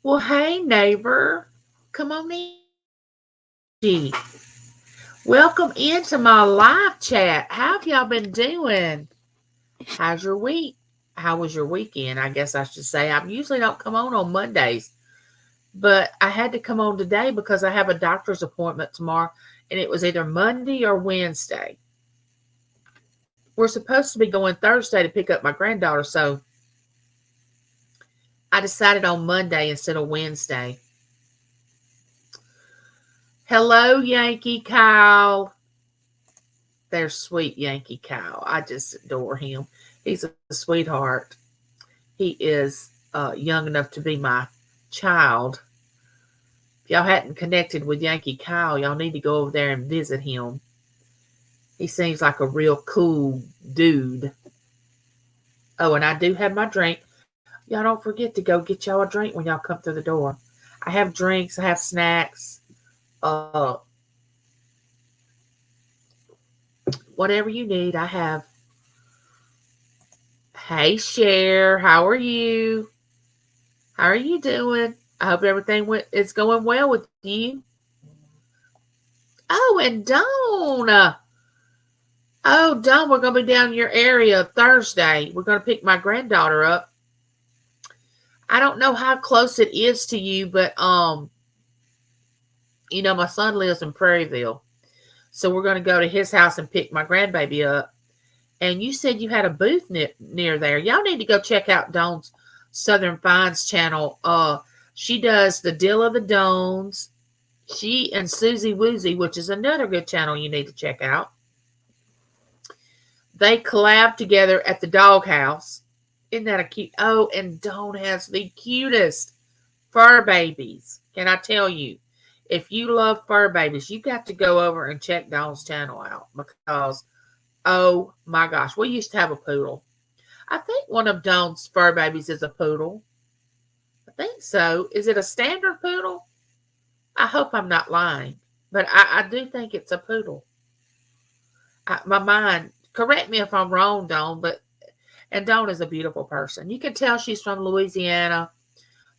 Well, hey, neighbor. Come on in. Welcome into my live chat. How have y'all been doing? How's your week? How was your weekend? I guess I should say. I usually don't come on Mondays, but I had to come on today because I have a doctor's appointment tomorrow, and it was either Monday or Wednesday. We're supposed to be going Thursday to pick up my granddaughter, so I decided on Monday instead of Wednesday. Hello, Yankee Kyle. There's sweet Yankee Kyle. I just adore him. He's a sweetheart. He is young enough to be my child. If y'all hadn't connected with Yankee Kyle, y'all need to go over there and visit him. He seems like a real cool dude. Oh, and I do have my drink. Y'all don't forget to go get y'all a drink when y'all come through the door. I have drinks. I have snacks. Whatever you need, I have. Hey, Cher. How are you? How are you doing? I hope everything is going well with you. Oh, and Dawn. Oh, Dawn, we're going to be down in your area Thursday. We're going to pick my granddaughter up. I don't know how close it is to you, but my son lives in Prairieville. So we're going to go to his house and pick my grandbaby up. And you said you had a booth near there. Y'all need to go check out Dawn's Southern Finds channel. She does the Deal of the Dones. She and Susie Woozy, which is another good channel you need to check out. They collab together at the doghouse. Isn't that a cute? Oh, and Dawn has the cutest fur babies. Can I tell you? If you love fur babies, you got to go over and check Dawn's channel out because, oh my gosh, we used to have a poodle. I think one of Dawn's fur babies is a poodle. I think so. Is it a standard poodle? I hope I'm not lying, but I do think it's a poodle. My mind, correct me if I'm wrong, Dawn, and Dawn is a beautiful person. You can tell she's from Louisiana.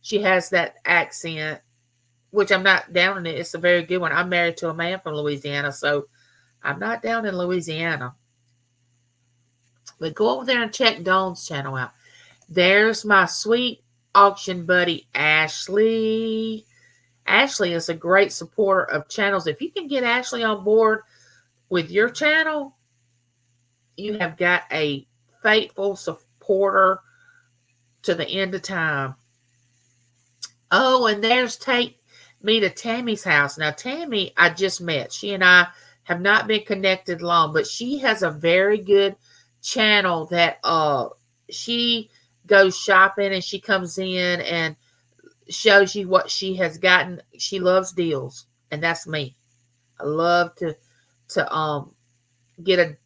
She has that accent, which I'm not down in it. It's a very good one. I'm married to a man from Louisiana, so I'm not down in Louisiana. But go over there and check Dawn's channel out. There's my sweet auction buddy, Ashley. Ashley is a great supporter of channels. If you can get Ashley on board with your channel, you have got a faithful supporter to the end of time. Oh, and there's Take Me to Tammy's house. Now, Tammy, I just met. She and I have not been connected long, but she has a very good channel that she goes shopping and she comes in and shows you what she has gotten. She loves deals, and that's me. I love to get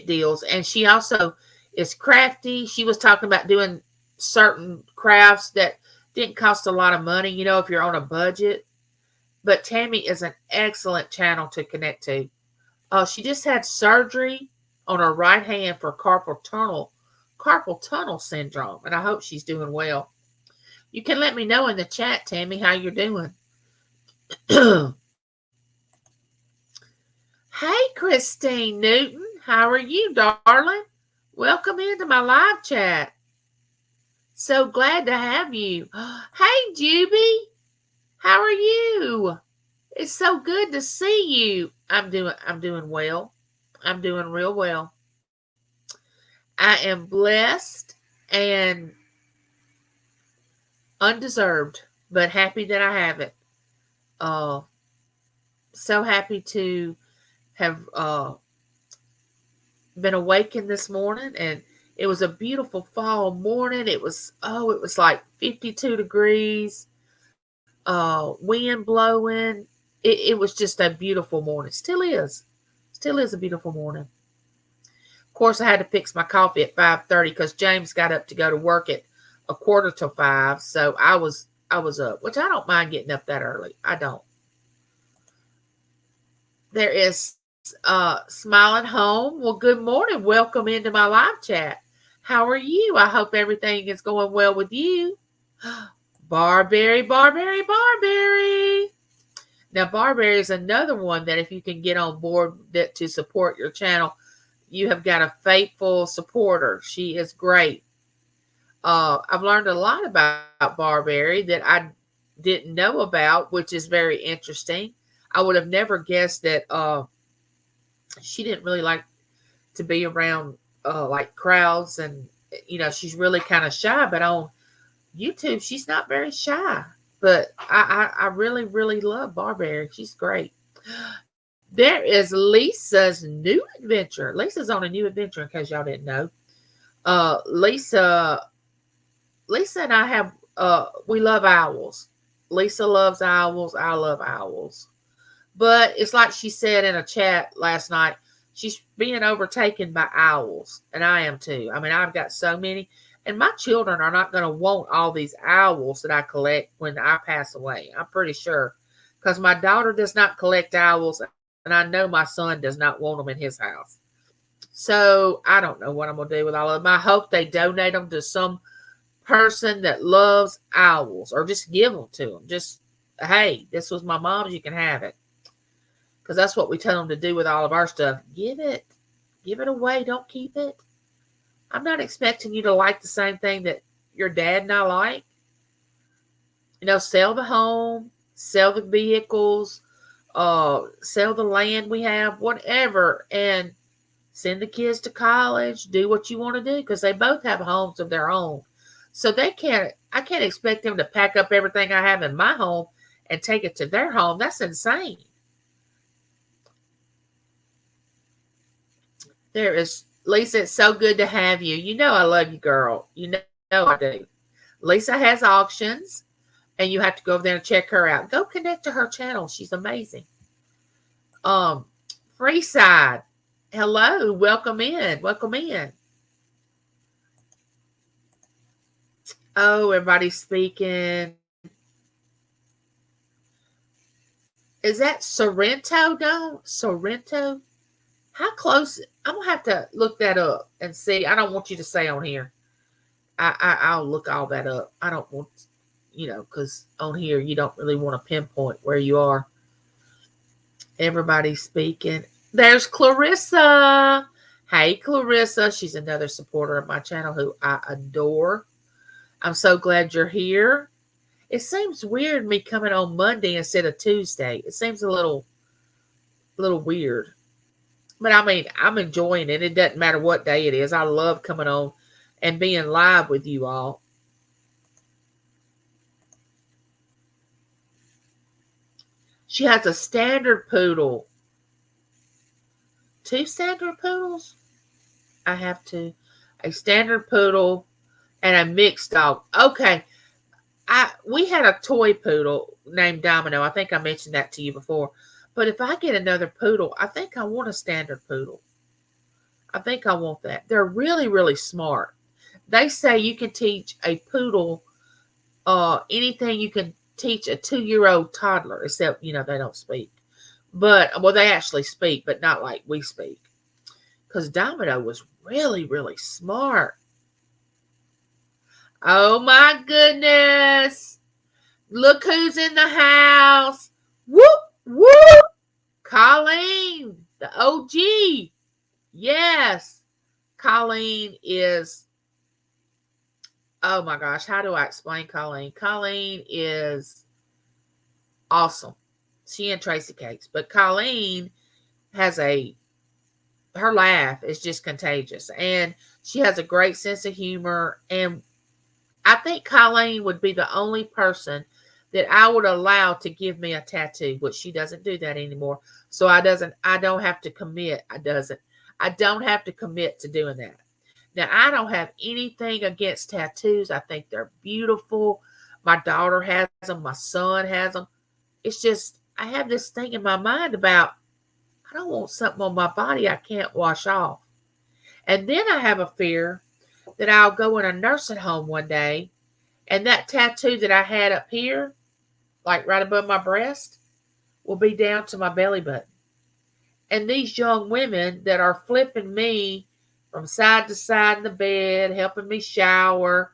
deals. And she also is crafty. She was talking about doing certain crafts that didn't cost a lot of money, if you're on a budget. But Tammy is an excellent channel to connect to. She just had surgery on her right hand for carpal tunnel syndrome, and I hope she's doing well. You can let me know in the chat, Tammy, how you're doing. Hey, Christine Newton. How are you, darling? Welcome into my live chat. So glad to have you. Hey, Juby. How are you? It's so good to see you. I'm doing well. I'm doing real well. I am blessed and undeserved, but happy that I have it. So happy to have been awakened this morning, and it was a beautiful fall morning. It was like 52 degrees, wind blowing. It was just a beautiful morning. Still is a beautiful morning. Of course, I had to fix my coffee at 5:30 because James got up to go to work at 4:45. So I was up, which I don't mind getting up that early. I don't. There is Smiling Home. Well, good morning. Welcome into my live chat. How are you? I hope everything is going well with you. Barberry, Barberry, Barberry. Now, Barberry is another one that if you can get on board that to support your channel, you have got a faithful supporter. She is great. I've learned a lot about Barberry that I didn't know about, which is very interesting. I would have never guessed that she didn't really like to be around like crowds, and she's really kind of shy. But on YouTube, she's not very shy. But I really, really love Barberry. She's great. There is Lisa's new adventure. Lisa's on a new adventure, in case y'all didn't know. Lisa and I have we love owls. Lisa loves owls. I love owls. But it's like she said in a chat last night, she's being overtaken by owls. And I am too. I mean, I've got so many. And my children are not going to want all these owls that I collect when I pass away. I'm pretty sure. Because my daughter does not collect owls. And I know my son does not want them in his house. So I don't know what I'm going to do with all of them. I hope they donate them to some person that loves owls. Or just give them to them. Just, hey, this was my mom's. You can have it. Because that's what we tell them to do with all of our stuff. Give it away. Don't keep it. I'm not expecting you to like the same thing that your dad and I like. Sell the home, sell the vehicles, sell the land we have, whatever, and send the kids to college. Do what you want to do, because they both have homes of their own. So I can't expect them to pack up everything I have in my home and take it to their home. That's insane. There is Lisa. It's so good to have you. You know I love you, girl. You know I do. Lisa has auctions, and you have to go over there and check her out. Go connect to her channel. She's amazing. Freeside. Hello. Welcome in. Welcome in. Oh, everybody's speaking. Is that Sorrento, though? Sorrento? How close? I'm going to have to look that up and see. I don't want you to say on here. I'll look all that up. I don't want, because on here you don't really want to pinpoint where you are. Everybody's speaking. There's Clarissa. Hey, Clarissa. She's another supporter of my channel who I adore. I'm so glad you're here. It seems weird me coming on Monday instead of Tuesday. It seems a little weird. But I mean, I'm enjoying it. It doesn't matter what day it is. I love coming on and being live with you all. She has a standard poodle. 2 standard poodles? I have to. A standard poodle and a mixed dog. Okay. We had a toy poodle named Domino. I think I mentioned that to you before. But if I get another poodle, I think I want a standard poodle. I think I want that. They're really, really smart. They say you can teach a poodle anything you can teach a 2-year-old toddler, except, they don't speak. But, they actually speak, but not like we speak. Because Domino was really, really smart. Oh, my goodness. Look who's in the house. Whoop, whoop. Colleen, the OG. Yes. Colleen is, oh my gosh, how do I explain Colleen? Colleen is awesome. She and Tracy Cakes. But Colleen has her laugh is just contagious. And she has a great sense of humor. And I think Colleen would be the only person that I would allow to give me a tattoo, which she doesn't do that anymore. So I don't have to commit. I don't have to commit to doing that. Now, I don't have anything against tattoos. I think they're beautiful. My daughter has them. My son has them. It's just, I have this thing in my mind about, I don't want something on my body I can't wash off. And then I have a fear that I'll go in a nursing home one day, and that tattoo that I had up here, like right above my breast, will be down to my belly button. And these young women that are flipping me from side to side in the bed, helping me shower,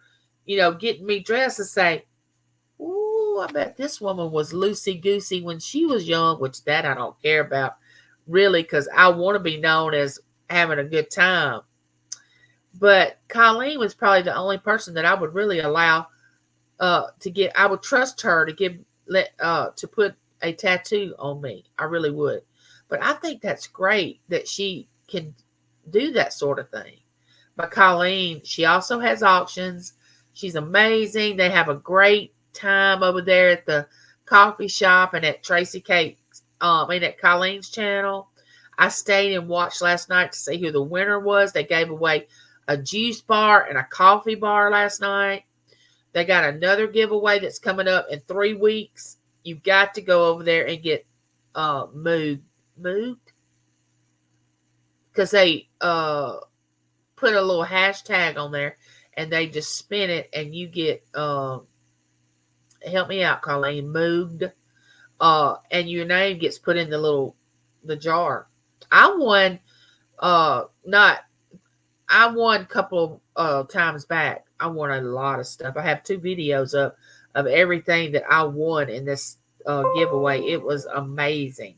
getting me dressed, and say, oh, I bet this woman was loosey-goosey when she was young, which that I don't care about, really, because I want to be known as having a good time. But Colleen was probably the only person that I would really allow to get. I would trust her to put a tattoo on me. I really would. But I think that's great that she can do that sort of thing. But Colleen, she also has auctions. She's amazing. They have a great time over there at the coffee shop and at Tracy Cake's, at Colleen's channel. I stayed and watched last night to see who the winner was. They gave away a juice bar and a coffee bar last night. They got another giveaway that's coming up in 3 weeks. You've got to go over there and get moved because they put a little hashtag on there and they just spin it and you get help me out, Colleen, moved, and your name gets put in the jar. I won a couple times back. I won a lot of stuff. I have 2 videos up of everything that I won in this giveaway. It was amazing.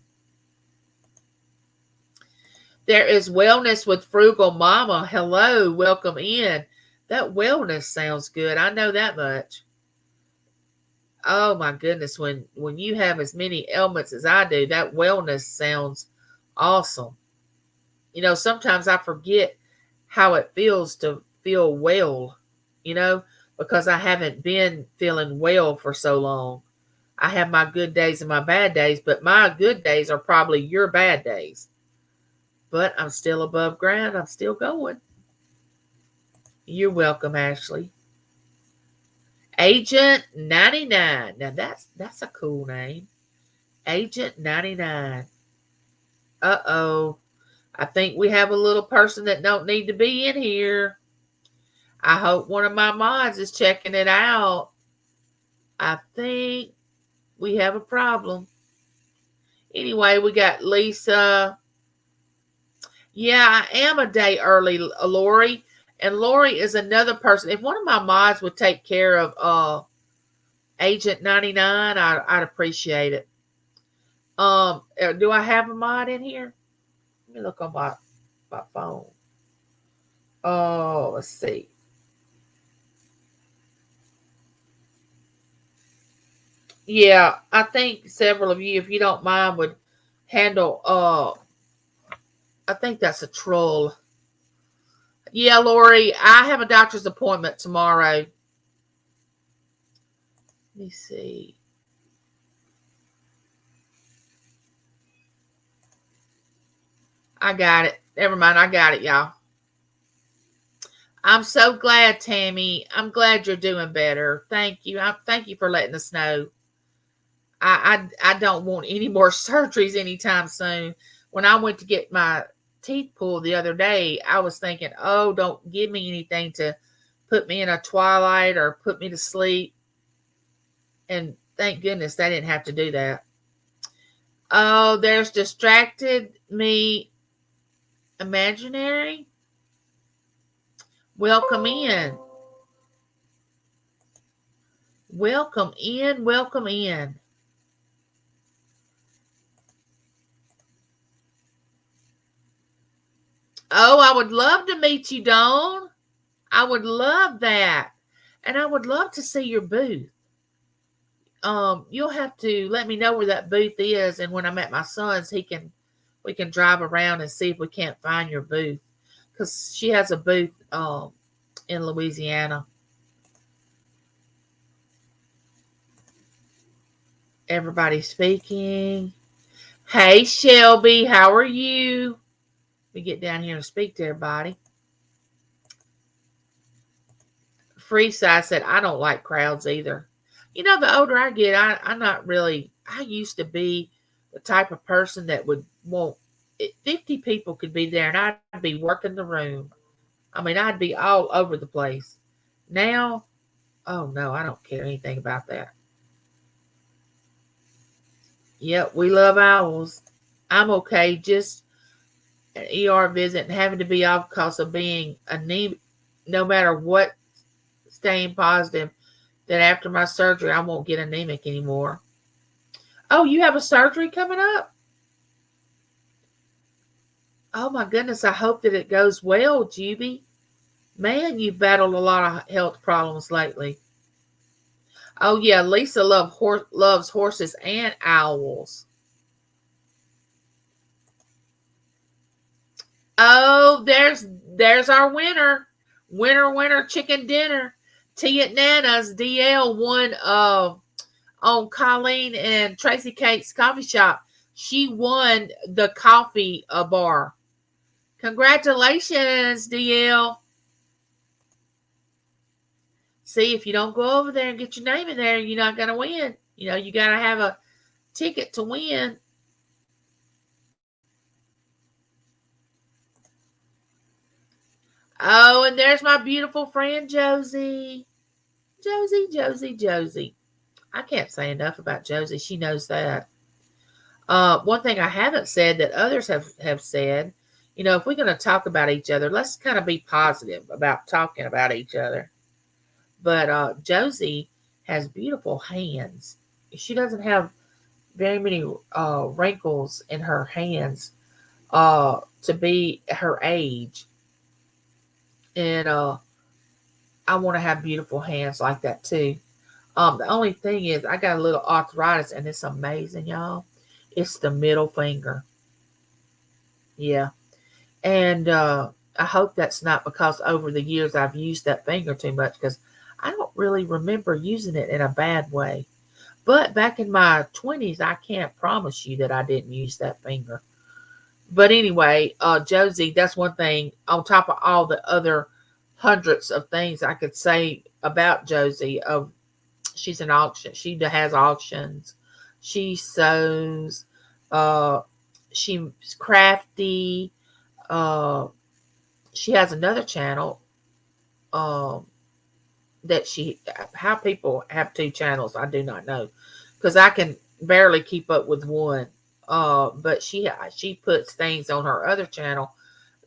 There is Wellness with Frugal Mama. Hello, welcome in. That wellness sounds good. I know that much. Oh my goodness, when you have as many ailments as I do, that wellness sounds awesome. You know, sometimes I forget how it feels to feel well, because I haven't been feeling well for so long. I have my good days and my bad days, but my good days are probably your bad days. But I'm still above ground. I'm still going. You're welcome, Ashley. Agent 99. Now that's a cool name. Agent 99. Uh-oh. I think we have a little person that don't need to be in here. I hope one of my mods is checking it out. I think we have a problem. Anyway, we got Lisa. Yeah, I am a day early, Lori. And Lori is another person. If one of my mods would take care of Agent 99, I'd appreciate it. Do I have a mod in here? Let me look on my phone. Oh, let's see. Yeah, I think several of you, if you don't mind, would handle I think that's a troll. Yeah, Lori, I have a doctor's appointment tomorrow. Let me see. I got it. Never mind. I got it, y'all. I'm so glad, Tammy. I'm glad you're doing better. Thank you. Thank you for letting us know. I don't want any more surgeries anytime soon. When I went to get my teeth pulled the other day, I was thinking, oh, don't give me anything to put me in a twilight or put me to sleep. And thank goodness they didn't have to do that. Oh, there's Distracted Me Imaginary. Welcome in. Welcome in. Welcome in. Oh, I would love to meet you, Dawn. I would love that. And I would love to see your booth. You'll have to let me know where that booth is, and when I'm at my son's, we can drive around and see if we can't find your booth. Because she has a booth in Louisiana. Everybody speaking. Hey, Shelby, how are you? We get down here and speak to everybody. Freeside said, I don't like crowds either. The older I get, I'm not really, I used to be the type of person that would want 50 people could be there and I'd be working the room. I mean, I'd be all over the place. Now, oh no, I don't care anything about that. Yep, we love owls. I'm okay. Just an ER visit and having to be off because of being anemic, no matter what, staying positive that after my surgery, I won't get anemic anymore. Oh, you have a surgery coming up? Oh my goodness, I hope that it goes well, Juby. Man, you've battled a lot of health problems lately. Oh yeah, Lisa loves horses and owls. Oh, there's our winner. Winner, chicken dinner. Tea at Nana's. DL won on Colleen and Tracy Kate's coffee shop. She won the coffee bar. Congratulations, DL. See, if you don't go over there and get your name in there, you're not going to win. You know, you got to have a ticket to win. Oh, and there's my beautiful friend, Josie. Josie. I can't say enough about Josie. She knows that. One thing I haven't said that others have said, you know, if we're going to talk about each other, let's kind of be positive about talking about each other. But Josie has beautiful hands. She doesn't have very many wrinkles in her hands to be her age. And I want to have beautiful hands like that too. The only thing is I got a little arthritis and it's amazing, y'all. It's the middle finger. Yeah. And I hope that's not because over the years I've used that finger too much, because I don't really remember using it in a bad way. But back in my 20s, I can't promise you that I didn't use that finger. But anyway, Josie, that's one thing on top of all the other hundreds of things I could say about Josie. She's an auction. She has auctions. She sews. She's crafty. She has another channel. That how people have two channels, I do not know, because I can barely keep up with one. But she puts things on her other channel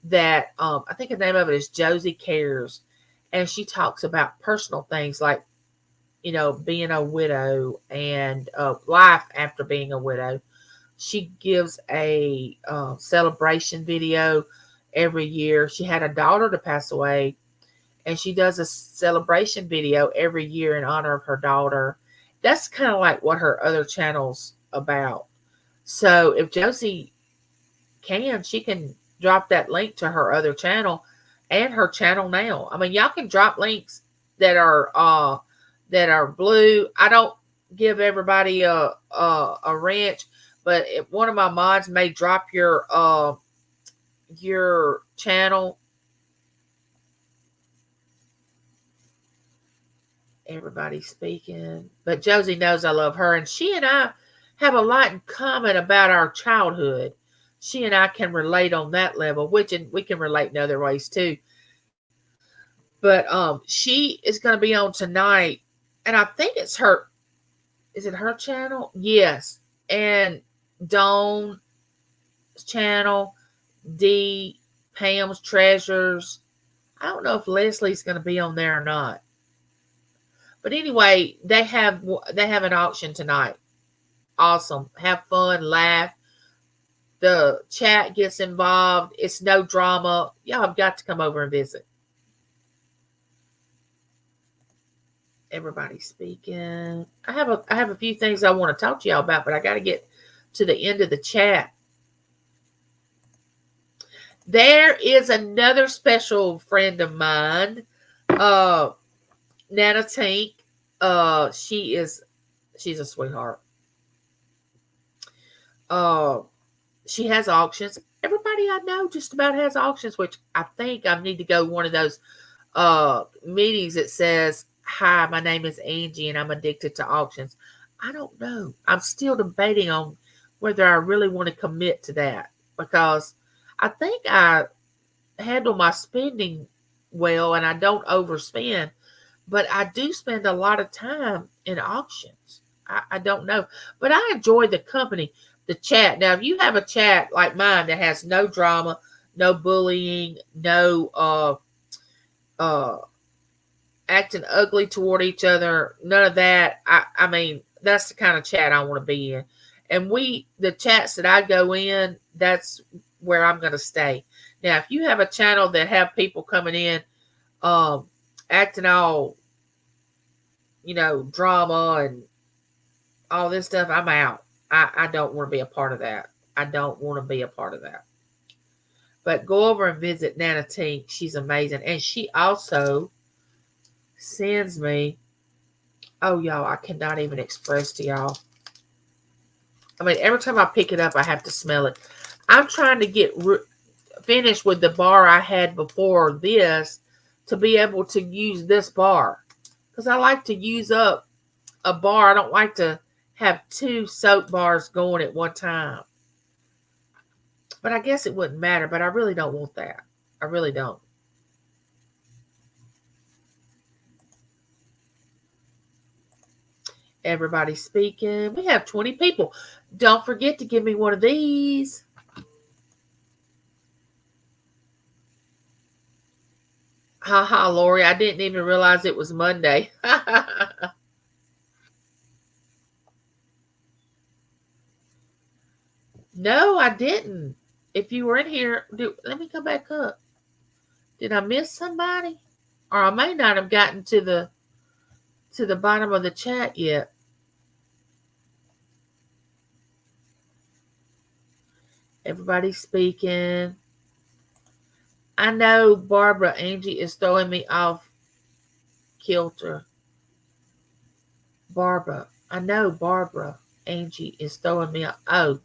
that I think the name of it is Josie Cares, and she talks about personal things like, you know, being a widow and life after being a widow. She gives a celebration video every year. She had a daughter to pass away, and she does a celebration video every year in honor of her daughter. That's kind of like what her other channel's about. So if Josie can, she can drop that link to her other channel and her channel now. I mean, y'all can drop links that are blue. I don't give everybody a wrench, but if one of my mods may drop your channel. Everybody's speaking, but Josie knows I love her, and she and I have a lot in common about our childhood. She and I can relate on that level, which we can relate in other ways too. But she is going to be on tonight, and I think it's her. Is it her channel? Yes, and Dawn's channel, D, Pam's Treasures. I don't know if Leslie's going to be on there or not. But anyway, they have an auction tonight. Awesome. Have fun, laugh. The chat gets involved. It's no drama. Y'all have got to come over and visit. Everybody's speaking. I have a few things I want to talk to y'all about, but I got to get to the end of the chat. There is another special friend of mine, Nana Tink. She's a sweetheart. She has auctions. Everybody I know just about has auctions, which I think I need to go one of those meetings that says, "Hi, my name is Angie and I'm addicted to auctions." I don't know. I'm still debating on whether I really want to commit to that, because I think I handle my spending well and I don't overspend, but I do spend a lot of time in auctions. I don't know, but I enjoy the company, the chat. Now, if you have a chat like mine that has no drama, no bullying, no acting ugly toward each other. None of that. I mean, that's the kind of chat I want to be in. And the chats that I go in, that's where I'm going to stay. Now, if you have a channel that have people coming in, um, acting all, drama and all this stuff, I'm out. I don't want to be a part of that. I don't want to be a part of that. But go over and visit Nana T. She's amazing. And she also sends me, oh, y'all, I cannot even express to y'all. I mean, every time I pick it up, I have to smell it. I'm trying to get finished with the bar I had before this to be able to use this bar. Because I like to use up a bar. I don't like to have 2 soap bars going at one time. But I guess it wouldn't matter. But I really don't want that. I really don't. Everybody speaking. We have 20 people. Don't forget to give me one of these. Haha, Lori. I didn't even realize it was Monday. No, I didn't. If you were in here, let me go back up. Did I miss somebody? Or I may not have gotten to the bottom of the chat yet. Everybody speaking. I know Barbara Angie is throwing me off kilter. I know Barbara Angie is throwing me off. Oh,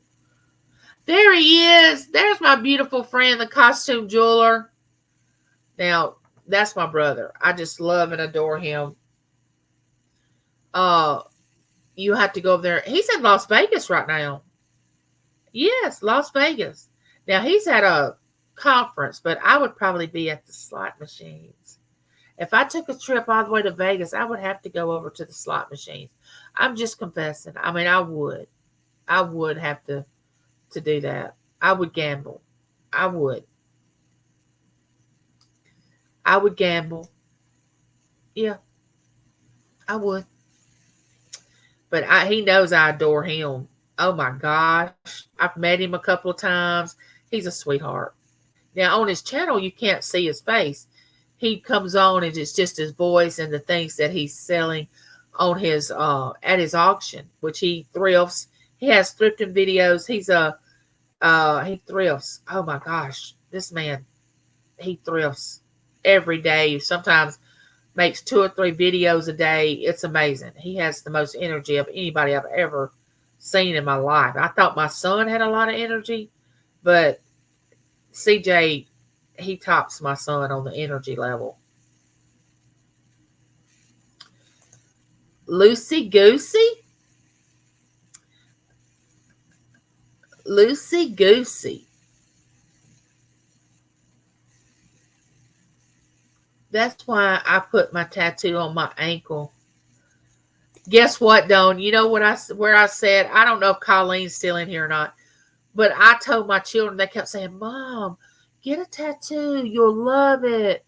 there he is. There's my beautiful friend, the costume jeweler. Now, that's my brother. I just love and adore him. You have to go over there. He's in Las Vegas right now. Yes, Las Vegas. Now, he's at a conference, but I would probably be at the slot machines. If I took a trip all the way to Vegas, I would have to go over to the slot machines. I'm just confessing. I mean, I would have to do that. I would gamble. I would gamble. Yeah, I would. But he knows I adore him. Oh my gosh. I've met him a couple of times. He's a sweetheart. Now, on his channel, you can't see his face. He comes on and it's just his voice and the things that he's selling on his at his auction, which he thrifts. He has thrifting videos. He thrifts. Oh my gosh. This man, he thrifts every day. Sometimes makes 2 or 3 videos a day. It's amazing. He has the most energy of anybody I've ever seen in my life. I thought my son had a lot of energy, but CJ, he tops my son on the energy level. Lucy Goosey? Lucy Goosey. That's why I put my tattoo on my ankle. Guess what, Dawn? You know where I said, I don't know if Colleen's still in here or not, but I told my children, they kept saying, Mom, get a tattoo. You'll love it.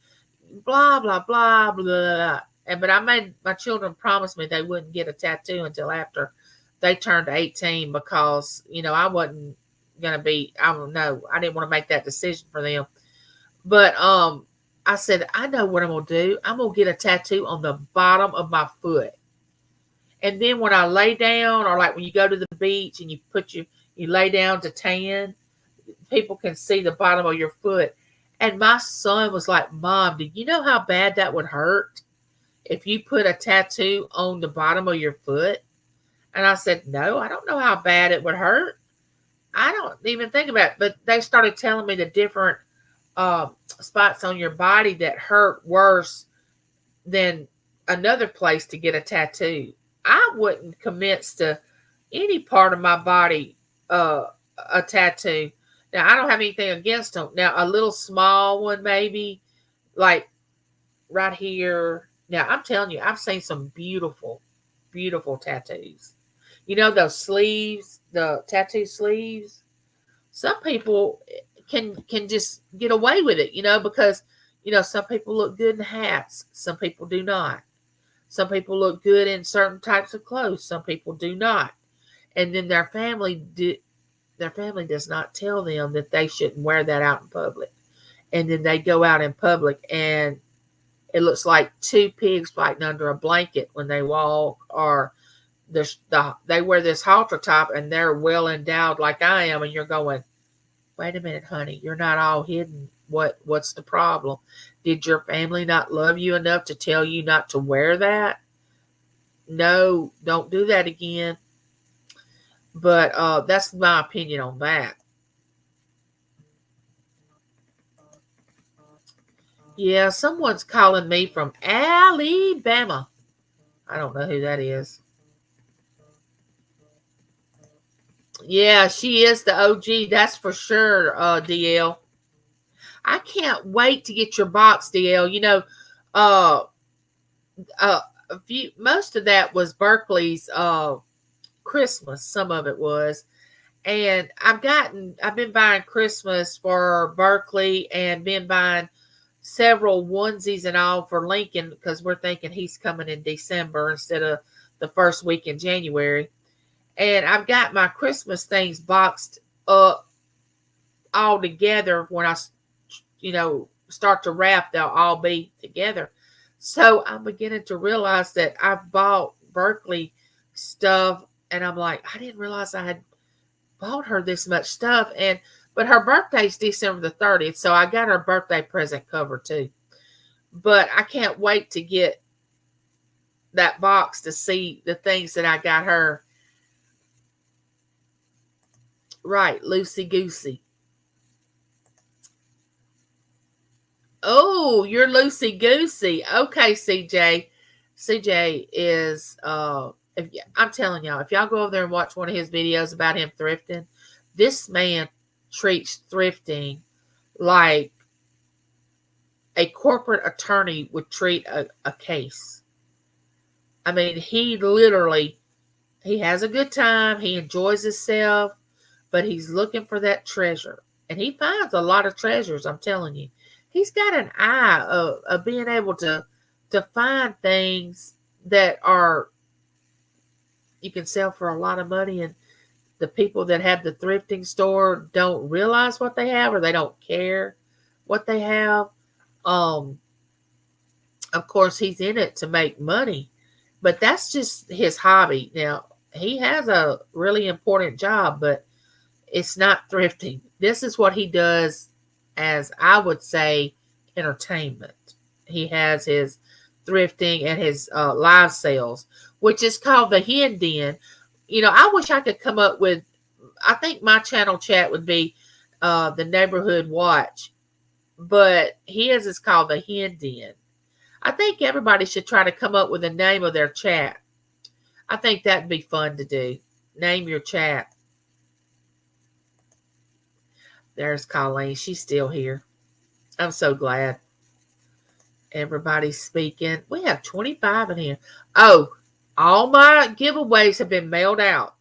Blah, blah, blah, blah. But I made my children promise me they wouldn't get a tattoo until after they turned 18 because, I wasn't going to be, I don't know. I didn't want to make that decision for them. But I said, I know what I'm going to do. I'm going to get a tattoo on the bottom of my foot. And then when I lay down, or like when you go to the beach and you lay down to tan, people can see the bottom of your foot. And my son was like, Mom, do you know how bad that would hurt if you put a tattoo on the bottom of your foot? And I said, no, I don't know how bad it would hurt. I don't even think about it. But they started telling me the different spots on your body that hurt worse than another place to get a tattoo. I wouldn't commence to any part of my body a tattoo. Now, I don't have anything against them. Now, a little small one maybe, like right here. Now, I'm telling you, I've seen some beautiful, beautiful tattoos. You know, those sleeves, the tattoo sleeves. Some people can just get away with it, because Some people look good in hats. Some people do not. Some people look good in certain types of clothes. Some people do not. And then their family does not tell them that they shouldn't wear that out in public. And then they go out in public and it looks like two pigs fighting under a blanket when they walk, or they wear this halter top and they're well endowed like I am, and you're going, wait a minute, honey, you're not all hidden. What's the problem? Did your family not love you enough to tell you not to wear that? No, don't do that again. But that's my opinion on that. Yeah, someone's calling me from Alabama. I don't know who that is. Yeah, she is the OG, that's for sure, DL. I can't wait to get your box, DL. Uh, most of that was Berkeley's Christmas. Some of it was, and I've been buying Christmas for Berkeley and been buying several onesies and all for Lincoln because we're thinking he's coming in December instead of the first week in January. And I've got my Christmas things boxed up all together. When I, start to wrap, they'll all be together. So I'm beginning to realize that I've bought Berkeley stuff, and I'm like, I didn't realize I had bought her this much stuff. But her birthday's December the 30th, so I got her birthday present covered too. But I can't wait to get that box to see the things that I got her. Right, loosey goosey. Oh, you're loosey goosey. Okay, CJ. CJ is I'm telling y'all, if y'all go over there and watch one of his videos about him thrifting, this man treats thrifting like a corporate attorney would treat a case. I mean, he has a good time, he enjoys himself, but he's looking for that treasure. And he finds a lot of treasures, I'm telling you. He's got an eye of being able to find things that are you can sell for a lot of money, and the people that have the thrifting store don't realize what they have, or they don't care what they have. Of course, he's in it to make money, but that's just his hobby. Now, he has a really important job, but it's not thrifting. This is what he does as, I would say, entertainment. He has his thrifting and his live sales, which is called the Hen Den. I wish I could come up with, I think my channel chat would be the Neighborhood Watch, but his is called the Hen Den. I think everybody should try to come up with the name of their chat. I think that'd be fun to do. Name your chat. There's Colleen. She's still here. I'm so glad. Everybody's speaking. We have 25 in here. Oh, all my giveaways have been mailed out.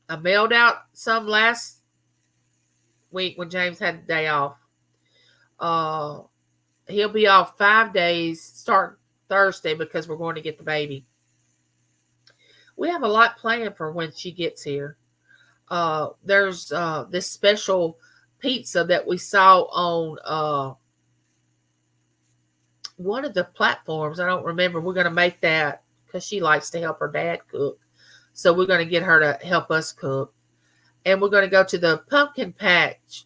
I mailed out some last week when James had the day off. He'll be off 5 days, start Thursday, because we're going to get the baby. We have a lot planned for when she gets here. There's this special pizza that we saw on one of the platforms. I don't remember. We're going to make that because she likes to help her dad cook. So we're going to get her to help us cook. And we're going to go to the pumpkin patch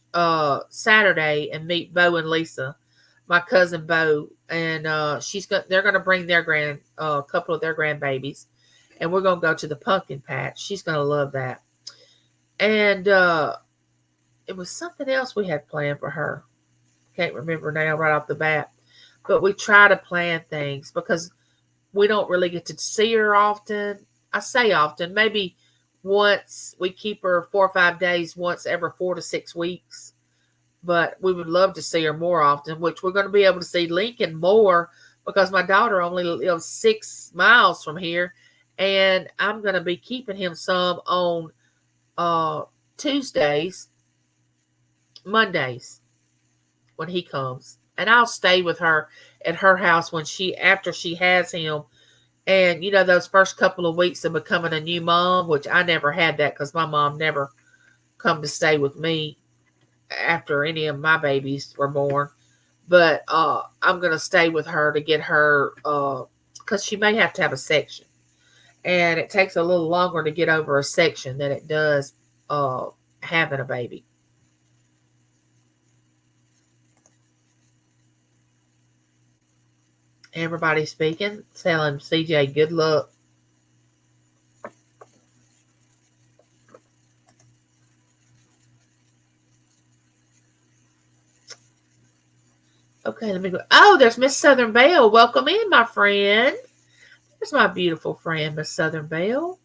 Saturday and meet Bo and Lisa, my cousin Bo. And they're going to bring their couple of their grandbabies. And we're going to go to the pumpkin patch. She's going to love that. And it was something else we had planned for her. Can't remember now right off the bat. But we try to plan things because we don't really get to see her often. I say often, maybe once. We keep her 4 or 5 days, once every 4 to 6 weeks. But we would love to see her more often, which we're going to be able to see Lincoln more because my daughter only lives 6 miles from here. And I'm going to be keeping him some on Tuesdays, Mondays when he comes. and I'll stay with her at her house after she has him. And those first couple of weeks of becoming a new mom, which I never had that because my mom never come to stay with me after any of my babies were born. But I'm gonna stay with her to get her because she may have to have a section, and it takes a little longer to get over a section than it does having a baby. Everybody speaking, telling CJ good luck. Okay, let me go. Oh, there's Miss Southern Belle. Welcome in, my friend. There's my beautiful friend, Miss Southern Belle.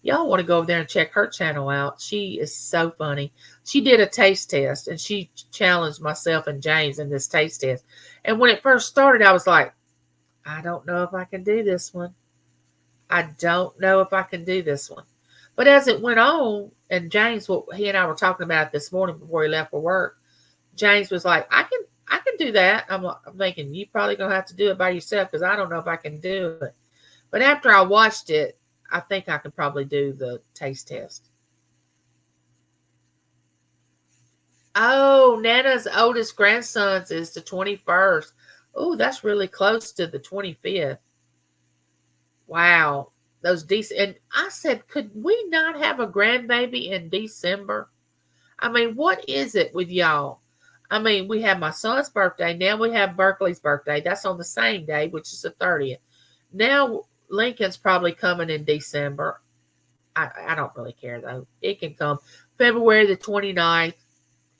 Y'all want to go over there and check her channel out. She is so funny. She did a taste test, and she challenged myself and James in this taste test. And when it first started, I was like, I don't know if I can do this one. I don't know if I can do this one. But as it went on, and James, he and I were talking about it this morning before he left for work, James was like, I can do that. I'm thinking, you probably going to have to do it by yourself because I don't know if I can do it. But after I watched it, I think I could probably do the taste test. Oh, Nana's oldest grandson's is the 21st. Oh, that's really close to the 25th. Wow. Those decent. And I said, could we not have a grandbaby in December? I mean, what is it with y'all? I mean, we have my son's birthday. Now we have Berkeley's birthday. That's on the same day, which is the 30th. Now Lincoln's probably coming in December. I don't really care, though. It can come February the 29th.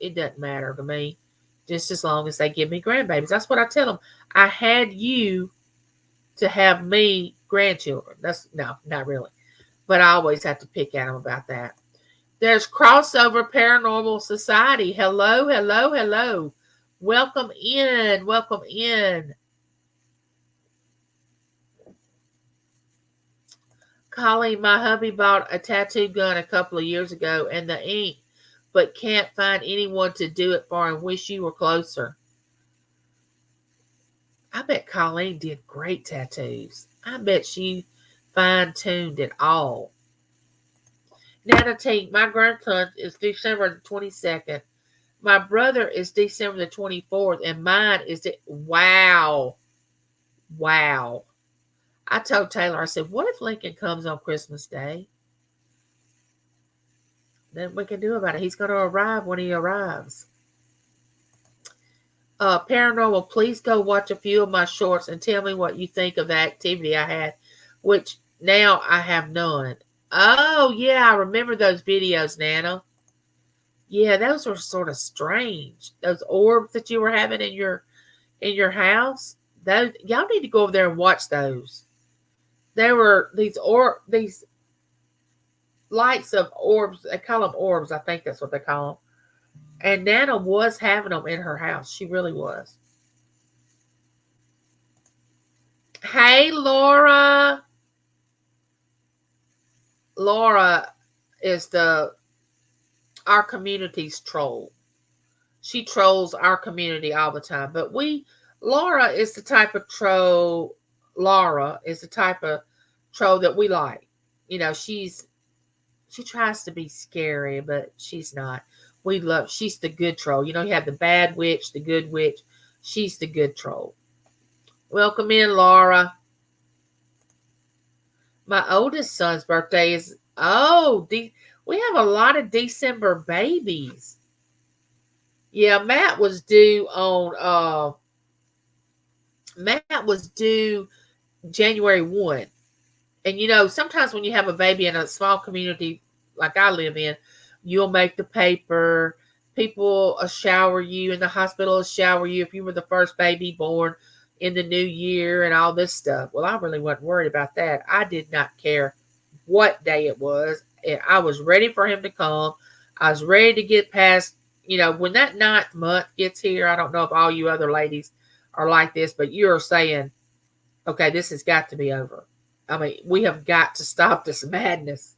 It doesn't matter to me. Just as long as they give me grandbabies. That's what I tell them. I had you to have me grandchildren. No, not really. But I always have to pick at them about that. There's Crossover Paranormal Society. Hello, hello, hello. Welcome in. Welcome in. Colleen, my hubby bought a tattoo gun a couple of years ago and the ink, but can't find anyone to do it for him. Wish you were closer. I bet Colleen did great tattoos. I bet she fine-tuned it all. Nana Tink, my grandson is December the 22nd. My brother is December the 24th, and mine is wow. Wow. I told Taylor, I said, what if Lincoln comes on Christmas Day? Then we can do about it. He's going to arrive when he arrives. Paranormal, please go watch a few of my shorts and tell me what you think of the activity I had, which now I have none. Oh, yeah, I remember those videos, Nana. Yeah, those were sort of strange. Those orbs that you were having in your house. Those y'all need to go over there and watch those. There were these lights of orbs. They call them orbs. I think that's what they call them. And Nana was having them in her house. She really was. Hey, Laura. Laura is our community's troll. She trolls our community all the time. But Laura is the type of troll. Laura is the type of troll that we like. She tries to be scary, but she's not. She's the good troll. You have the bad witch, the good witch. She's the good troll. Welcome in, Laura. My oldest son's birthday is, we have a lot of December babies. Yeah, Matt was due January 1. And sometimes when you have a baby in a small community like I live in, you'll make the paper. People will shower you, and the hospital will shower you if you were the first baby born in the new year and all this stuff. Well, I really wasn't worried about that. I did not care what day it was. I was ready for him to come. I was ready to get past, when that 9th month gets here. I don't know if all you other ladies are like this, but you're saying, okay, this has got to be over. I mean, we have got to stop this madness.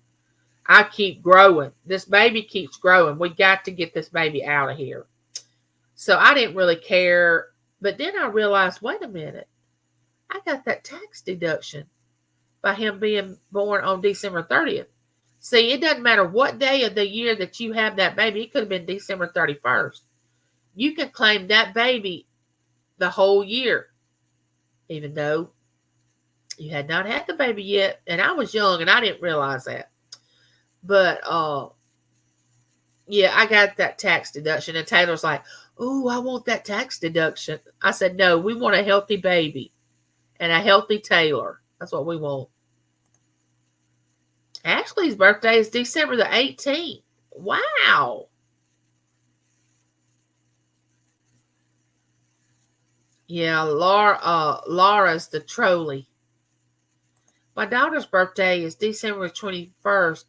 I keep growing. This baby keeps growing. We got to get this baby out of here. So I didn't really care But then I realized, wait a minute, I got that tax deduction by him being born on December 30th. See, it doesn't matter what day of the year that you have that baby. It could have been December 31st. You can claim that baby the whole year, even though you had not had the baby yet. And I was young and I didn't realize that. But yeah, I got that tax deduction. And Taylor's like, "Oh, I want that tax deduction." I said, "No, we want a healthy baby and a healthy Taylor. That's what we want." Ashley's birthday is December the 18th. Wow. Yeah, Laura's the trolley. My daughter's birthday is December 21st.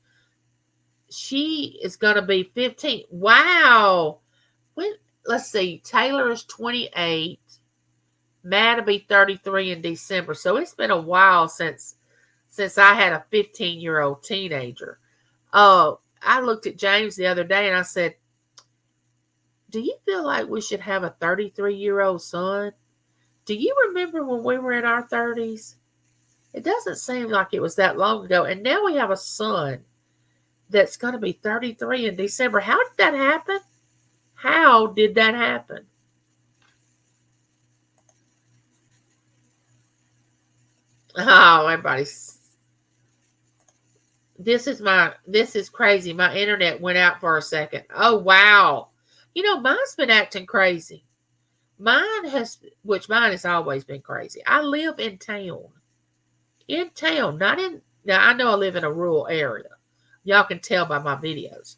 She is going to be 15. Wow. Let's see. Taylor is 28. Matt will be 33 in December. So it's been a while since I had a 15-year-old teenager. I looked at James the other day and I said, "Do you feel like we should have a 33-year-old son? Do you remember when we were in our 30s? It doesn't seem like it was that long ago. And now we have a son that's going to be 33 in December. How did that happen? How did that happen?" Oh, everybody's. This is crazy. My internet went out for a second. Oh, wow. Mine's been acting crazy. Mine has always been crazy. I live in town. In town, not in, now I know I live in a rural area. Y'all can tell by my videos.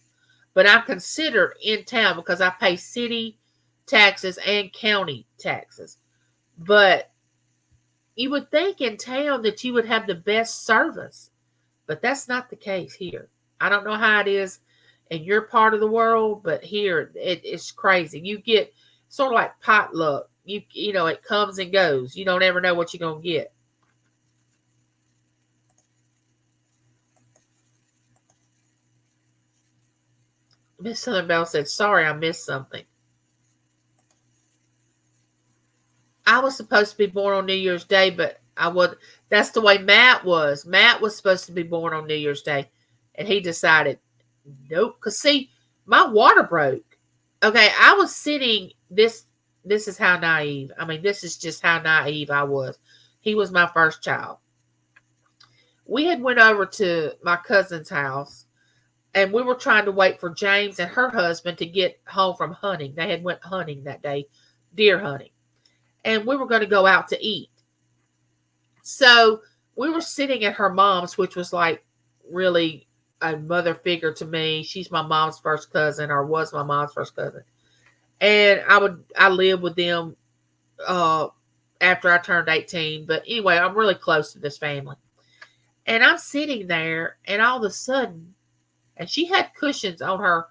But I'm considered in town because I pay city taxes and county taxes. But you would think in town that you would have the best service. But that's not the case here. I don't know how it is in your part of the world, but here it's crazy. You get sort of like potluck. It comes and goes. You don't ever know what you're going to get. Miss Southern Belle said, "Sorry, I missed something." I was supposed to be born on New Year's Day, but I was. That's the way Matt was. Matt was supposed to be born on New Year's Day, and he decided, nope. Because see, my water broke. Okay, I was sitting. This is how naive. I mean, this is just how naive I was. He was my first child. We had went over to my cousin's house, and we were trying to wait for James and her husband to get home from hunting. They had went hunting that day, deer hunting, and we were going to go out to eat. So we were sitting at her mom's, which was like really a mother figure to me. She's my mom's first cousin, or was my mom's first cousin. And I lived with them after I turned 18. But anyway, I'm really close to this family. And I'm sitting there, and all of a sudden, and she had cushions on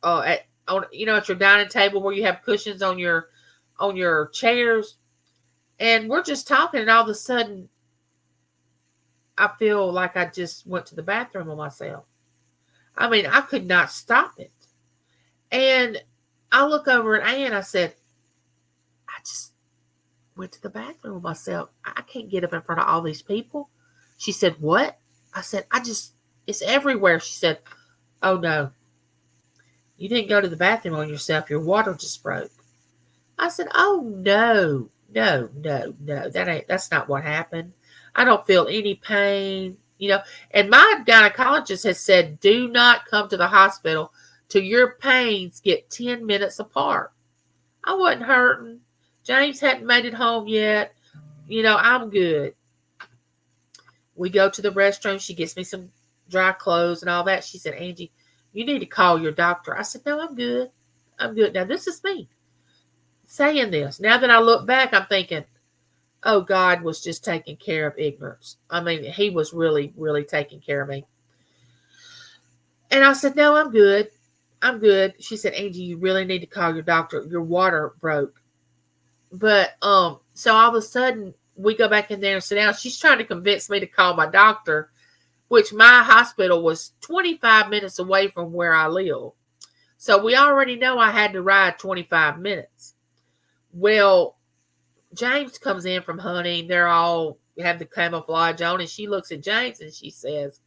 at your dining table where you have cushions on your chairs. And we're just talking, and all of a sudden, I feel like I just went to the bathroom on myself. I mean, I could not stop it. And I look over at Ann, I said, "I just went to the bathroom with myself. I can't get up in front of all these people." She said, "What?" I said, it's everywhere." She said, "Oh no, you didn't go to the bathroom on yourself. Your water just broke." I said, "Oh no, no, no, no. That's not what happened. I don't feel any pain, And my gynecologist has said, do not come to the hospital till your pains get 10 minutes apart. I wasn't hurting. James hadn't made it home yet. I'm good. We go to the restroom. She gets me some dry clothes and all that. She said, "Angie, you need to call your doctor." I said, "No, I'm good. I'm good." Now, this is me saying this. Now that I look back, I'm thinking, oh, God was just taking care of ignorance. I mean, he was really, really taking care of me. And I said, "No, I'm good. I'm good." She said, "Angie, you really need to call your doctor. Your water broke." But, so all of a sudden, we go back in there and sit down. She's trying to convince me to call my doctor, which my hospital was 25 minutes away from where I live. So we already know I had to ride 25 minutes. Well, James comes in from hunting. They're all have the camouflage on, and she looks at James and she says,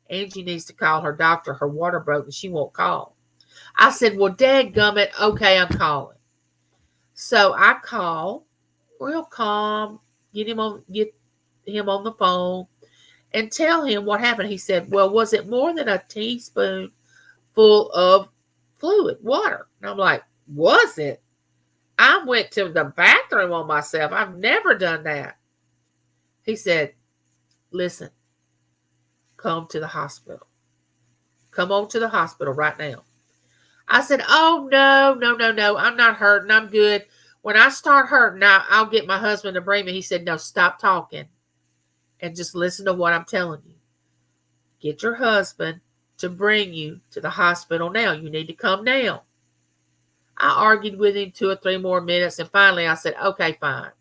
Angie needs to call her doctor. Her water broke and she won't call. I said, well, dadgummit, okay, I'm calling. So I call, real calm, get him on the phone and tell him what happened. He said, well, was it more than a teaspoon full of fluid, water? And I'm like, was it? I went to the bathroom on myself. I've never done that. He said, listen, come to the hospital. Come on to the hospital right now. I said, oh, no. I'm not hurting. I'm good. When I start hurting, I'll get my husband to bring me. He said, no, stop talking and just listen to what I'm telling you. Get your husband to bring you to the hospital now. You need to come now. I argued with him 2 or 3 more minutes, and finally I said, okay, fine.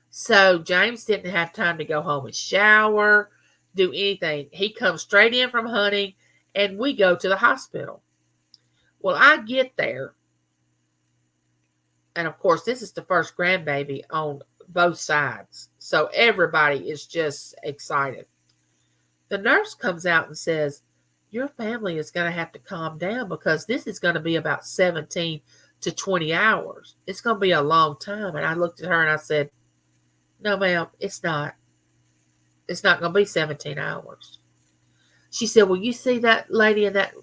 So James didn't have time to go home and shower, do anything. He comes straight in from hunting, and we go to the hospital. Well, I get there, and of course, this is the first grandbaby on both sides, so everybody is just excited. The nurse comes out and says, your family is going to have to calm down because this is going to be about 17 to 20 hours. It's going to be a long time. And I looked at her and I said, no, ma'am, it's not. It's not going to be 17 hours. She said, well, you see that lady in that,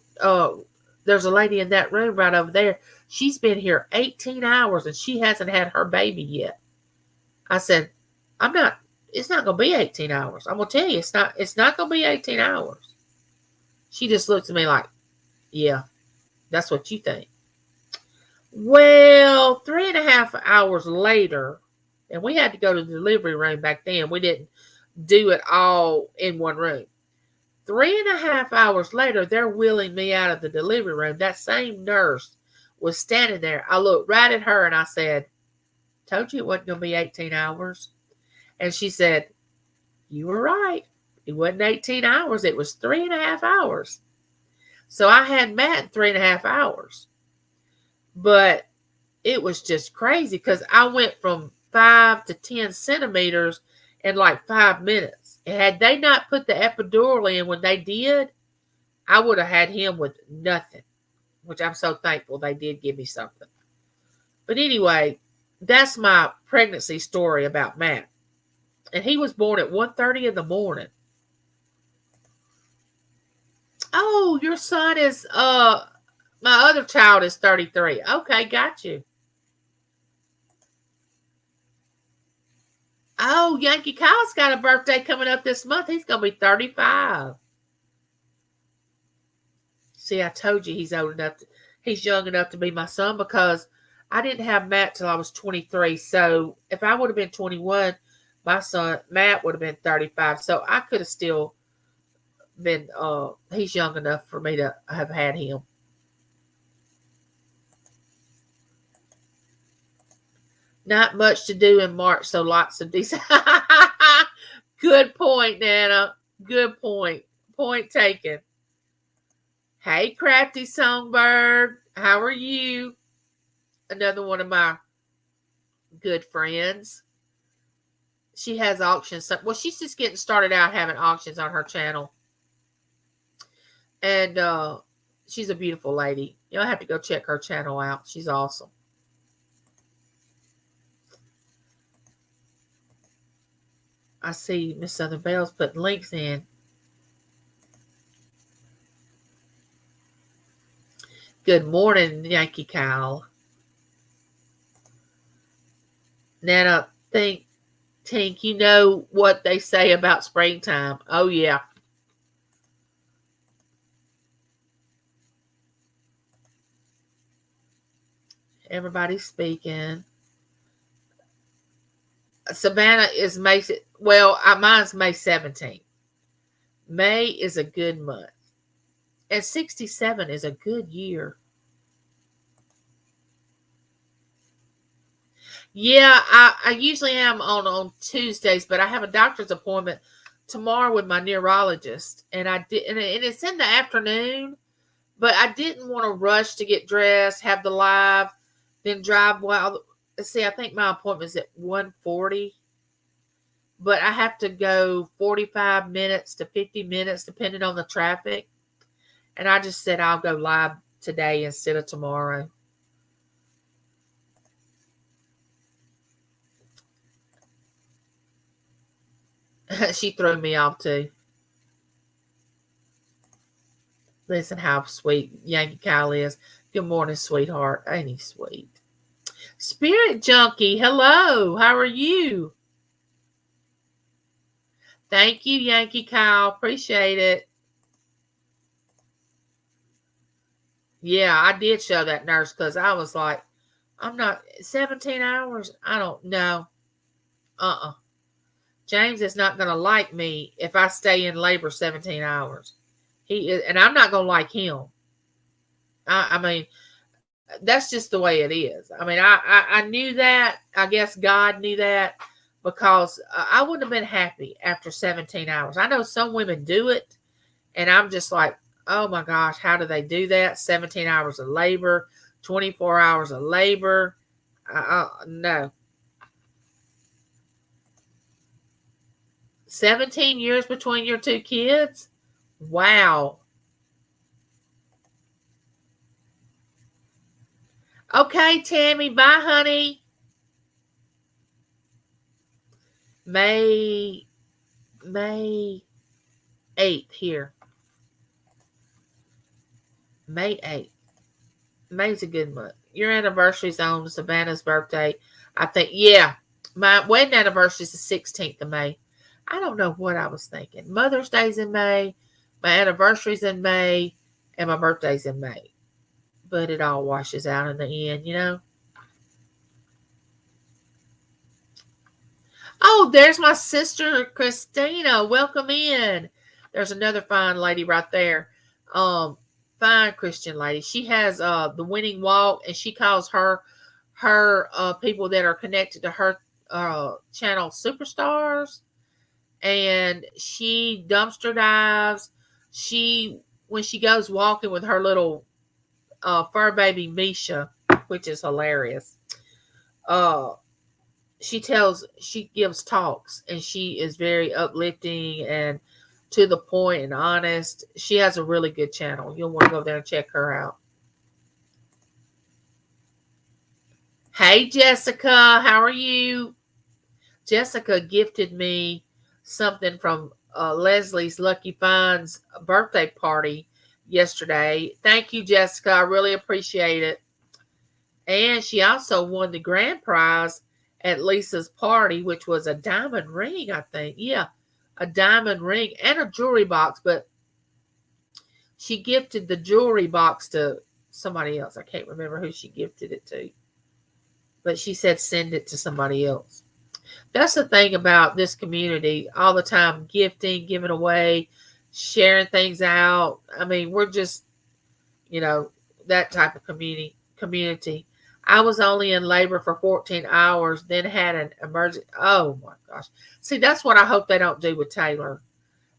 there's a lady in that room right over there. She's been here 18 hours and she hasn't had her baby yet. I said, it's not going to be 18 hours. I'm going to tell you, it's not going to be 18 hours. She just looked at me like, yeah, that's what you think. Well, 3.5 hours later, and we had to go to the delivery room back then. We didn't do it all in one room. 3.5 hours later, they're wheeling me out of the delivery room. That same nurse was standing there. I looked right at her and I said, told you it wasn't going to be 18 hours. And she said, you were right. It wasn't 18 hours. It was 3.5 hours. So I had Matt in 3.5 hours. But it was just crazy because I went from 5 to 10 centimeters in like 5 minutes. And had they not put the epidural in when they did, I would have had him with nothing, which I'm so thankful they did give me something. But anyway, that's my pregnancy story about Matt. And he was born at 1:30 in the morning. Oh, your son is, my other child is 33. Okay, got you. Oh, Yankee Kyle's got a birthday coming up this month. He's going to be 35. See, I told you he's young enough to be my son because I didn't have Matt till I was 23. So if I would have been 21, my son, Matt, would have been 35. So I could have still been, he's young enough for me to have had him. Not much to do in March, so lots of these. Good point, Nana. Good point. Point taken. Hey, Crafty Songbird. How are you? Another one of my good friends. She has auctions. Well, she's just getting started out having auctions on her channel. And she's a beautiful lady. You'll have to go check her channel out. She's awesome. I see Miss Southern Belle's putting links in. Good morning, Yankee Kyle. Nana, Tink, you know what they say about springtime. Oh, yeah. Everybody's speaking. Savannah is May. Well, mine's May 17th. May is a good month. And 67 is a good year. Yeah, I usually am on Tuesdays, but I have a doctor's appointment tomorrow with my neurologist. And and it's in the afternoon, but I didn't want to rush to get dressed, have the live, then drive while see, I think my appointment's at 1:40, but I have to go 45 minutes to 50 minutes depending on the traffic. And I just said I'll go live today instead of tomorrow. She threw me off too. Listen how sweet Yankee Kyle is. Good morning, sweetheart. Ain't he sweet? Spirit Junkie, hello. How are you? Thank you, Yankee Kyle. Appreciate it. Yeah, I did show that nurse because I was like, I'm not 17 hours. I don't know. James is not going to like me if I stay in labor 17 hours. He is, and I'm not going to like him. I mean, that's just the way it is. I mean, I knew that. I guess God knew that because I wouldn't have been happy after 17 hours. I know some women do it, and I'm just like, oh my gosh, how do they do that? 17 hours of labor, 24 hours of labor. No. 17 years between your two kids? Wow. Okay, Tammy. Bye, honey. May 8th here. May 8th. May's a good month. Your anniversary's on Savannah's birthday. I think, yeah. My wedding anniversary is the 16th of May. I don't know what I was thinking. Mother's Day's in May. My anniversary's in May. And my birthday's in May. But it all washes out in the end, you know? Oh, there's my sister, Christina. Welcome in. There's another fine lady right there. Fine Christian lady. She has the Winning Walk, and she calls her people that are connected to her channel superstars. And she dumpster dives. When she goes walking with her little fur baby Misha, which is hilarious. She gives talks, and she is very uplifting and to the point and honest. She has a really good channel. You'll want to go there and check her out. Hey, Jessica, how are you? Jessica gifted me something from Leslie's Lucky Finds birthday party yesterday. Thank you, Jessica. I really appreciate it. And she also won the grand prize at Lisa's party, which was a diamond ring, I think. Yeah, a diamond ring and a jewelry box. But she gifted the jewelry box to somebody else. I can't remember who she gifted it to. But she said send it to somebody else. That's the thing about this community. All the time gifting, giving away, sharing things out. I mean, we're just, that type of community. I was only in labor for 14 hours, then had an emergency. Oh my gosh. See, that's what I hope they don't do with Taylor.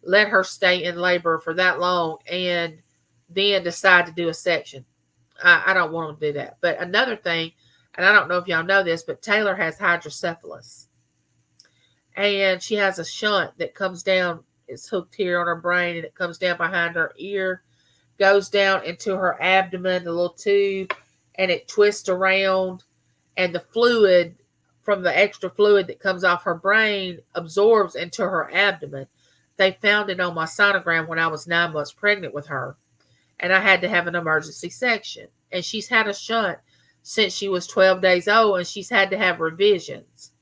Let her stay in labor for that long and then decide to do a section. I don't want them to do that. But another thing, and I don't know if y'all know this, but Taylor has hydrocephalus. And she has a shunt that comes down. It's hooked here on her brain, and it comes down behind her ear, goes down into her abdomen, the little tube, and it twists around, and the fluid from the extra fluid that comes off her brain absorbs into her abdomen. They found it on my sonogram when I was 9 months pregnant with her, and I had to have an emergency section. And she's had a shunt since she was 12 days old, and she's had to have revisions.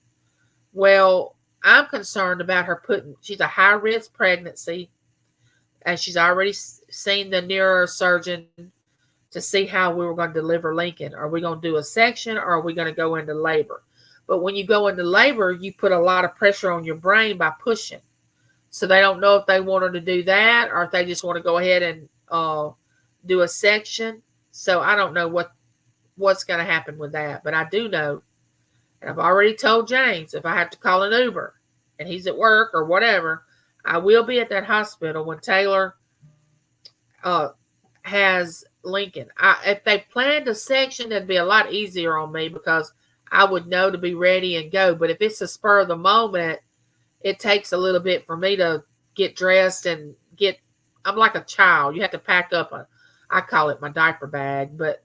Well, I'm concerned about her she's a high-risk pregnancy, and she's already seen the neurosurgeon to see how we were going to deliver Lincoln. Are we going to do a section, or are we going to go into labor? But when you go into labor, you put a lot of pressure on your brain by pushing. So they don't know if they want her to do that, or if they just want to go ahead and do a section. So I don't know what's going to happen with that. But I do know, and I've already told James, if I have to call an Uber and he's at work or whatever, I will be at that hospital when Taylor has Lincoln. If they planned a section, it'd be a lot easier on me because I would know to be ready and go. But if it's a spur of the moment, it takes a little bit for me to get dressed and get. I'm like a child. You have to pack up I call it my diaper bag, but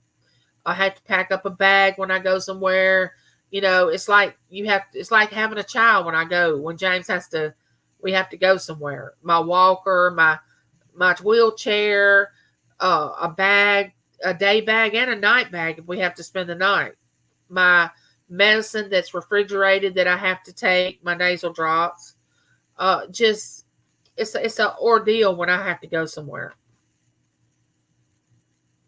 I have to pack up a bag when I go somewhere. It's like it's like having a child when I go. When James we have to go somewhere. My walker, my wheelchair, a bag, a day bag, and a night bag if we have to spend the night. My medicine that's refrigerated that I have to take, my nasal drops. Just it's an ordeal when I have to go somewhere.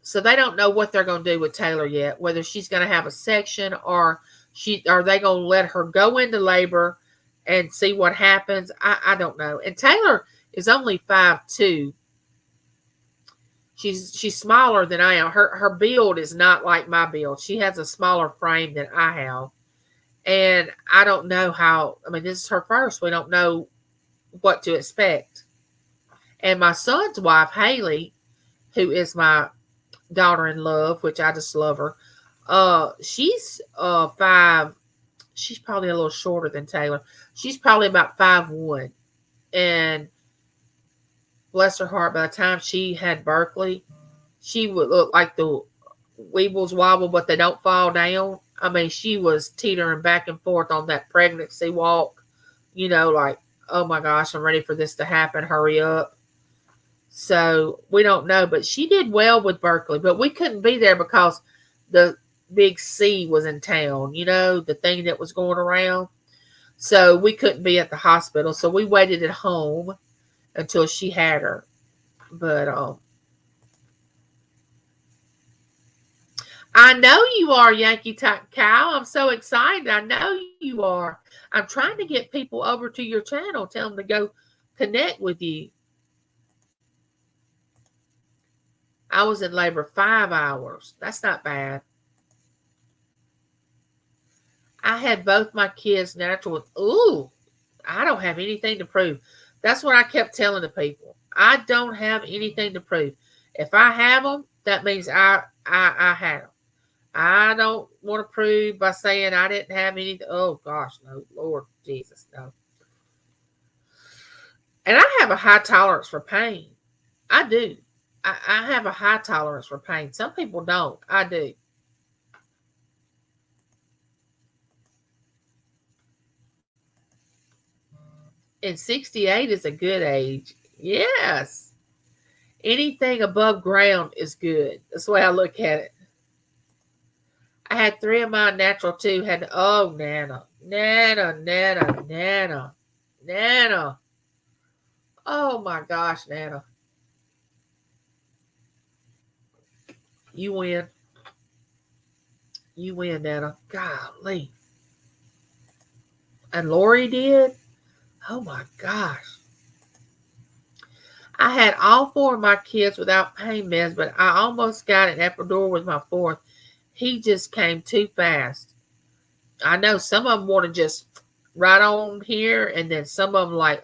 So they don't know what they're going to do with Taylor yet, whether she's going to have a section or are they going to let her go into labor and see what happens. I don't know. And Taylor is only 5'2". She's smaller than I am. Her build is not like my build. She has a smaller frame than I have. And I don't know how, this is her first. We don't know what to expect. And my son's wife, Haley, who is my daughter in love, which I just love her. She's 5. She's probably a little shorter than Taylor. She's probably about 5'1". And bless her heart, by the time she had Berkeley, she would look like the Weebles wobble, but they don't fall down. She was teetering back and forth on that pregnancy walk. Like, oh my gosh, I'm ready for this to happen. Hurry up. So we don't know, but she did well with Berkeley, but we couldn't be there because the big C was in town, the thing that was going around. So we couldn't be at the hospital. So we waited at home until she had her. But I know you are, Yankee Cow. I'm so excited. I know you are. I'm trying to get people over to your channel. Tell them to go connect with you. I was in labor 5 hours. That's not bad. I had both my kids natural. Ooh, I don't have anything to prove. That's what I kept telling the people. I don't have anything to prove. If I have them, that means I have them. I don't want to prove by saying I didn't have anything. Oh, gosh, no. Lord Jesus, no. And I have a high tolerance for pain. I do. I have a high tolerance for pain. Some people don't. I do. And 68 is a good age. Yes. Anything above ground is good. That's the way I look at it. I had 3 of mine natural too. Nana. Oh my gosh, Nana. You win. You win, Nana. Golly. And Lori did? Oh my gosh. I had all 4 of my kids without pain meds, but I almost got an epidural with my 4th. He just came too fast. I know some of them want to just right on here, and then some of them like,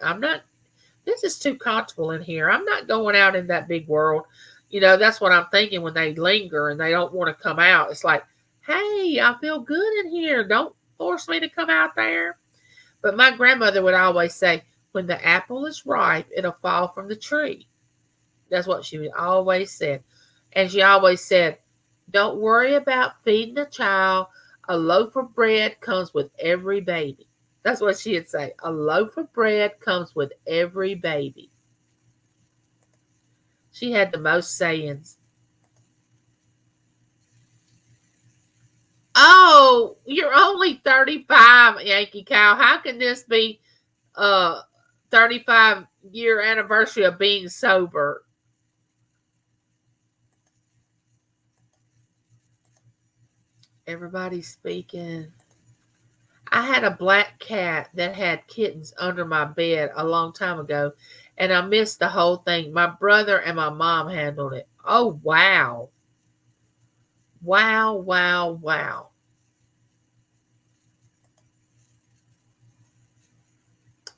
this is too comfortable in here. I'm not going out in that big world. That's what I'm thinking when they linger and they don't want to come out. It's like, hey, I feel good in here. Don't force me to come out there. But my grandmother would always say, when the apple is ripe, it'll fall from the tree. That's what she would always said. And she always said, don't worry about feeding a child. A loaf of bread comes with every baby. That's what she'd say. A loaf of bread comes with every baby. She had the most sayings. Oh, you're only 35, Yankee Cow. How can this be 35-year anniversary of being sober? Everybody's speaking. I had a black cat that had kittens under my bed a long time ago, and I missed the whole thing. My brother and my mom handled it. Oh, wow. Wow, wow, wow.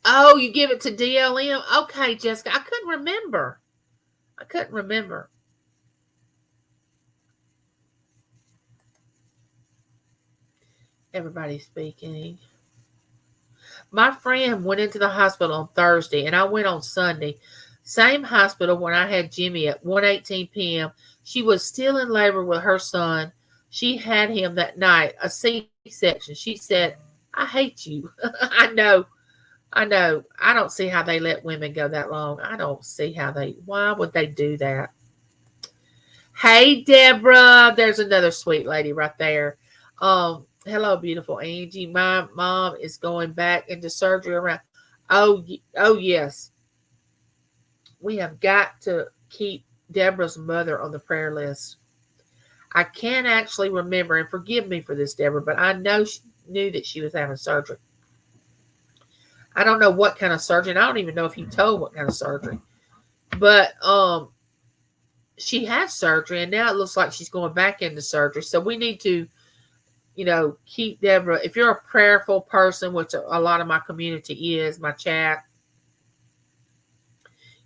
Oh, you give it to DLM? Okay, Jessica. I couldn't remember. Everybody's speaking. My friend went into the hospital on Thursday, and I went on Sunday. Same hospital when I had Jimmy at 1:18 p.m. She was still in labor with her son. She had him that night, a C-section. She said, I hate you. I know. I know. I don't see how they let women go that long. I don't see why would they do that? Hey, Deborah. There's another sweet lady right there. Hello, beautiful Angie. My mom is going back into surgery around. Oh, yes. We have got to keep Deborah's mother on the prayer list. I can't actually remember, and forgive me for this, Deborah, but I know she knew that she was having surgery. I don't know what kind of surgery, and I don't even know if you told what kind of surgery. But she had surgery, and now it looks like she's going back into surgery. So we need to, keep Deborah. If you're a prayerful person, which a lot of my community is, my chat,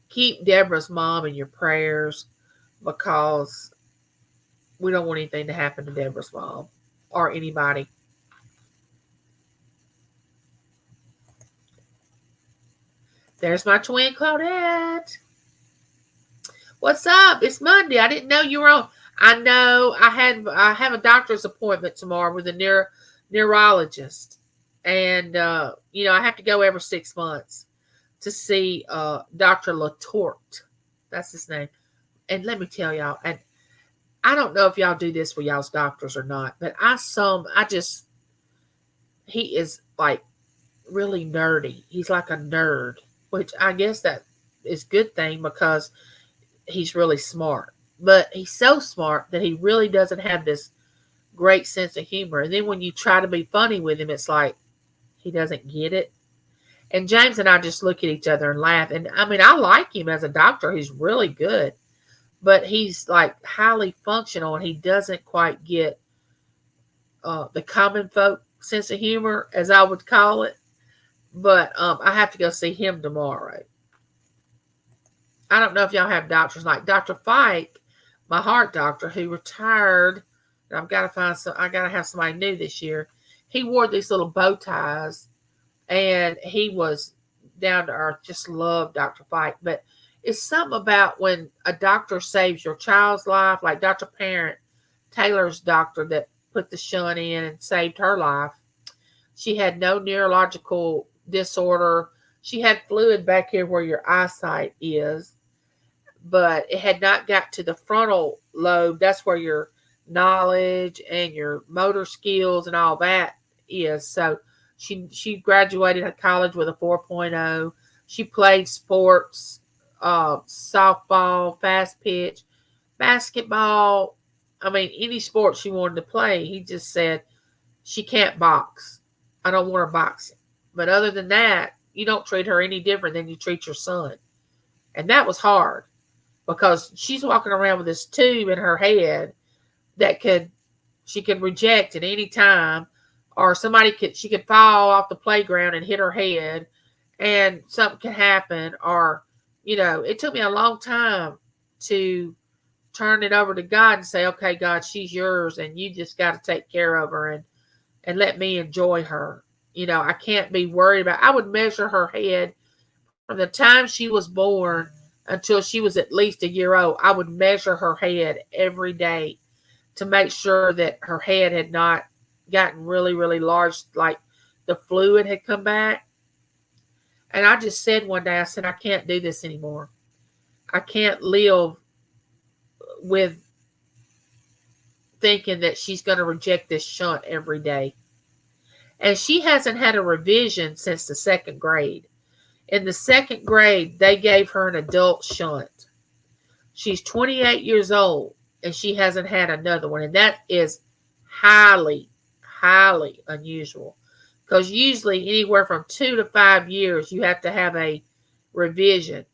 keep Deborah's mom in your prayers, because we don't want anything to happen to Deborah's mom or anybody. There's my twin Claudette. What's up? It's Monday. I didn't know you were on. I know. I have a doctor's appointment tomorrow with a neurologist, and I have to go every 6 months to see Dr. Latorte. That's his name. And let me tell y'all, and I don't know if y'all do this with y'all's doctors or not, but he is like really nerdy. He's like a nerd, which I guess that is a good thing because he's really smart. But he's so smart that he really doesn't have this great sense of humor. And then when you try to be funny with him, it's like he doesn't get it. And James and I just look at each other and laugh. And I mean, I like him as a doctor. He's really good. But he's like highly functional, and he doesn't quite get the common folk sense of humor, as I would call it. But I have to go see him tomorrow. I don't know if y'all have doctors like Dr. Fike, my heart doctor, who retired. And I got to have somebody new this year. He wore these little bow ties, and he was down to earth. Just loved Dr. Fike. But it's something about when a doctor saves your child's life, like Dr. Parent, Taylor's doctor that put the shunt in and saved her life. She had no neurological disorder. She had fluid back here where your eyesight is, but it had not got to the frontal lobe. That's where your knowledge and your motor skills and all that is. So she graduated college with a 4.0. She played sports, softball, fast pitch, basketball. I mean, any sport she wanted to play. He just said, she can't box. I don't want her boxing. But other than that, you don't treat her any different than you treat your son. And that was hard because she's walking around with this tube in her head that she could reject at any time, or she could fall off the playground and hit her head and something could happen. Or, it took me a long time to turn it over to God and say, okay, God, she's yours and you just got to take care of her and let me enjoy her. I can't be worried about. I would measure her head from the time she was born until she was at least a year old. I would measure her head every day to make sure that her head had not gotten really, really large, like the fluid had come back. And I just said one day, I said, I can't do this anymore. I can't live with thinking that she's going to reject this shunt every day. And she hasn't had a revision since the 2nd grade. In the 2nd grade, they gave her an adult shunt. She's 28 years old, and she hasn't had another one. And that is highly, highly unusual. Because usually anywhere from 2 to 5 years, you have to have a revision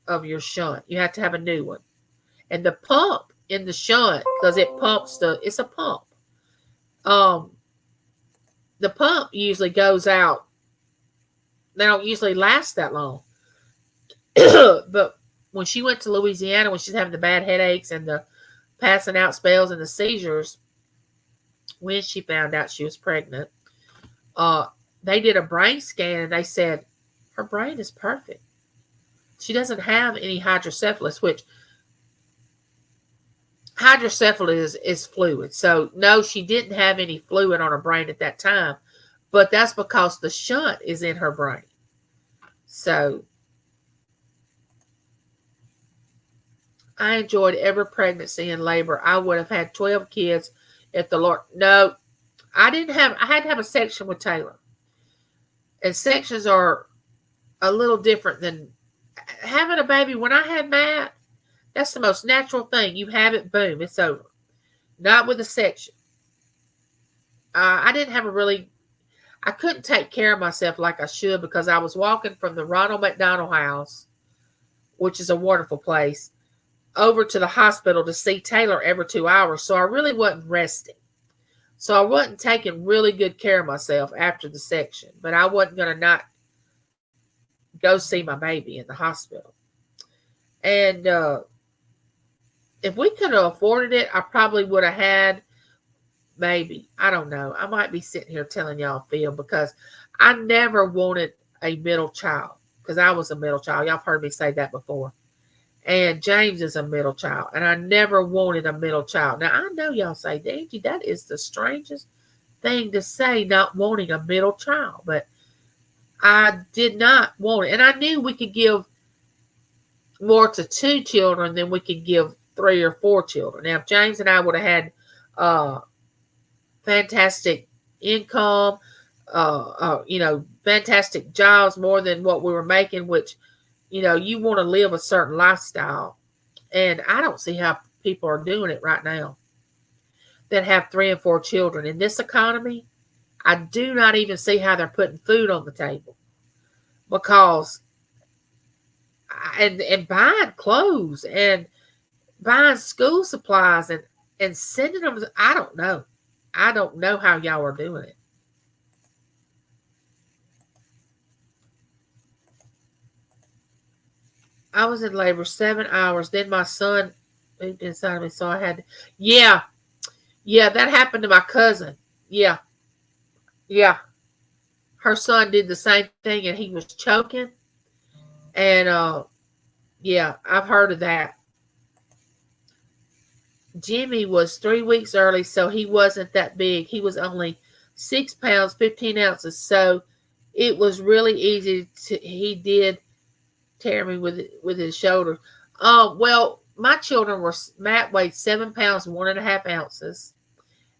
of your shunt. You have to have a new one. And the pump in the shunt, because it's a pump. The pump usually goes out. They don't usually last that long. But when she went to Louisiana, when she's having the bad headaches and the passing out spells and the seizures, when she found out she was pregnant. Uh, they did a brain scan and they said her brain is perfect. She doesn't have any hydrocephalus, which hydrocephalus is fluid. So no, she didn't have any fluid on her brain at that time, but that's because the shunt is in her brain. So I enjoyed every pregnancy and labor. I would have had 12 kids if the Lord. No, I didn't have. I had to have a section with Taylor, and sections are a little different than having a baby. When I had Matt, that's the most natural thing. You have it, boom, it's over. Not with a section. I didn't have a really. I couldn't take care of myself like I should because I was walking from the Ronald McDonald House, which is a wonderful place, over to the hospital to see Taylor every 2 hours. So I really wasn't resting. So I wasn't taking really good care of myself after the section. But I wasn't going to not go see my baby in the hospital. And if we could have afforded it, I probably would have had maybe. I don't know. I might be sitting here telling y'all Phil because I never wanted a middle child because I was a middle child. Y'all have heard me say that before. And James is a middle child. And I never wanted a middle child. Now, I know y'all say, Angie, that is the strangest thing to say, not wanting a middle child. But I did not want it. And I knew we could give more to 2 children than we could give 3 or 4 children. Now, if James and I would have had fantastic income, fantastic jobs, more than what we were making, which, you want to live a certain lifestyle. And I don't see how people are doing it right now that have 3 and 4 children. In this economy, I do not even see how they're putting food on the table because, and buying clothes and buying school supplies and sending them. I don't know. I don't know how y'all are doing it. I was in labor 7 hours. Then my son moved inside of me, so I had to. Yeah, that happened to my cousin. Yeah. Her son did the same thing, and he was choking. And I've heard of that. Jimmy was 3 weeks early, so he wasn't that big. He was only 6 pounds, 15 ounces. So it was really easy he did tear me with his shoulder. Well, my children were, Matt weighed 7 pounds, 1.5 ounces.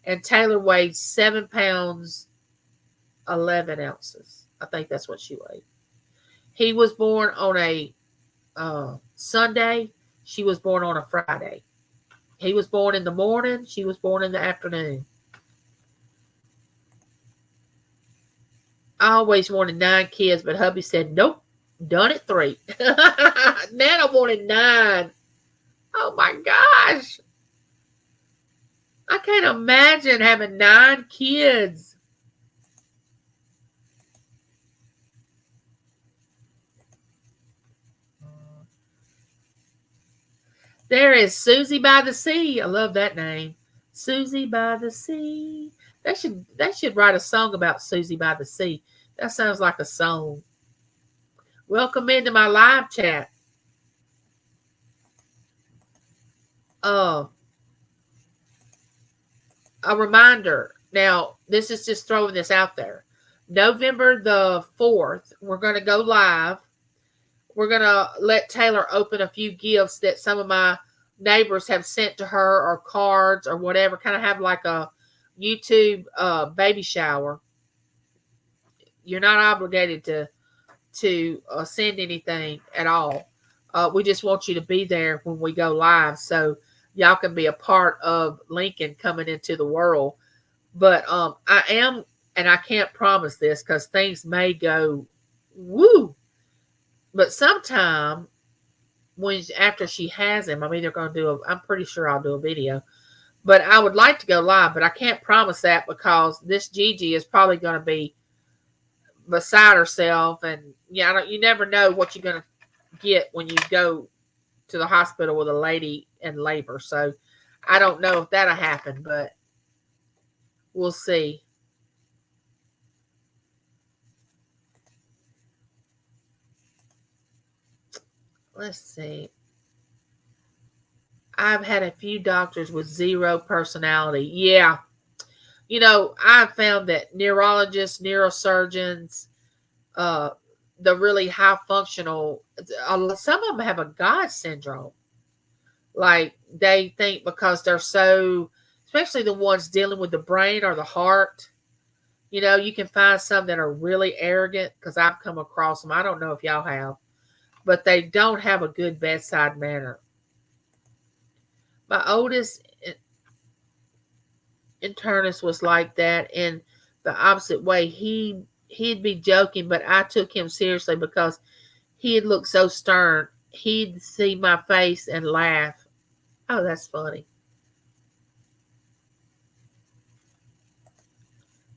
And Taylor weighed 7 pounds, 11 ounces. I think that's what she weighed. He was born on a Sunday. She was born on a Friday. He was born in the morning. She was born in the afternoon. I always wanted 9 kids, but hubby said, nope, done at 3. Nana wanted 9. Oh my gosh. I can't imagine having 9 kids. There is Susie by the Sea. I love that name. Susie by the Sea. They should write a song about Susie by the Sea. That sounds like a song. Welcome into my live chat. A reminder. Now, this is just throwing this out there. November the 4th, we're going to go live. We're going to let Taylor open a few gifts that some of my neighbors have sent to her, or cards or whatever. Kind of have like a YouTube baby shower. You're not obligated to send anything at all. We just want you to be there when we go live so y'all can be a part of Lincoln coming into the world. But I am, and I can't promise this because things may go woo. But sometime after she has him, I'm either going to I'm pretty sure I'll do a video. But I would like to go live, but I can't promise that because this Gigi is probably going to be beside herself. And you never know what you're going to get when you go to the hospital with a lady in labor. So I don't know if that'll happen, but We'll see. Let's see. I've had a few doctors with zero personality. Yeah. I've found that neurologists, neurosurgeons, uh, the really high functional, some of them have a God syndrome. Like they think because they're so, especially the ones dealing with the brain or the heart, you can find some that are really arrogant because I've come across them. I don't know if y'all have, but they don't have a good bedside manner. My oldest internist was like that in the opposite way. He'd be joking, but I took him seriously because he'd look so stern. He'd see my face and laugh. Oh, that's funny.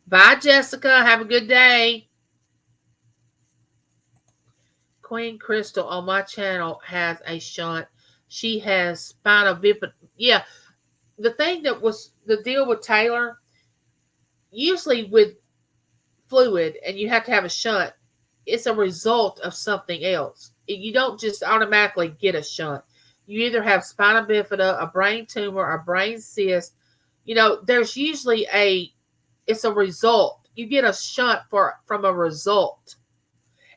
Bye, Jessica. Have a good day. Queen Crystal on my channel has a shunt. She has spinal bifida. Yeah, the thing that was the deal with Taylor, usually with fluid and you have to have a shunt, it's a result of something else. You don't just automatically get a shunt. You either have spina bifida, a brain tumor, a brain cyst. There's usually it's a result. You get a shunt from a result.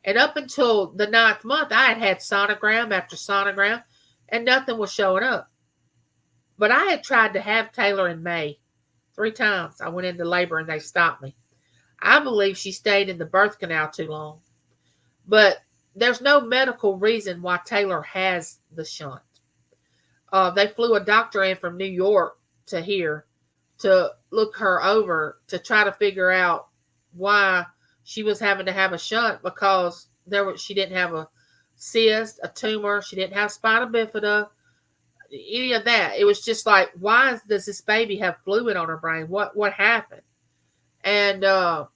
And up until the 9th month, I had sonogram after sonogram, and nothing was showing up. But I had tried to have Taylor in May 3 times. I went into labor and they stopped me. I believe she stayed in the birth canal too long. But there's no medical reason why Taylor has the shunt. They flew a doctor in from New York to here to look her over to try to figure out why she was having to have a shunt, because she didn't have a cyst, a tumor, she didn't have spina bifida, any of that. It was just like, why does this baby have fluid on her brain? What happened? And her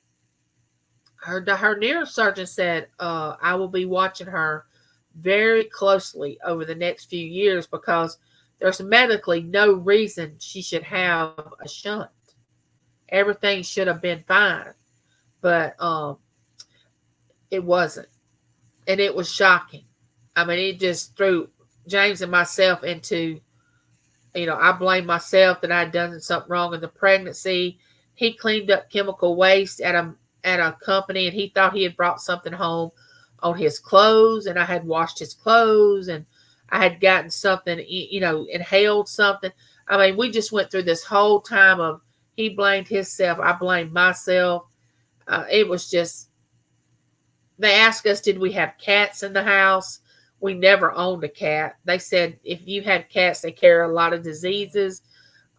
neurosurgeon said, I will be watching her very closely over the next few years because there's medically no reason she should have a shunt. Everything should have been fine, but it wasn't, and it was shocking. I mean, it just threw James and myself into, I blamed myself that I'd done something wrong in the pregnancy. He cleaned up chemical waste at a company, and he thought he had brought something home on his clothes, and I had washed his clothes, and I had gotten something, inhaled something. I mean, we just went through this whole time of he blamed himself, I blamed myself. It was just, they asked us, did we have cats in the house? We never owned a cat. They said if you had cats, they carry a lot of diseases.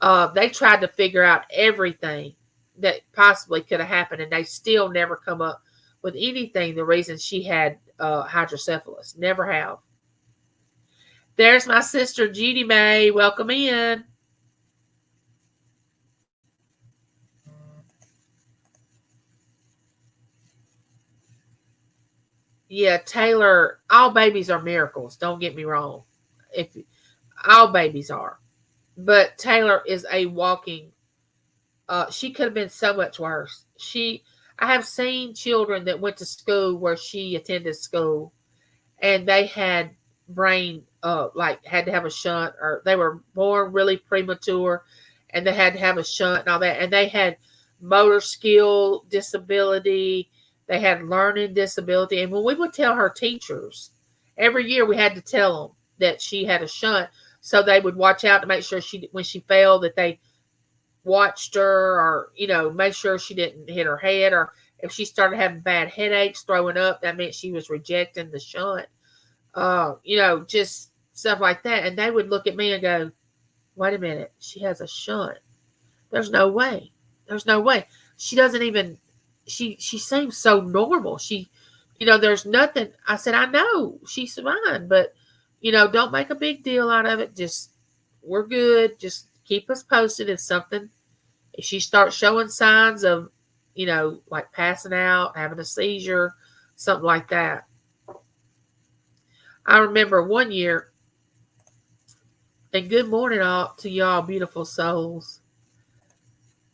They tried to figure out everything that possibly could have happened, and they still never come up with anything. The reason she had hydrocephalus, never have. There's my sister Judy May. Welcome in. Yeah, Taylor. All babies are miracles. Don't get me wrong. If all babies are, but Taylor is a walking. She could have been so much worse. I have seen children that went to school where she attended school, and they had brain, like had to have a shunt, or they were born really premature, and they had to have a shunt and all that, and they had motor skill disability, they had learning disability, and when we would tell her teachers, every year we had to tell them that she had a shunt, so they would watch out to make sure when she failed, that they watched her, or make sure she didn't hit her head, or if she started having bad headaches, throwing up, that meant she was rejecting the shunt. Just stuff like that. And they would look at me and go, wait a minute, she has a shunt. There's no way. There's no way. She doesn't even, she seems so normal. There's nothing. I said, I know she's fine, but, don't make a big deal out of it. Just, we're good. Just keep us posted if she starts showing signs of, like passing out, having a seizure, something like that. I remember one year, and good morning all to y'all beautiful souls.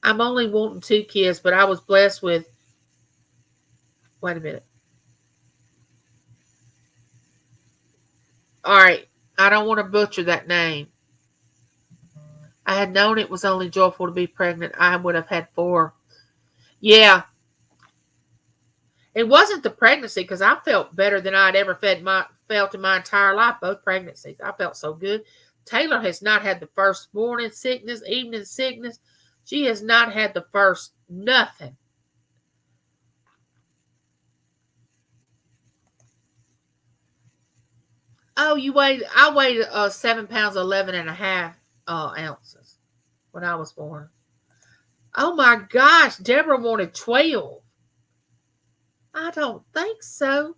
I'm only wanting 2 kids, but I was blessed with. Wait a minute. All right. I don't want to butcher that name. I had known it was only joyful to be pregnant. I would have had 4. Yeah. It wasn't the pregnancy because I felt better than I'd ever felt in my entire life, both pregnancies. I felt so good. Taylor has not had the first morning sickness, evening sickness. She has not had the first nothing. Oh, I weighed 7 pounds, 11 and a half ounces when I was born. Oh my gosh, Deborah wanted 12. I don't think so.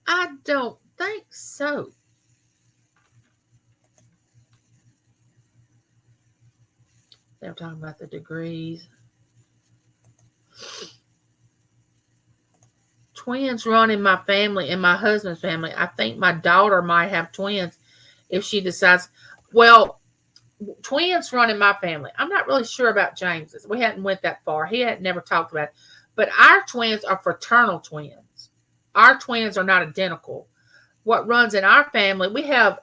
I don't think so. They're talking about the degrees. Twins run in my family, in my husband's family. I think my daughter might have twins if she decides. Well, twins run in my family. I'm not really sure about James's. We hadn't went that far. He had never talked about it. But our twins are fraternal twins. Our twins are not identical. What runs in our family, we have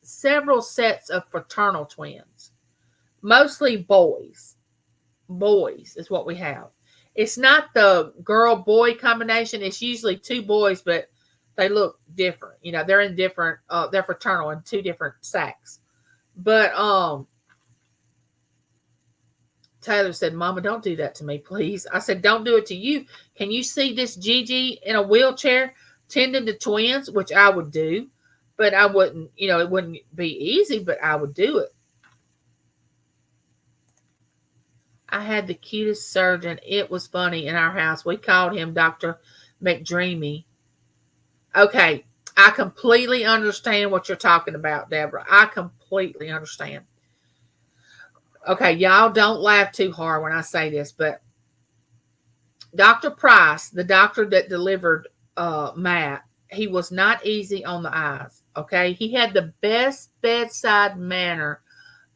several sets of fraternal twins. Mostly boys. Boys is what we have. It's not the girl-boy combination. It's usually 2 boys, but they look different. You know, they're in different, they're fraternal in 2 different sacks. But Taylor said, Mama, don't do that to me, please. I said, don't do it to you. Can you see this Gigi in a wheelchair tending to twins, which I would do, but I wouldn't, it wouldn't be easy, but I would do it. I had the cutest surgeon. It was funny in our house. We called him Dr. McDreamy. Okay, I completely understand what you're talking about, Deborah. I completely understand. Okay, y'all don't laugh too hard when I say this, but Dr. Price, the doctor that delivered Matt, he was not easy on the eyes. Okay, he had the best bedside manner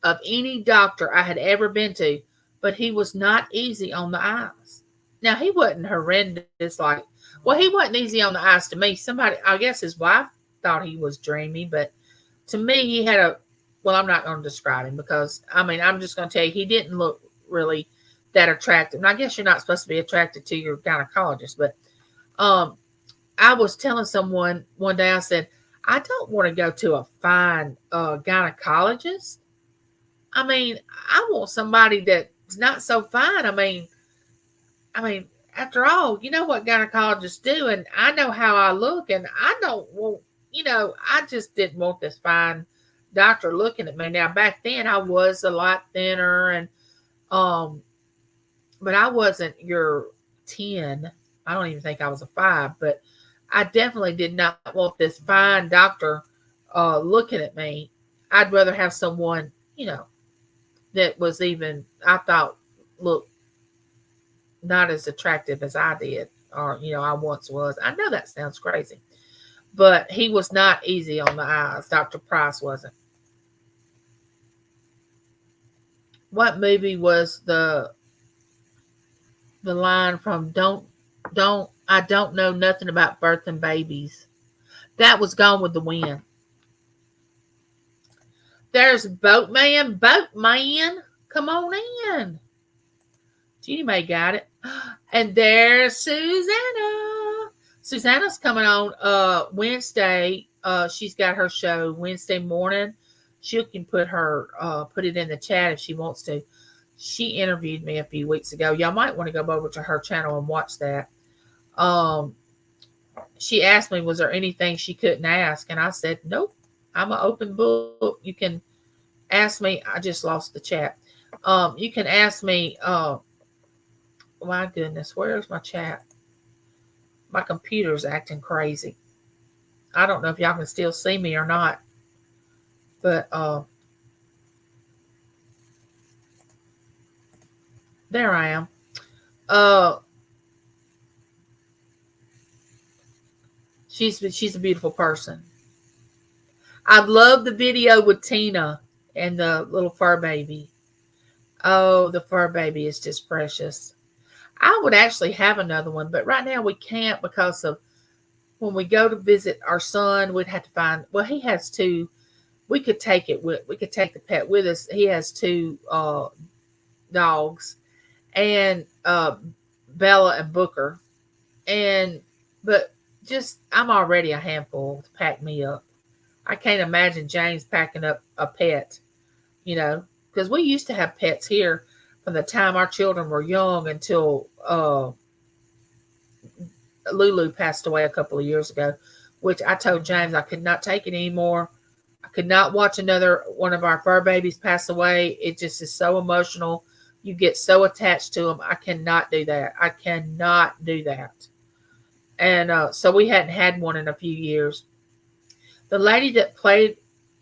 of any doctor I had ever been to, but he was not easy on the eyes. Now, he wasn't horrendous he wasn't easy on the eyes to me. Somebody, I guess his wife thought he was dreamy, but to me, he had I'm not going to describe him because, I'm just going to tell you, he didn't look really that attractive. And I guess you're not supposed to be attracted to your gynecologist, but I was telling someone one day, I said, I don't want to go to a fine gynecologist. I want somebody that's not so fine. After all, you know what gynecologists do, and I know how I look, and I don't want, I just didn't want this fine doctor looking at me. Now, back then, I was a lot thinner, and but I wasn't your 10. I don't even think I was a 5, but I definitely did not want this fine doctor looking at me. I'd rather have someone, that was even, I thought, looked not as attractive as I did, or, I once was. I know that sounds crazy, but he was not easy on the eyes. Dr. Price wasn't. What movie was the line from I don't know nothing about birthing babies? That was Gone with the Wind. There's Boatman. Come on in. Jeannie Mae got it. And there's Susanna. Susanna's coming on Wednesday. She's got her show Wednesday morning. She can put it in the chat if she wants to. She interviewed me a few weeks ago. Y'all might want to go over to her channel and watch that. She asked me, was there anything she couldn't ask? And I said, nope. I'm an open book. You can ask me. I just lost the chat. You can ask me. My goodness, where's my chat? My computer's acting crazy. I don't know if y'all can still see me or not. But there I am. She's a beautiful person. I love the video with Tina and the little fur baby. Oh, the fur baby is just precious. I would actually have another one, but right now we can't because of when we go to visit our son, we'd have to find. Well, he has two. We could take it with. We could take the pet with us. He has two dogs, and Bella and Booker, and but just I'm already a handful to pack me up. I can't imagine James packing up a pet. You know, because we used to have pets here from the time our children were young until Lulu passed away a couple of years ago, which I told James I could not take it anymore. I could not watch another one of our fur babies pass away. It just is so emotional. You get so attached to them. I cannot do that. I cannot do that. And so we hadn't had one in a few years. The lady that played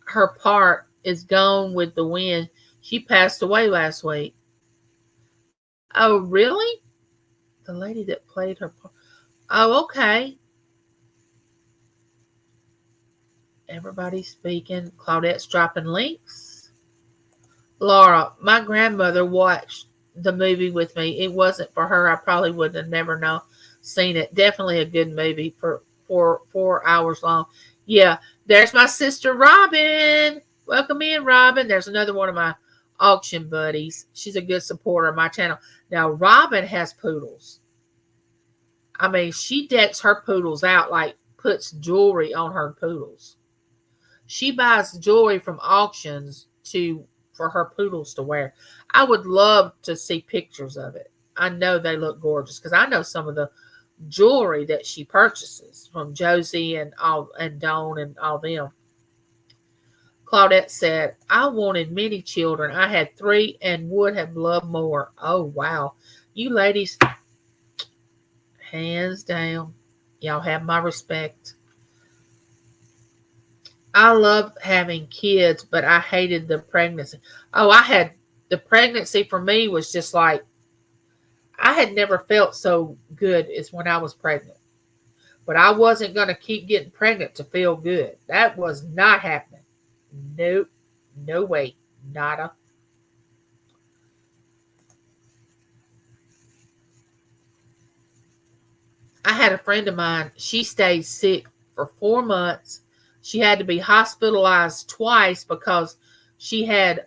her part is gone with the wind. She passed away last week. Oh, really? The lady that played her part. Oh, okay. Everybody's speaking. Claudette's dropping links. Laura, my grandmother watched the movie with me. It wasn't for her. I probably would have never seen it. Definitely a good movie for 4 hours long. Yeah, there's my sister Robin. Welcome in, Robin. There's another one of my auction buddies. She's a good supporter of my channel. Now, Robin has poodles. I mean, she decks her poodles out, like puts jewelry on her poodles. She buys jewelry from auctions for her poodles to wear. I would love to see pictures of it. I know they look gorgeous because I know some of the jewelry that she purchases from Josie and Dawn and all them. Claudette said, I wanted many children. I had 3 and would have loved more. Oh, wow. You ladies, hands down, y'all have my respect. I loved having kids, but I hated the pregnancy. Oh, the pregnancy for me was just like, I had never felt so good as when I was pregnant. But I wasn't going to keep getting pregnant to feel good. That was not happening. Nope. No way. Nada. I had a friend of mine. She stayed sick for 4 months. She had to be hospitalized twice because she had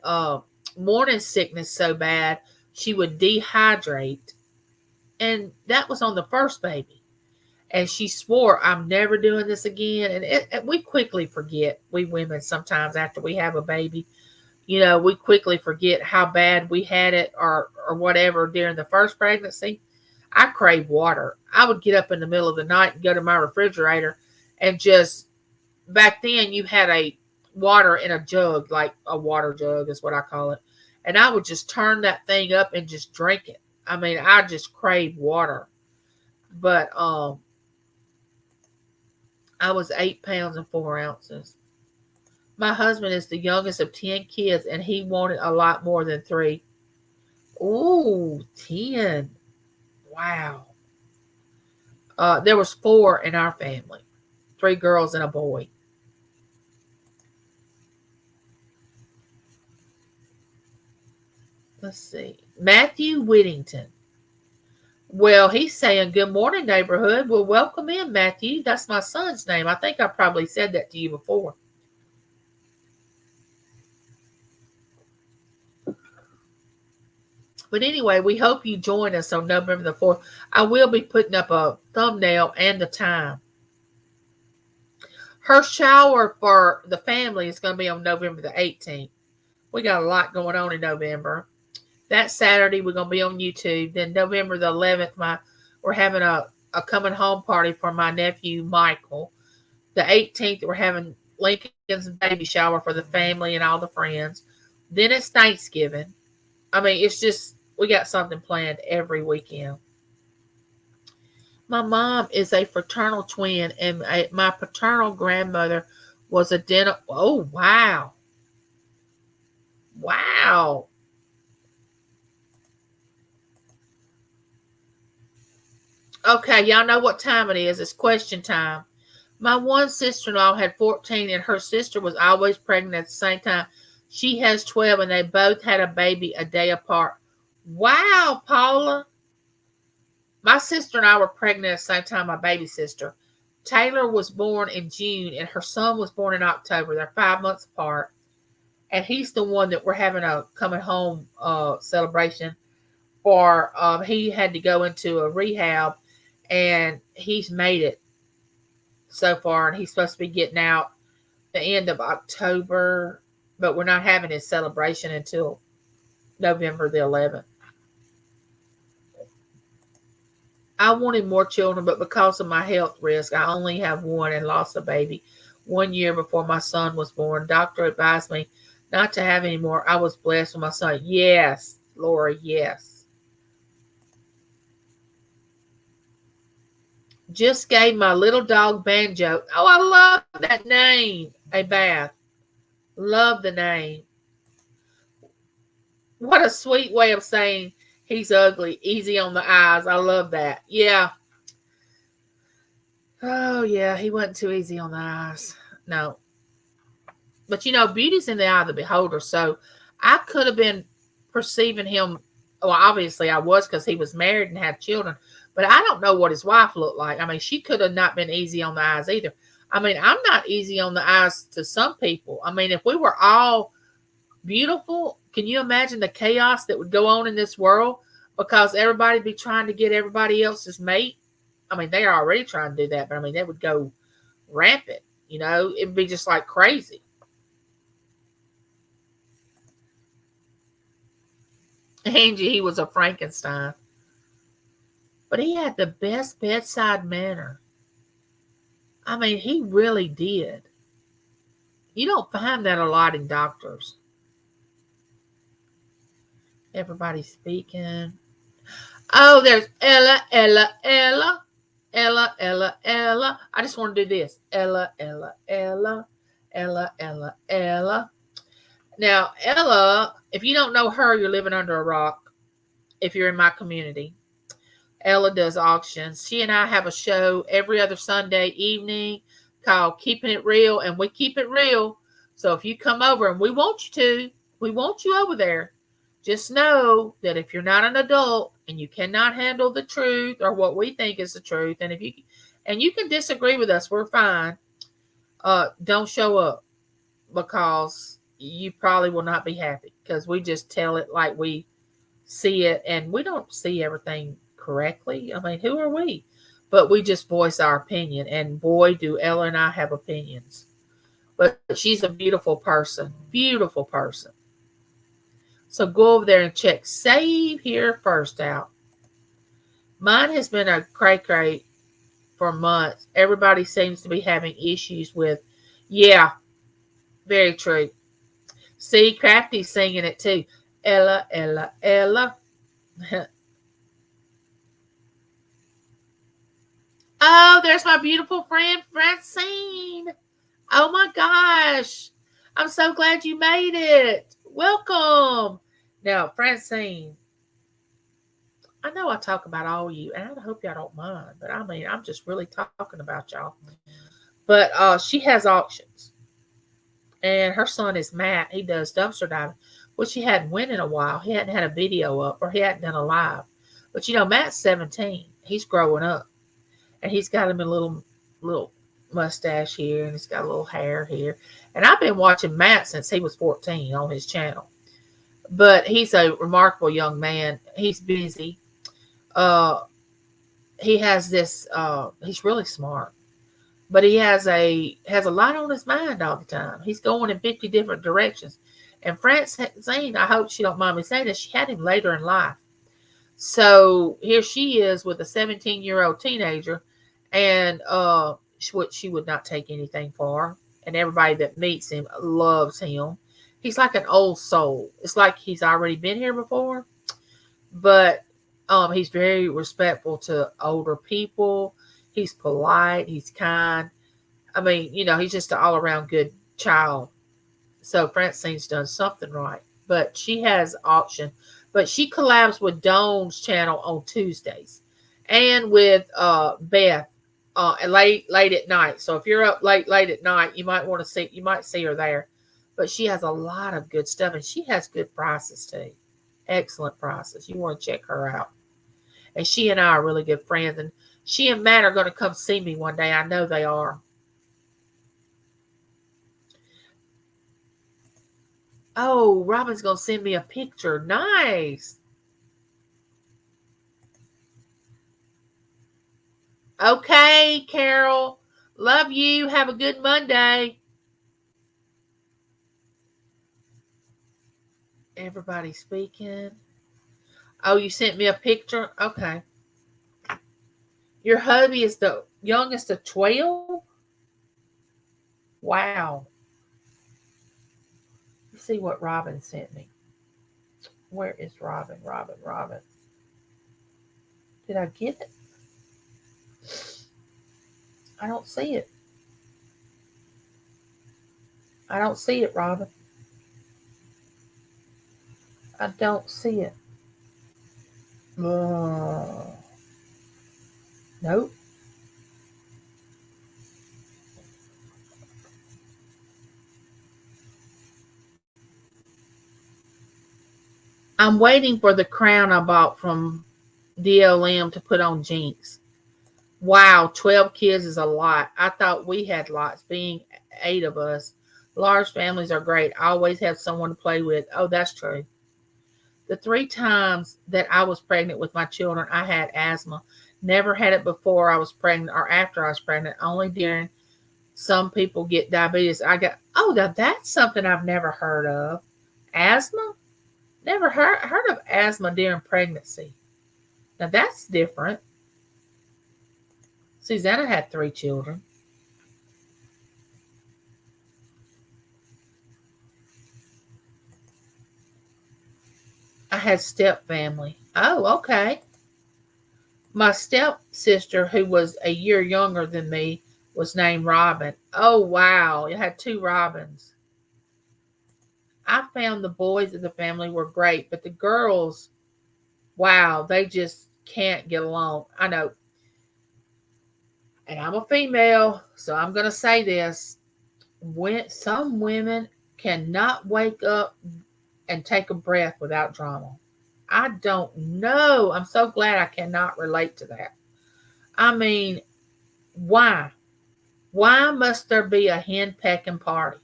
morning sickness so bad she would dehydrate. And that was on the first baby. And she swore, I'm never doing this again. And we quickly forget, we women sometimes after we have a baby, we quickly forget how bad we had it or whatever during the first pregnancy. I crave water. I would get up in the middle of the night and go to my refrigerator and just, back then you had a water in a jug, like a water jug is what I call it. And I would just turn that thing up and just drink it. I mean, I just crave water. But I was 8 pounds and 4 ounces. My husband is the youngest of 10 kids, and he wanted a lot more than 3. Ooh, 10. Wow. There was 4 in our family. 3 girls and a boy. Let's see. Matthew Whittington. Well, he's saying, good morning, neighborhood. Well, welcome in, Matthew. That's my son's name. I think I probably said that to you before. But anyway, we hope you join us on November the 4th. I will be putting up a thumbnail and the time. Her shower for the family is going to be on November the 18th. We got a lot going on in November. That Saturday, we're going to be on YouTube. Then November the 11th, we're having a coming home party for my nephew, Michael. The 18th, we're having Lincoln's baby shower for the family and all the friends. Then it's Thanksgiving. I mean, it's just, we got something planned every weekend. My mom is a fraternal twin, and my paternal grandmother was a dental. Oh, wow. Wow. Okay, y'all know what time it is. It's question time. My one sister-in-law had 14, and her sister was always pregnant at the same time. She has 12, and they both had a baby a day apart. Wow, Paula. My sister and I were pregnant at the same time, my baby sister. Taylor was born in June, and her son was born in October. They're 5 months apart. And he's the one that we're having a coming home celebration for. He had to go into a rehab, and he's made it so far, and he's supposed to be getting out the end of October, but we're not having his celebration until November the 11th. I wanted more children, but because of my health risk, I only have one and lost a baby 1 year before my son was born. Doctor advised me not to have any more. I was blessed with my son. Yes, Laura, yes. Just gave my little dog Banjo. Oh, I love that name. A bath. Love the name. What a sweet way of saying he's ugly. Easy on the eyes. I love that. Yeah. Oh, yeah. He wasn't too easy on the eyes. No. But, beauty's in the eye of the beholder. So I could have been perceiving him. Well, obviously I was, because he was married and had children. But I don't know what his wife looked like. I mean, she could have not been easy on the eyes either. I mean, I'm not easy on the eyes to some people. I mean, if we were all beautiful, can you imagine the chaos that would go on in this world? Because everybody'd be trying to get everybody else's mate. I mean, they are already trying to do that, but I mean, they would go rampant. It'd be just like crazy. Angie, he was a Frankenstein. But he had the best bedside manner. I mean, he really did. You don't find that a lot in doctors. Everybody's speaking. Oh, there's Ella, Ella, Ella. Ella, Ella, Ella. I just want to do this. Ella, Ella, Ella. Ella, Ella, Ella. Now, Ella, if you don't know her, you're living under a rock. If you're in my community. Ella does auctions. She and I have a show every other Sunday evening called Keeping It Real, and we keep it real. So if you come over, and we want you over there. Just know that if you're not an adult and you cannot handle the truth or what we think is the truth, and you can disagree with us, we're fine. Don't show up, because you probably will not be happy, because we just tell it like we see it, and we don't see everything correctly. I mean, who are we? But we just voice our opinion, and boy, do Ella and I have opinions. But she's a beautiful person. Beautiful person. So go over there and check Save Here First out. Mine has been a cray-cray for months. Everybody seems to be having issues with. Yeah, very true. See, Crafty's singing it too. Ella, Ella, Ella. Oh, there's my beautiful friend Francine. Oh my gosh. I'm so glad you made it. Welcome. Now, Francine, I know I talk about all you, and I hope y'all don't mind, but I mean, I'm just really talking about y'all. But she has auctions, and her son is Matt. He does dumpster diving, which he hadn't went in a while. He hadn't had a video up, or he hadn't done a live. But Matt's 17. He's growing up, and he's got him a little mustache here, and he's got a little hair here. And I've been watching Matt since he was 14 on his channel. But he's a remarkable young man. He's busy. He has this. He's really smart, but he has a lot on his mind all the time. He's going in 50 different directions. And Francine, I hope she don't mind me saying this, she had him later in life. So here she is with a 17-year-old teenager, and she would not take anything for. And everybody that meets him loves him. He's like an old soul. It's like he's already been here before, but he's very respectful to older people. He's polite. He's kind. I mean, he's just an all-around good child. So Francine's done something right. But she has auction. But she collabs with Dawn's channel on Tuesdays, and with Beth late at night. So if you're up late at night, you might see her there. but she has a lot of good stuff, and she has good prices too. Excellent prices. You want to check her out. And she and I are really good friends, and she and Matt are going to come see me one day. I know they are. Oh, Robin's going to send me a picture. Nice. Okay, Carol. Love you. Have a good Monday. Everybody speaking. Oh, you sent me a picture? Okay. Your hubby is the youngest of 12? Wow. Let's see what Robin sent me. Where is Robin? Robin. Did I get it? I don't see it. I don't see it, Robin. I don't see it. Nope. I'm waiting for the crown I bought from DLM to put on Jinx. Wow, 12 kids is a lot. I thought we had lots, being 8 of us. Large families are great. I always have someone to play with. Oh, that's true. The 3 times that I was pregnant with my children, I had asthma. Never had it before I was pregnant or after I was pregnant. Only during some people get diabetes. Now that's something I've never heard of. Asthma? Never heard of asthma during pregnancy. Now that's different. Susanna had 3 children. I had step family. Oh, okay. My stepsister, who was a year younger than me, was named Robin. Oh, wow. You had 2 Robins. I found the boys of the family were great, but the girls, wow, they just can't get along. I know. And I'm a female, so I'm going to say this. Some women cannot wake up and take a breath without drama. I don't know. I'm so glad I cannot relate to that. I mean, why? Why must there be a hen pecking party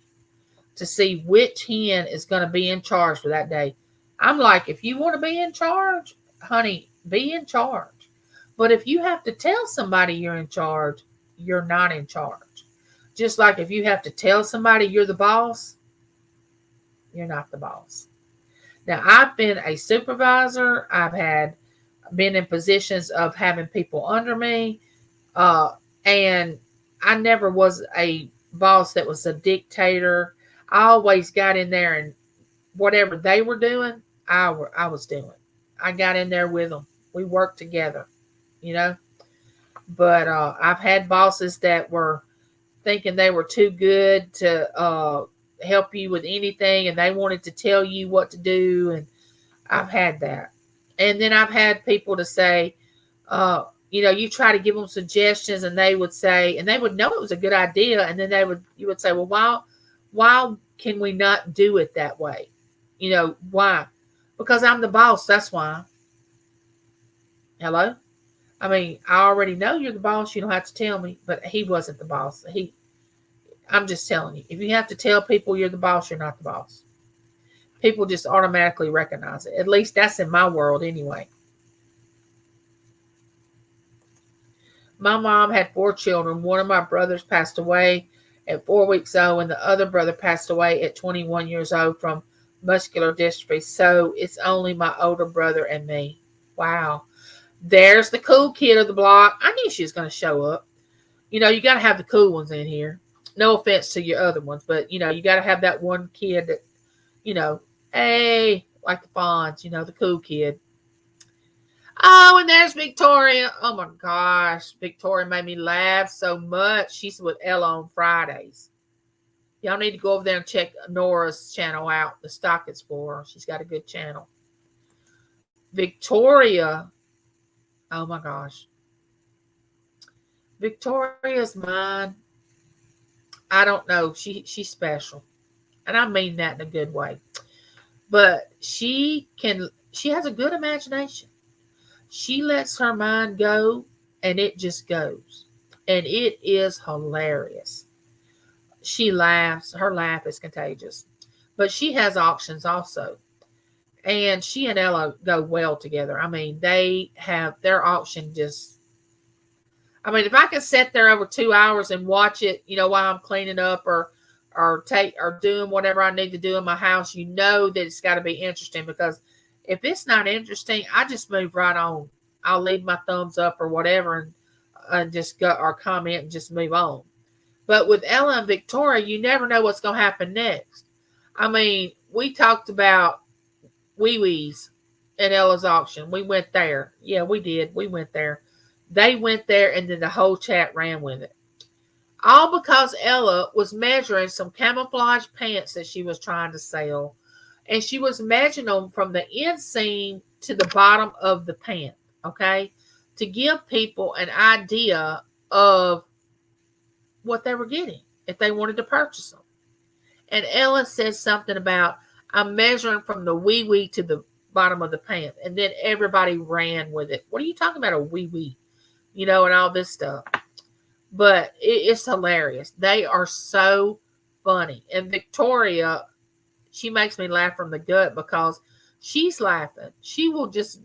to see which hen is going to be in charge for that day? I'm like, if you want to be in charge, honey, be in charge. But if you have to tell somebody you're in charge, you're not in charge. Just like if you have to tell somebody you're the boss, you're not the boss. Now, I've been a supervisor. Been in positions of having people under me. And I never was a boss that was a dictator. I always got in there and whatever they were doing, I was doing. I got in there with them. We worked together, you know. But I've had bosses that were thinking they were too good to help you with anything, and they wanted to tell you what to do. And I've had that. And then I've had people to say, you try to give them suggestions, and they would say, and they would know it was a good idea, and then you would say, well, why can we not do it that way? Why? Because I'm the boss. That's why. Hello? I mean, I already know you're the boss. You don't have to tell me, but he wasn't the boss. I'm just telling you, if you have to tell people you're the boss, you're not the boss. People just automatically recognize it. At least that's in my world anyway. My mom had 4 children. One of my brothers passed away at 4 weeks old, and the other brother passed away at 21 years old from muscular dystrophy. So it's only my older brother and me. Wow. There's the cool kid of the block. I knew she was going to show up. You got to have the cool ones in here. No offense to your other ones, but, you got to have that one kid that, hey, like the Fonz, the cool kid. Oh, and there's Victoria. Oh, my gosh. Victoria made me laugh so much. She's with Ella on Fridays. Y'all need to go over there and check Nora's channel out, the Stock Explorer. She's got a good channel. Victoria. Oh, my gosh. Victoria's mine. I don't know. She's special. And I mean that in a good way. But she has a good imagination. She lets her mind go and it just goes. And it is hilarious. She laughs. Her laugh is contagious. But she has auctions also. And she and Ella go well together. I mean, they have their auction just. I mean, if I can sit there over 2 hours and watch it, while I'm cleaning up or doing whatever I need to do in my house, that it's got to be interesting because if it's not interesting, I just move right on. I'll leave my thumbs up or whatever and just go or comment and just move on. But with Ella and Victoria, you never know what's going to happen next. I mean, we talked about Wee Wee's at Ella's auction. We went there. Yeah, we did. We went there. They went there and then the whole chat ran with it. All because Ella was measuring some camouflage pants that she was trying to sell. And she was measuring them from the inseam to the bottom of the pant. Okay? To give people an idea of what they were getting if they wanted to purchase them. And Ella said something about, I'm measuring from the wee wee to the bottom of the pant. And then everybody ran with it. What are you talking about, a wee wee? And all this stuff. But it's hilarious. They are so funny. And Victoria, she makes me laugh from the gut because she's laughing. She will just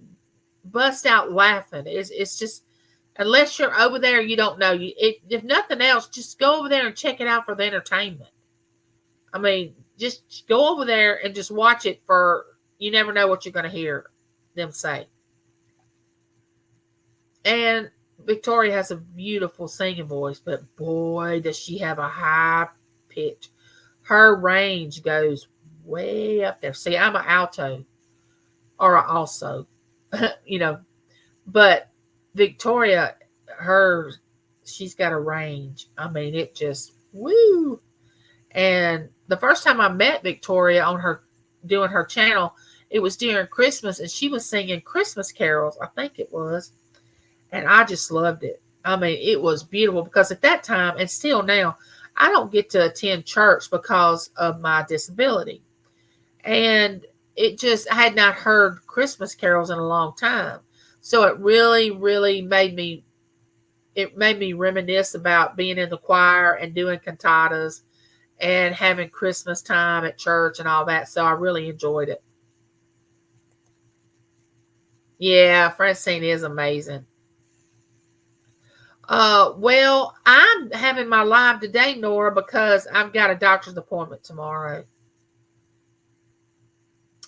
bust out laughing. It's just, unless you're over there, you don't know. If nothing else, just go over there and check it out for the entertainment. I mean, just go over there and just watch it you never know what you're going to hear them say. And Victoria has a beautiful singing voice, but boy, does she have a high pitch. Her range goes way up there. See, I'm an alto or an also, but Victoria, she's got a range. I mean, it just, woo. And the first time I met Victoria doing her channel, it was during Christmas and she was singing Christmas carols, I think it was. And I just loved it. I mean, it was beautiful because at that time, and still now, I don't get to attend church because of my disability. And I had not heard Christmas carols in a long time. So it really, really made me reminisce about being in the choir and doing cantatas and having Christmas time at church and all that. So I really enjoyed it. Yeah, Francine is amazing. Well, I'm having my live today, Nora, because I've got a doctor's appointment tomorrow.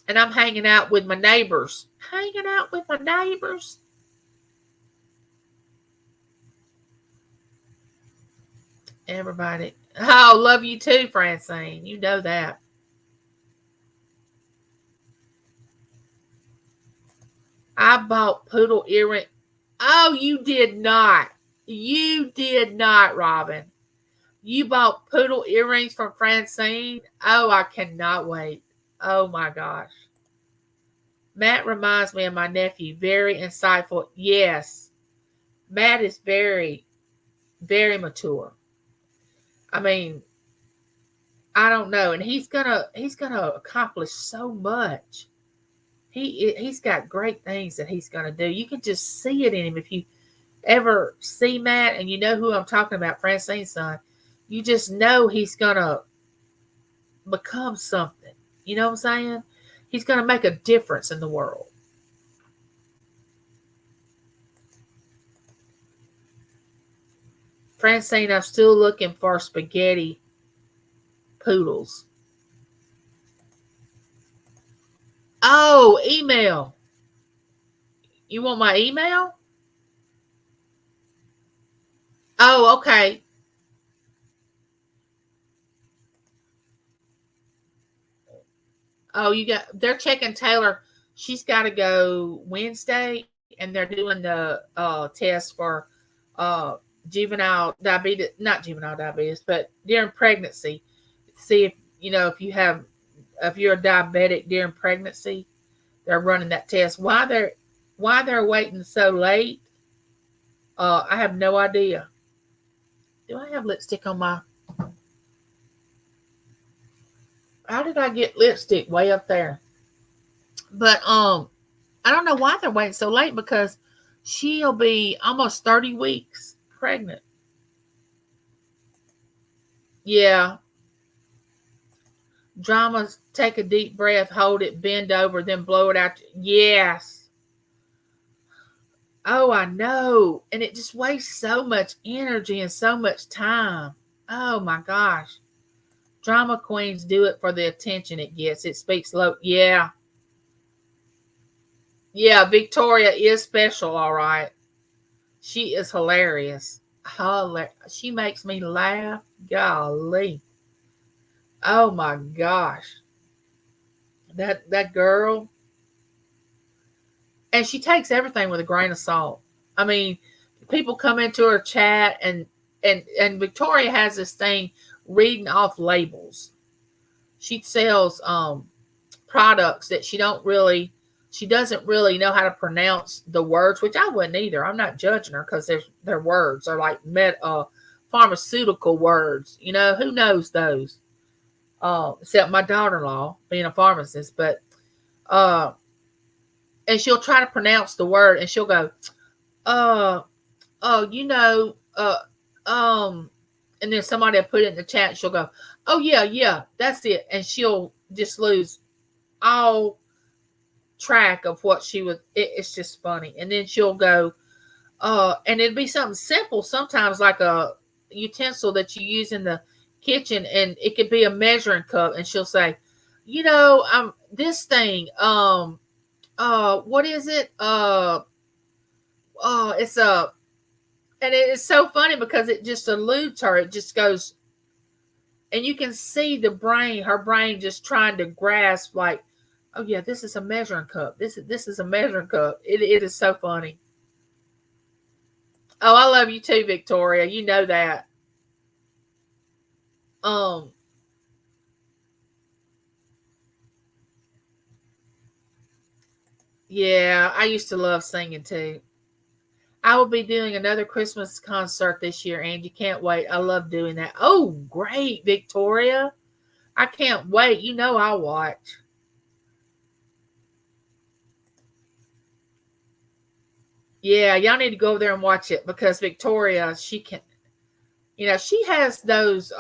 And I'm hanging out with my neighbors. Everybody. Oh, love you too, Francine. You know that. I bought poodle earring. Oh, you did not. You did not, Robin. You bought poodle earrings from Francine? Oh, I cannot wait. Oh my gosh. Matt reminds me of my nephew. Very insightful. Yes. Matt is very, very mature. I mean, I don't know. And he's gonna accomplish so much. He's got great things that he's gonna do. You can just see it in him. If you ever see Matt and you know who I'm talking about, Francine's son, you just know he's gonna become something. You know what I'm saying? He's gonna make a difference in the world. Francine, I'm still looking for spaghetti poodles. Oh, email. You want my email? Oh, okay. Oh, they're checking Taylor. She's got to go Wednesday, and they're doing the test for uh, juvenile diabetes, not juvenile diabetes, but during pregnancy. See if you're a diabetic during pregnancy. They're running that test. Why they're waiting so late? I have no idea. Do I have lipstick on my? How did I get lipstick way up there? But I don't know why they're waiting so late because she'll be almost 30 weeks pregnant. Yeah. Dramas, take a deep breath, hold it, bend over, then blow it out. Yes. Oh, I know. And it just wastes so much energy and so much time. Oh my gosh. Drama queens do it for the attention it gets. It speaks low. Yeah. Yeah, Victoria is special, all right. She is hilarious. She makes me laugh. Golly. Oh my gosh. That girl. And she takes everything with a grain of salt. I mean, people come into her chat and Victoria has this thing reading off labels. She sells products that she doesn't really know how to pronounce the words, which I wouldn't either. I'm not judging her because their words are like pharmaceutical words. You know, who knows those? Except my daughter-in-law being a pharmacist, but uh, and she'll try to pronounce the word, and she'll go, uh, oh, and then somebody will put it in the chat. And she'll go, oh yeah, yeah, that's it, and she'll just lose all track of what she was. It's just funny, and then she'll go, and it'd be something simple sometimes, like a utensil that you use in the kitchen, and it could be a measuring cup, and she'll say, this thing, what is it? It's a, and it's so funny because it just eludes her. It just goes, and you can see her brain just trying to grasp, like, oh yeah, this is a measuring cup. This is a measuring cup. It is so funny. Oh, I love you too, Victoria. You know that. Um, yeah, I used to love singing too. I will be doing another Christmas concert this year, and you can't wait. I love doing that. Oh, great, Victoria. I can't wait. You know I'll watch. Yeah, y'all need to go over there and watch it because Victoria, she has those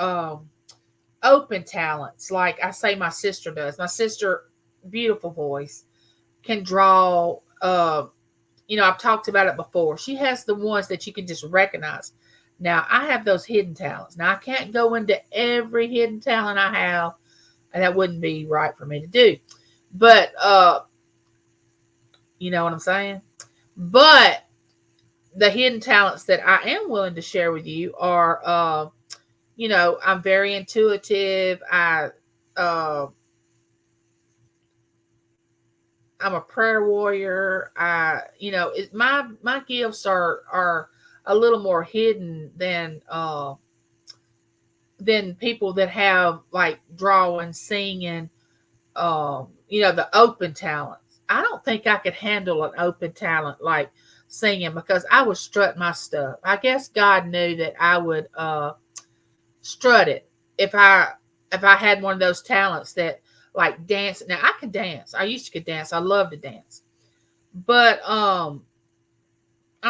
open talents. Like I say my sister does. My sister, beautiful voice, can draw. I've talked about it before. She has the ones that you can just recognize. Now, I have those hidden talents. Now, I can't go into every hidden talent I have, and that wouldn't be right for me to do. But, you know what I'm saying? But the hidden talents that I am willing to share with you are, I'm very intuitive. Uh, I'm a prayer warrior. My gifts are a little more hidden than people that have like drawing, singing, the open talents. I don't think I could handle an open talent like singing because I would strut my stuff. I guess God knew that I would strut it if I had one of those talents that like dance. Now I can dance. I used to could dance. I love to dance. But I'm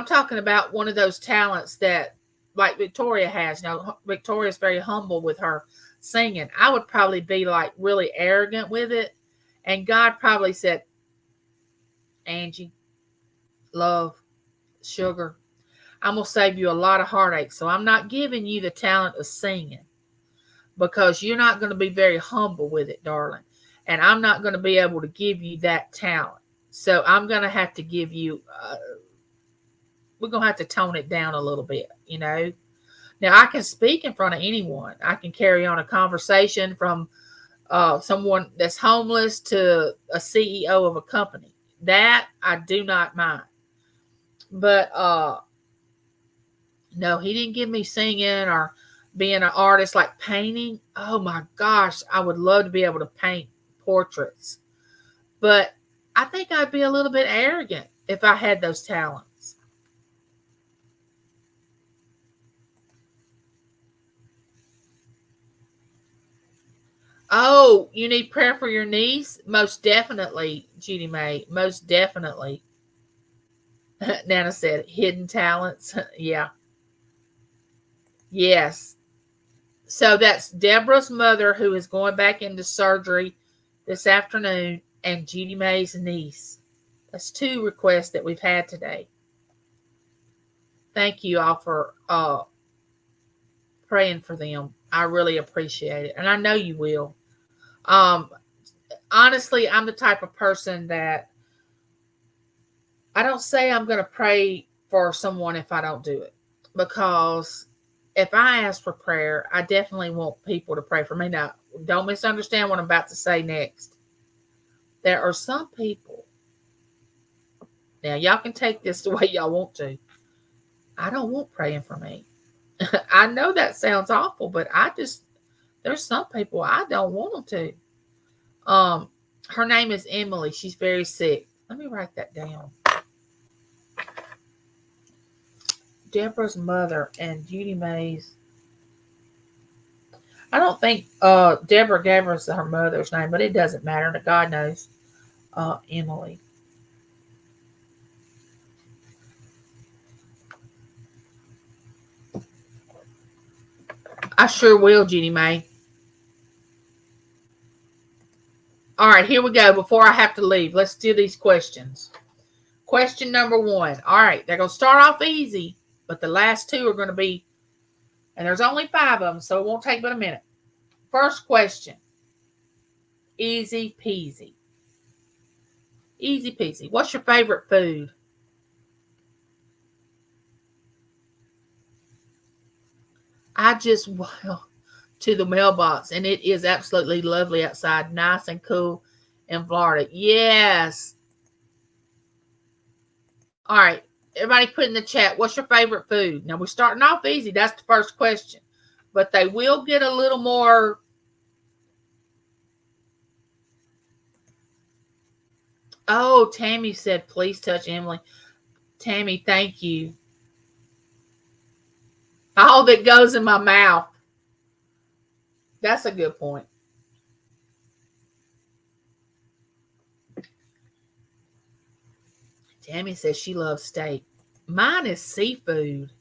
talking about one of those talents that like Victoria has. Now Victoria's very humble with her singing. I would probably be like really arrogant with it. And God probably said, Angie, love, sugar, I'm gonna save you a lot of heartache. So I'm not giving you the talent of singing because you're not going to be very humble with it, darling. And I'm not going to be able to give you that talent. So I'm going to have to give you, we're going to have to tone it down a little bit, you know. Now, I can speak in front of anyone. I can carry on a conversation from someone that's homeless to a CEO of a company. That I do not mind. But no, he didn't give me singing or being an artist like painting. Oh my gosh, I would love to be able to paint portraits. But I think I'd be a little bit arrogant if I had those talents. Oh, you need prayer for your niece? Most definitely, Judy May. Most definitely. Nana said, hidden talents. Yeah. Yes. So that's Deborah's mother who is going back into surgery this afternoon and Judy May's niece. That's 2 requests that we've had today. Thank you all for praying for them. I really appreciate it. And I know you will. Um, honestly, I'm the type of person that I don't say I'm going to pray for someone if I don't do it. Because if I ask for prayer, I definitely want people to pray for me. Now, don't misunderstand what I'm about to say next. There are some people, now y'all can take this the way y'all want to. I don't want praying for me. I know that sounds awful, but there's some people I don't want them to. Her name is Emily. She's very sick. Let me write that down. Deborah's mother and Judy May's. I don't think Deborah gave us her mother's name, but it doesn't matter. God knows. Emily. I sure will, Judy May. All right, here we go. Before I have to leave, let's do these questions. Question number 1. All right, they're going to start off easy, but the last 2 are going to be, and there's only 5 of them, so it won't take but a minute. First question. Easy peasy. Easy peasy. What's your favorite food? I just went to the mailbox, and it is absolutely lovely outside, nice and cool in Florida. Yes. All right. Everybody put in the chat, what's your favorite food? Now, we're starting off easy. That's the first question. But they will get a little more. Oh, Tammy said, please touch Emily. Tammy, thank you. All that goes in my mouth. That's a good point. Tammy says she loves steak. Mine is seafood.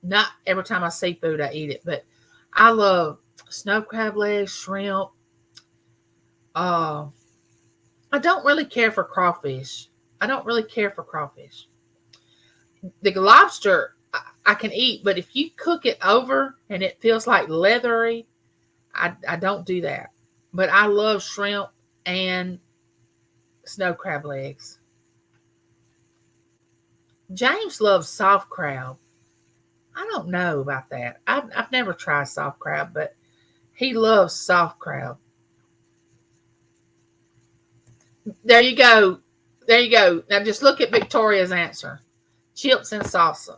Not every time I see food, I eat it, but I love snow crab legs, shrimp. I don't really care for crawfish. The lobster I can eat, but if you cook it over and it feels like leathery, I don't do that. But I love shrimp and snow crab legs. James loves soft crab. I don't know about that. I've never tried soft crab, but he loves soft crab. There you go. There you go. Now just look at Victoria's answer. Chips and salsa.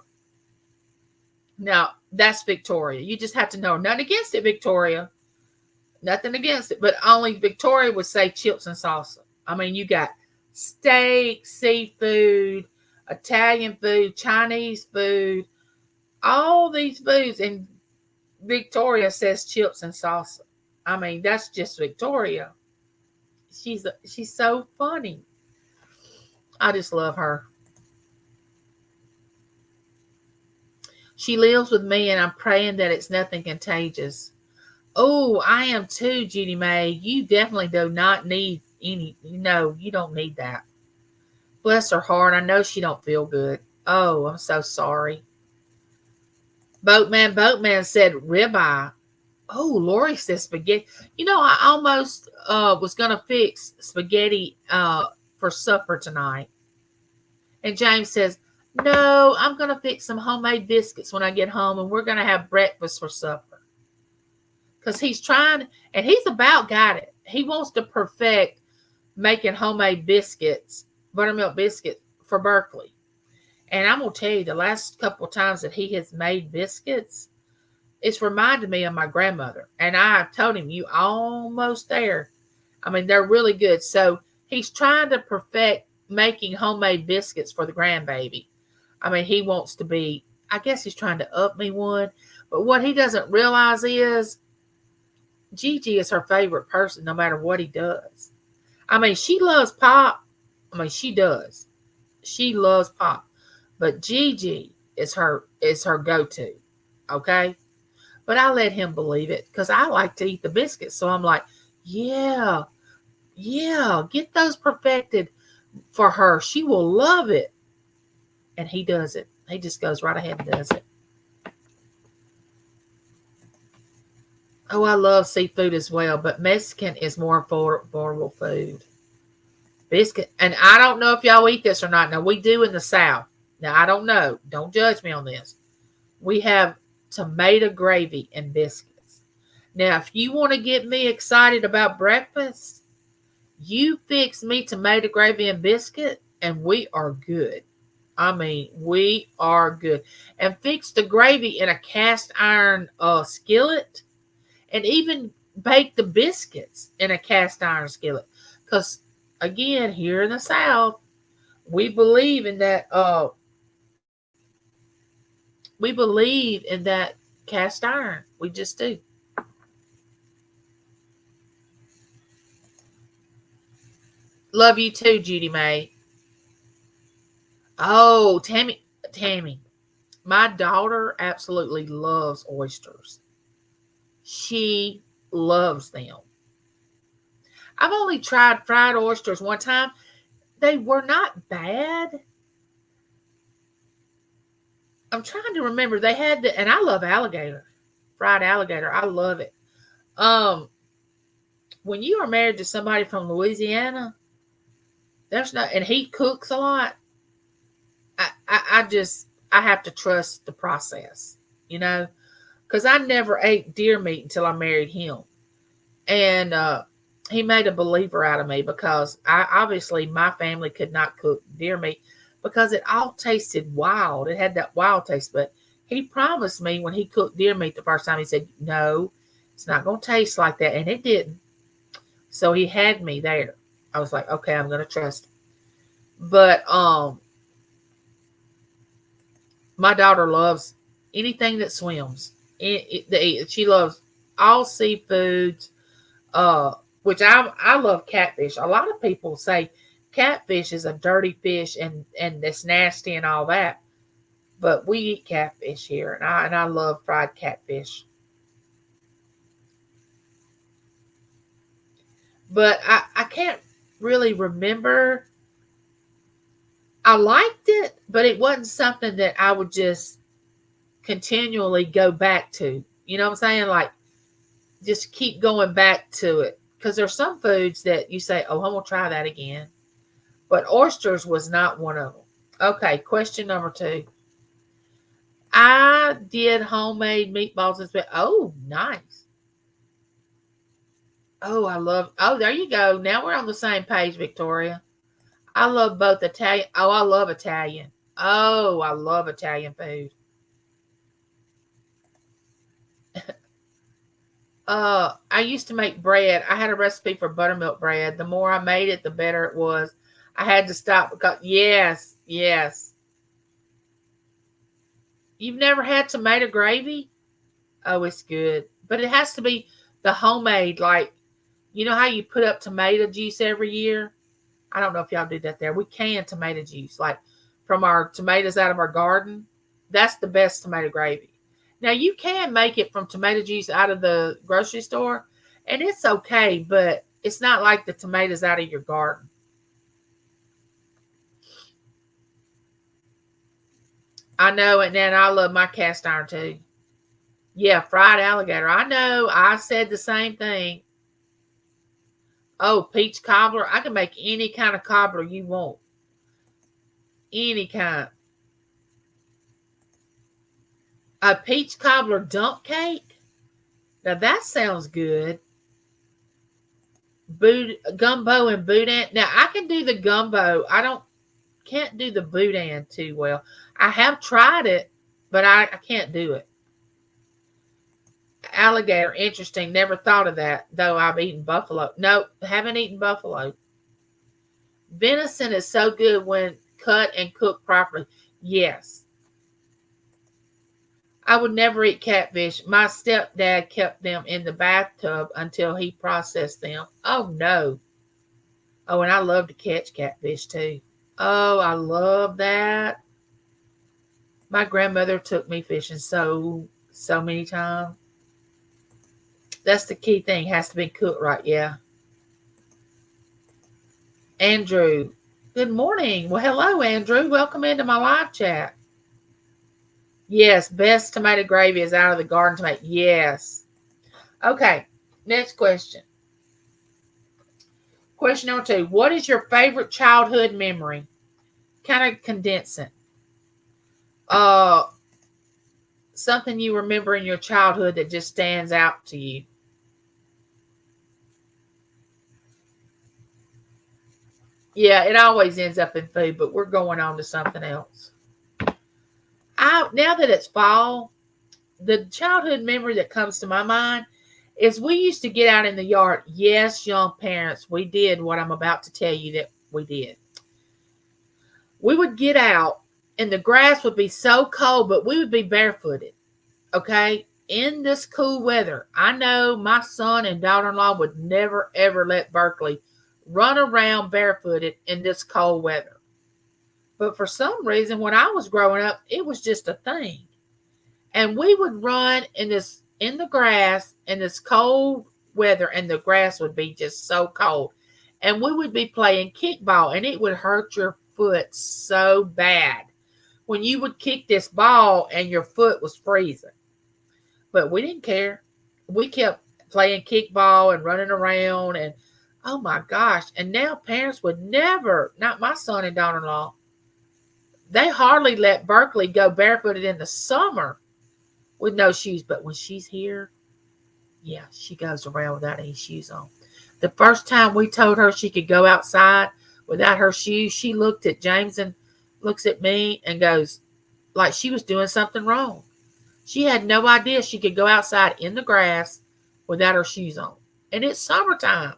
Now, that's Victoria. You just have to know. Nothing against it, Victoria. Nothing against it. But only Victoria would say chips and salsa. I mean, you got steak, seafood, Italian food, Chinese food, all these foods. And Victoria says chips and salsa. I mean, that's just Victoria. She's so funny. I just love her. She lives with me, and I'm praying that it's nothing contagious. Oh, I am too, Judy May. You definitely do not need any. No, you don't need that. Bless her heart. I know she don't feel good. Oh, I'm so sorry. Boatman said ribeye. Oh, Lori says spaghetti. You know, I almost was going to fix spaghetti for supper tonight. And James says, no, I'm going to fix some homemade biscuits when I get home, and we're going to have breakfast for supper. Because he's trying, and he's about got it. He wants to perfect making homemade biscuits, buttermilk biscuits for Berkeley. And I'm going to tell you, the last couple of times that he has made biscuits, it's reminded me of my grandmother. And I told him, you almost there. I mean, they're really good. So he's trying to perfect making homemade biscuits for the grandbaby. I mean, he wants to be, I guess he's trying to up me one. But what he doesn't realize is Gigi is her favorite person, no matter what he does. I mean, she loves Pop. I mean, she does. She loves Pop, but Gigi is her go-to. Okay, but I let him believe it because I like to eat the biscuits. So I'm like, yeah, yeah, get those perfected for her. She will love it. And he does it. He just goes right ahead and does it. Oh, I love seafood as well, but Mexican is more affordable food. Biscuit, and I don't know if y'all eat this or not. Now, we do in the South. Now, I don't know. Don't judge me on this. We have tomato gravy and biscuits. Now, if you want to get me excited about breakfast, you fix me tomato gravy and biscuit, and we are good. I mean, we are good. And fix the gravy in a cast iron skillet, and even bake the biscuits in a cast iron skillet. Because, again, here in the South, we believe in that. We believe in that cast iron. We just do. Love you too, Judy May. Oh, Tammy. My daughter absolutely loves oysters. She loves them. I've only tried fried oysters one time. They were not bad. I'm trying to remember. They had and I love alligator, fried alligator. I love it. Um, when you are married to somebody from Louisiana, there's no, and he cooks a lot. I have to trust the process, you know, because I never ate deer meat until I married him, and he made a believer out of me because I obviously my family could not cook deer meat because it all tasted wild. It had that wild taste, but he promised me when he cooked deer meat the first time, he said, "No, it's not going to taste like that," and it didn't. So he had me there. I was like, "Okay, I'm going to trust him." But my daughter loves anything that swims. She loves all seafoods, which I love catfish. A lot of people say catfish is a dirty fish and it's nasty and all that, but we eat catfish here, and I love fried catfish. But I can't really remember. I liked it, but it wasn't something that I would just continually go back to. You know what I'm saying? Like just keep going back to it because there's some foods that you say, "Oh, I'm gonna try that again." But oysters was not one of them. Okay, question number 2. I did homemade meatballs and spaghetti. Oh, nice. Oh, I love. Oh, there you go. Now we're on the same page, Victoria. I love both Italian. Oh, I love Italian. Oh, I love Italian food. I used to make bread. I had a recipe for buttermilk bread. The more I made it, the better it was. I had to stop because yes, yes. You've never had tomato gravy? Oh, it's good, but it has to be the homemade. Like you know how you put up tomato juice every year. I don't know if y'all do that there. We can tomato juice like from our tomatoes out of our garden. That's the best tomato gravy. Now you can make it from tomato juice out of the grocery store, and it's okay, but it's not like the tomatoes out of your garden. I know, and then I love my cast iron too. Yeah, fried alligator. I know. I said the same thing. Oh, peach cobbler. I can make any kind of cobbler you want. Any kind. A peach cobbler dump cake? Now that sounds good. Gumbo and boudin. Now I can do the gumbo. I don't can't do the boudin too well. I have tried it, but I can't do it. Alligator, interesting. Never thought of that. Though I've eaten buffalo. No, haven't eaten buffalo. Venison is so good when cut and cooked properly. Yes, I would never eat catfish. My stepdad kept them in the bathtub until he processed them. Oh no. Oh, and I love to catch catfish too. Oh, I love that. My grandmother took me fishing so many times. That's the key thing. Has to be cooked right. Yeah. Andrew. Good morning. Well, hello, Andrew. Welcome into my live chat. Yes, best tomato gravy is out of the garden tomato. Yes. Okay. Next question. Question number 2. What is your favorite childhood memory? Kind of condense it. Uh, Something you remember in your childhood that just stands out to you. Yeah, it always ends up in food, but we're going on to something else. Now that it's fall, the childhood memory that comes to my mind is we used to get out in the yard. Yes, young parents, we did what I'm about to tell you that we did. We would get out and the grass would be so cold, but we would be barefooted. Okay. In this cool weather, I know my son and daughter-in-law would never ever let Berkeley run around barefooted in this cold weather. But for some reason, when I was growing up, it was just a thing. And we would run in the grass in this cold weather, and the grass would be just so cold. And we would be playing kickball, and it would hurt your foot so bad when you would kick this ball and your foot was freezing. But we didn't care. We kept playing kickball and running around, and oh my gosh. And now parents would never, not my son and daughter-in-law, they hardly let Berkeley go barefooted in the summer with no shoes. But when she's here, yeah, she goes around without any shoes on. The first time we told her she could go outside without her shoes, she looked at James and looks at me and goes like she was doing something wrong. She had no idea she could go outside in the grass without her shoes on. And it's summertime.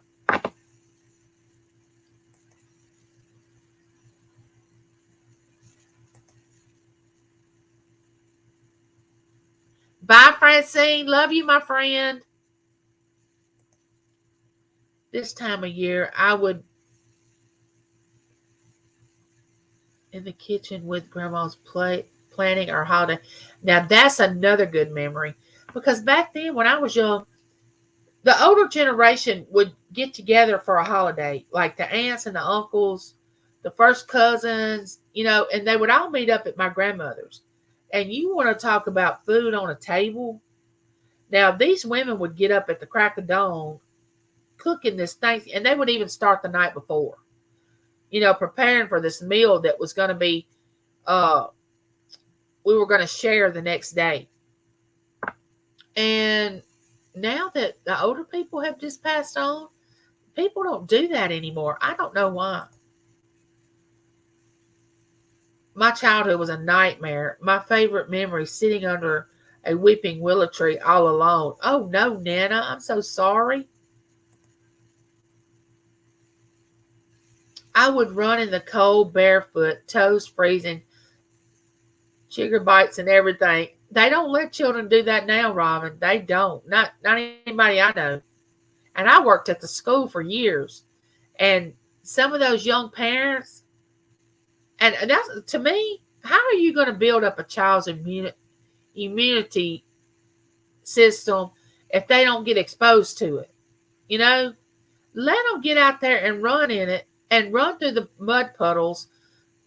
Bye, Francine. Love you, my friend. This time of year, I would in the kitchen with grandma's planning our holiday. Now, that's another good memory. Because back then, when I was young, the older generation would get together for a holiday, like the aunts and the uncles, the first cousins, and they would all meet up at my grandmother's. And you want to talk about food on a table? Now, these women would get up at the crack of dawn cooking this thing, and they would even start the night before, preparing for this meal that was going to be, we were going to share the next day. And now that the older people have just passed on, people don't do that anymore. I don't know why. My childhood was a nightmare. My favorite memory sitting under a weeping willow tree all alone. Oh no, Nana, I'm so sorry. I would run in the cold barefoot, toes freezing, sugar bites and everything. They don't let children do that now, Robin. They don't. Not anybody I know. And I worked at the school for years. And some of those young parents, and that's to me, how are you going to build up a child's immunity system if they don't get exposed to it? Let them get out there and run in it and run through the mud puddles.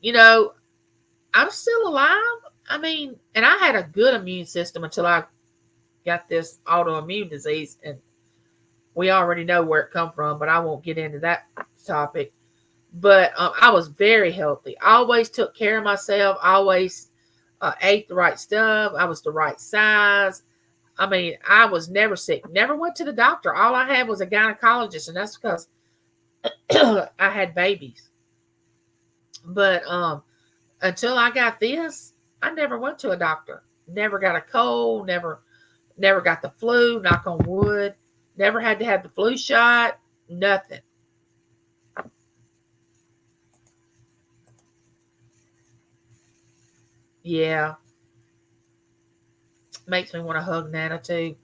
I'm still alive. I mean, and I had a good immune system until I got this autoimmune disease, and we already know where it come from, but I won't get into that topic. But I was very healthy. I always took care of myself. I always ate the right stuff. I was the right size. I mean, I was never sick. Never went to the doctor. All I had was a gynecologist, and that's because I had babies. But until I got this, I never went to a doctor. Never got a cold. Never got the flu. Knock on wood. Never had to have the flu shot. Nothing. Yeah. makes me want to hug Nana too,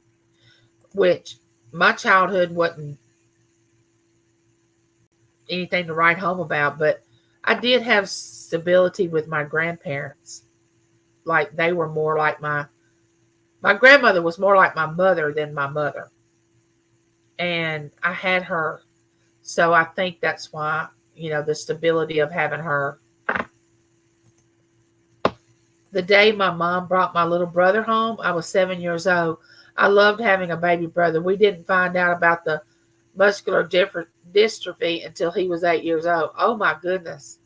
which my childhood wasn't anything to write home about, but I did have stability with my grandparents. Like they were more like my grandmother was more like my mother than my mother. And I had her. So I think that's why, the stability of having her. The day my mom brought my little brother home, I was 7 years old. I loved having a baby brother. We didn't find out about the muscular dystrophy until he was 8 years old. Oh my goodness.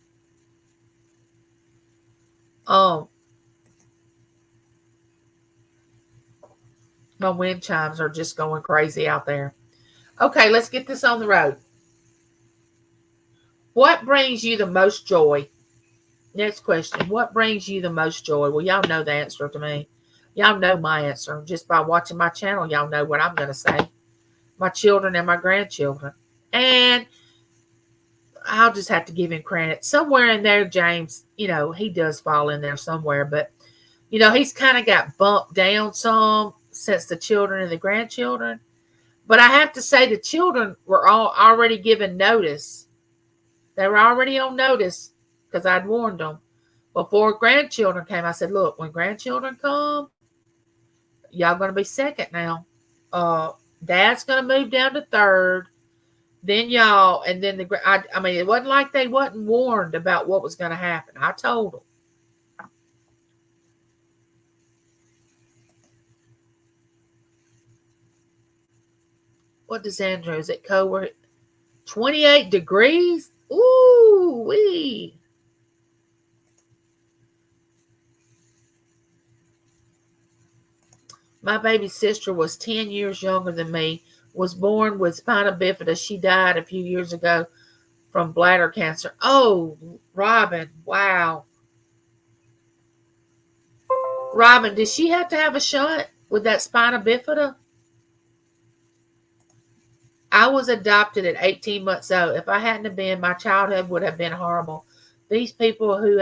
Oh, my wind chimes are just going crazy out there. Okay, let's get this on the road. What brings you the most joy? Next question. What brings you the most joy? Well, y'all know the answer to me. Y'all know my answer. Just by watching my channel, y'all know what I'm going to say. My children and my grandchildren. And I'll just have to give him credit. Somewhere in there, James, he does fall in there somewhere. But, he's kind of got bumped down some since the children and the grandchildren. But I have to say the children were all already given notice. They were already on notice because I'd warned them. Before grandchildren came, I said, look, when grandchildren come, y'all going to be second now. Dad's going to move down to third. Then y'all, and then I mean, it wasn't like they wasn't warned about what was going to happen. I told them. What does Andrew, is it cold? 28 degrees? Ooh, wee. My baby sister was 10 years younger than me, was born with spina bifida. She died a few years ago from bladder cancer. Oh, Robin, wow. Robin, did she have to have a shunt with that spina bifida? I was adopted at 18 months old. If I hadn't have been, my childhood would have been horrible. These people who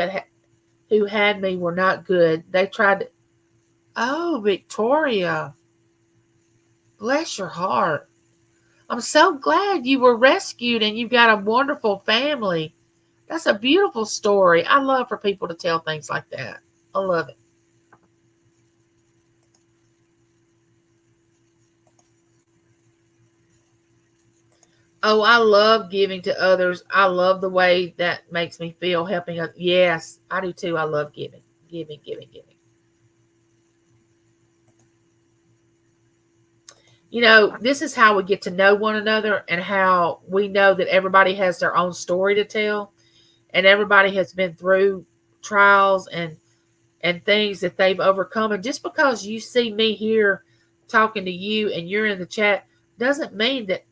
had me were not good. They tried to. Oh, Victoria. Bless your heart. I'm so glad you were rescued and you've got a wonderful family. That's a beautiful story. I love for people to tell things like that. I love it. Oh, I love giving to others. I love the way that makes me feel helping others. Yes, I do too. I love giving. Giving. This is how we get to know one another and how we know that everybody has their own story to tell and everybody has been through trials and things that they've overcome. And just because you see me here talking to you and you're in the chat doesn't mean that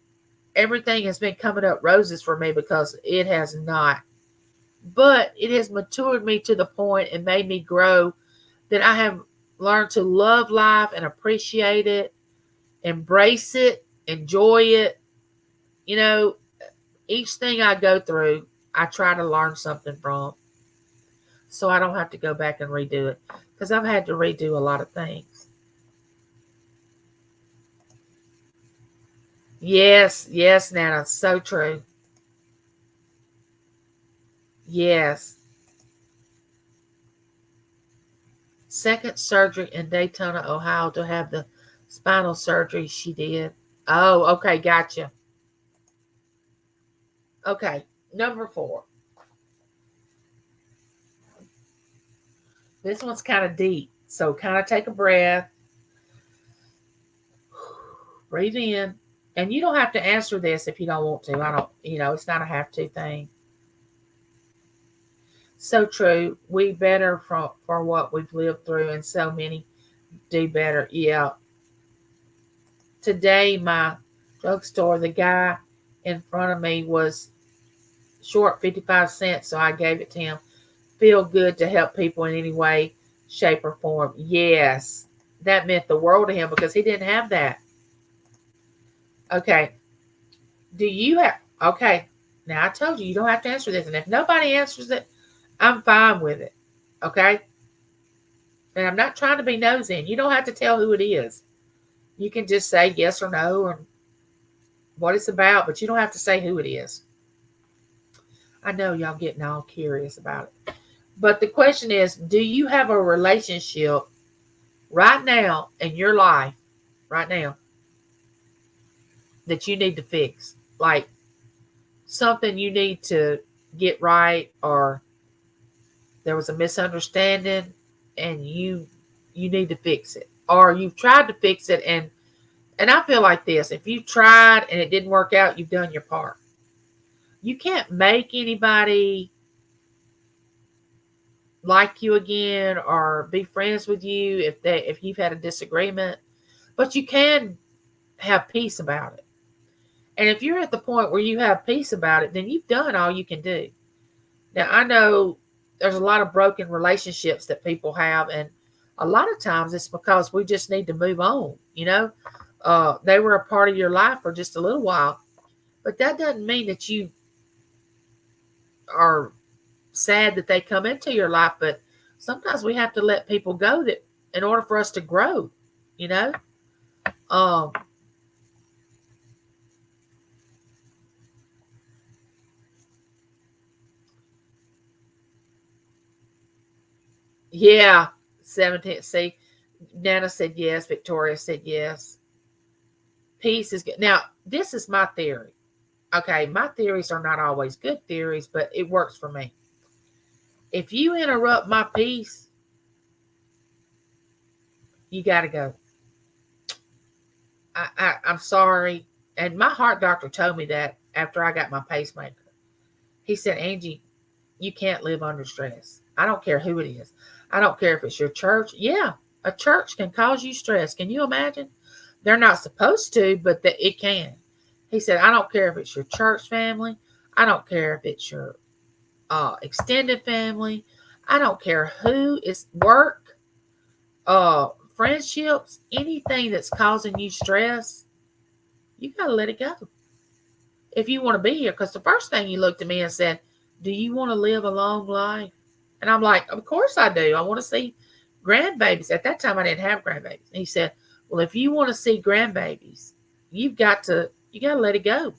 everything has been coming up roses for me, because it has not. But it has matured me to the point and made me grow that I have learned to love life and appreciate it, embrace it, enjoy it. Each thing I go through, I try to learn something from, so I don't have to go back and redo it, because I've had to redo a lot of things. Yes, Nana, so true. Yes. Second surgery in Daytona, Ohio to have the spinal surgery she did. Oh, okay, gotcha. Okay, number 4. This one's kind of deep, so kind of take a breath. Breathe in. And you don't have to answer this if you don't want to. I don't, it's not a have to thing. So true. We better for what we've lived through, and so many do better. Yeah. Today, my drugstore, the guy in front of me was short 55 cents, so I gave it to him. Feel good to help people in any way, shape, or form. Yes. That meant the world to him because he didn't have that. Okay. Do you have, okay. Now I told you don't have to answer this. And if nobody answers it, I'm fine with it. Okay. And I'm not trying to be nosy. You don't have to tell who it is. You can just say yes or no or what it's about, but you don't have to say who it is. I know y'all getting all curious about it. But the question is, do you have a relationship right now in your life, right now, that you need to fix? Like something you need to get right, or there was a misunderstanding and you need to fix it. Or you've tried to fix it and I feel like this, if you tried and it didn't work out, you've done your part. You can't make anybody like you again or be friends with you if you've had a disagreement, but you can have peace about it. And if you're at the point where you have peace about it, then you've done all you can do. Now, I know there's a lot of broken relationships that people have, and a lot of times it's because we just need to move on. They were a part of your life for just a little while, but that doesn't mean that you are sad that they come into your life. But sometimes we have to let people go that in order for us to grow, you know. Um, yeah, 17. See, Nana said yes. Victoria said yes. Peace is good. Now, this is my theory. Okay, my theories are not always good theories, but it works for me. If you interrupt my peace, you got to go. I'm sorry. And my heart doctor told me that after I got my pacemaker. He said, Angie, you can't live under stress. I don't care who it is. I don't care if it's your church. Yeah, a church can cause you stress. Can you imagine? They're not supposed to, but it can. He said, I don't care if it's your church family. I don't care if it's your extended family. I don't care who is work, friendships, anything that's causing you stress. You got to let it go if you want to be here. Because the first thing you looked at me and said, do you want to live a long life? And I'm like, of course I do. I want to see grandbabies. At that time, I didn't have grandbabies. And he said, well, if you want to see grandbabies, you got to let it go.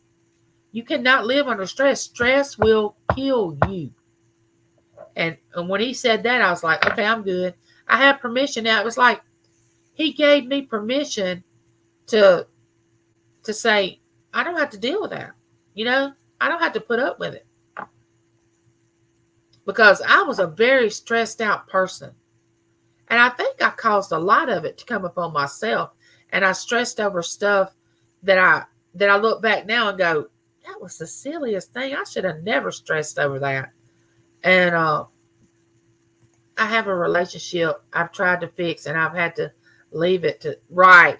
You cannot live under stress. Stress will kill you. And when he said that, I was like, okay, I'm good. I have permission now. It was like he gave me permission to say, I don't have to deal with that. I don't have to put up with it. Because I was a very stressed out person. And I think I caused a lot of it to come upon myself. And I stressed over stuff that I look back now and go, that was the silliest thing. I should have never stressed over that. And I have a relationship I've tried to fix, and I've had to leave it to right.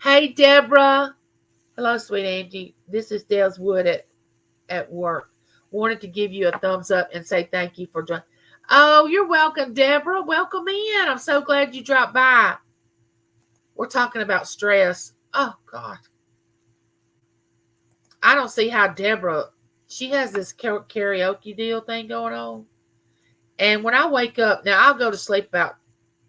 Hey, Deborah. Hello, sweet Angie. This is Dales Wood at work. Wanted to give you a thumbs up and say thank you for joining. Oh, you're welcome, Deborah. Welcome in. I'm so glad you dropped by. We're talking about stress. Oh, God. I don't see how Deborah, she has this karaoke deal thing going on. And when I wake up, now I'll go to sleep about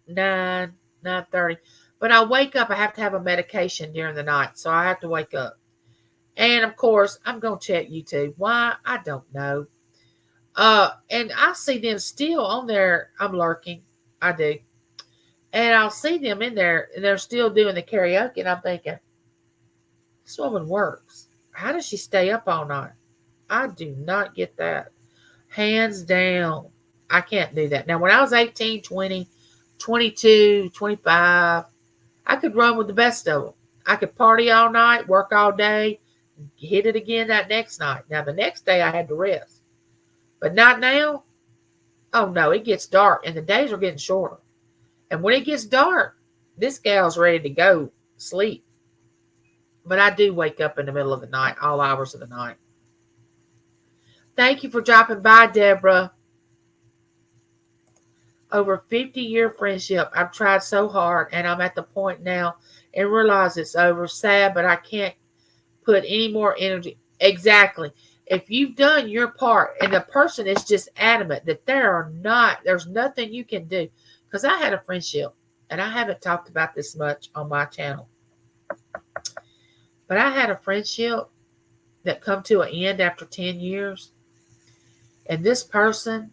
9:30. But I wake up, I have to have a medication during the night. So I have to wake up. And of course, I'm going to check YouTube. Why? I don't know. And I see them still on there. I'm lurking. I do. And I'll see them in there and they're still doing the karaoke. And I'm thinking, this woman works. How does she stay up all night? I do not get that. Hands down. I can't do that. Now, when I was 18, 20, 22, 25, I could run with the best of them. I could party all night, work all day, hit it again that next night. Now, the next day I had to rest. But not now. Oh, no, it gets dark and the days are getting shorter. And when it gets dark, this gal's ready to go sleep. But I do wake up in the middle of the night, all hours of the night. Thank you for dropping by, Deborah. Over 50-year friendship. I've tried so hard and I'm at the point now and realize it's over. Sad, but I can't put any more energy. Exactly. If you've done your part and the person is just adamant that there's nothing you can do. Because I had a friendship, and I haven't talked about this much on my channel, but I had a friendship that come to an end after 10 years. And this person,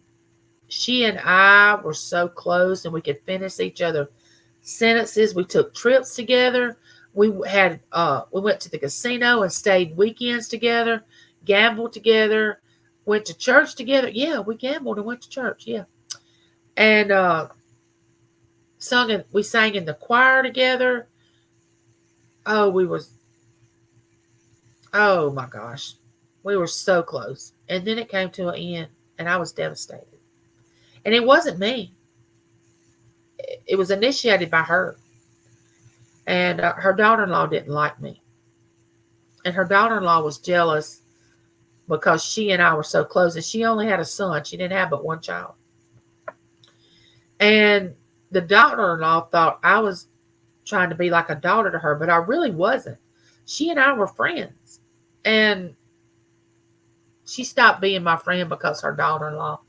she and I were so close and we could finish each other sentences. We took trips together. We went to the casino and stayed weekends together, gambled together, went to church together. Yeah, we gambled and went to church. Yeah. And we sang in the choir together. Oh my gosh. We were so close. And then it came to an end and I was devastated. And it wasn't me. It was initiated by her. And her daughter-in-law didn't like me. And her daughter-in-law was jealous because she and I were so close. And she only had a son. She didn't have but one child. And the daughter-in-law thought I was trying to be like a daughter to her, but I really wasn't. She and I were friends. And she stopped being my friend because her daughter-in-law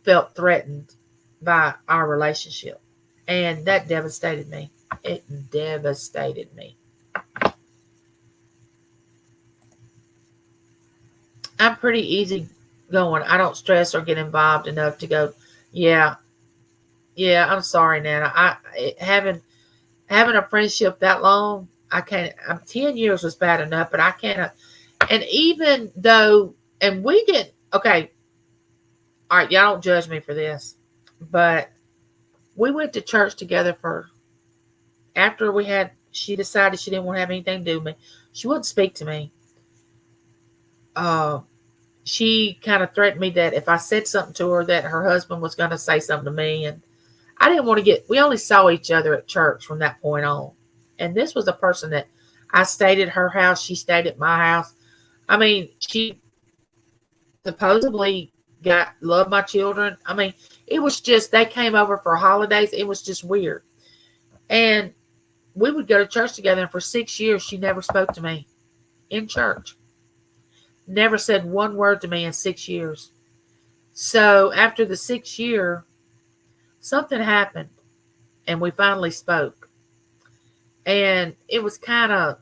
felt threatened by our relationship. And that devastated me. It devastated me. I'm pretty easy going. I don't stress or get involved enough to go, yeah, I'm sorry, Nana. Having a friendship that long, I can't. 10 years was bad enough, but I can't. And even though, and we didn't. Okay, all right, y'all don't judge me for this, but we went to church together after she decided she didn't want to have anything to do with me. She wouldn't speak to me. She kind of threatened me that if I said something to her, that her husband was going to say something to me. And I didn't want to we only saw each other at church from that point on. And this was a person that I stayed at her house. She stayed at my house. I mean, she supposedly loved my children. I mean, it was just, they came over for holidays. It was just weird. And we would go to church together. And for 6 years, she never spoke to me in church. Never said one word to me in 6 years. So after the 6th year, something happened. And we finally spoke. And it was kind of,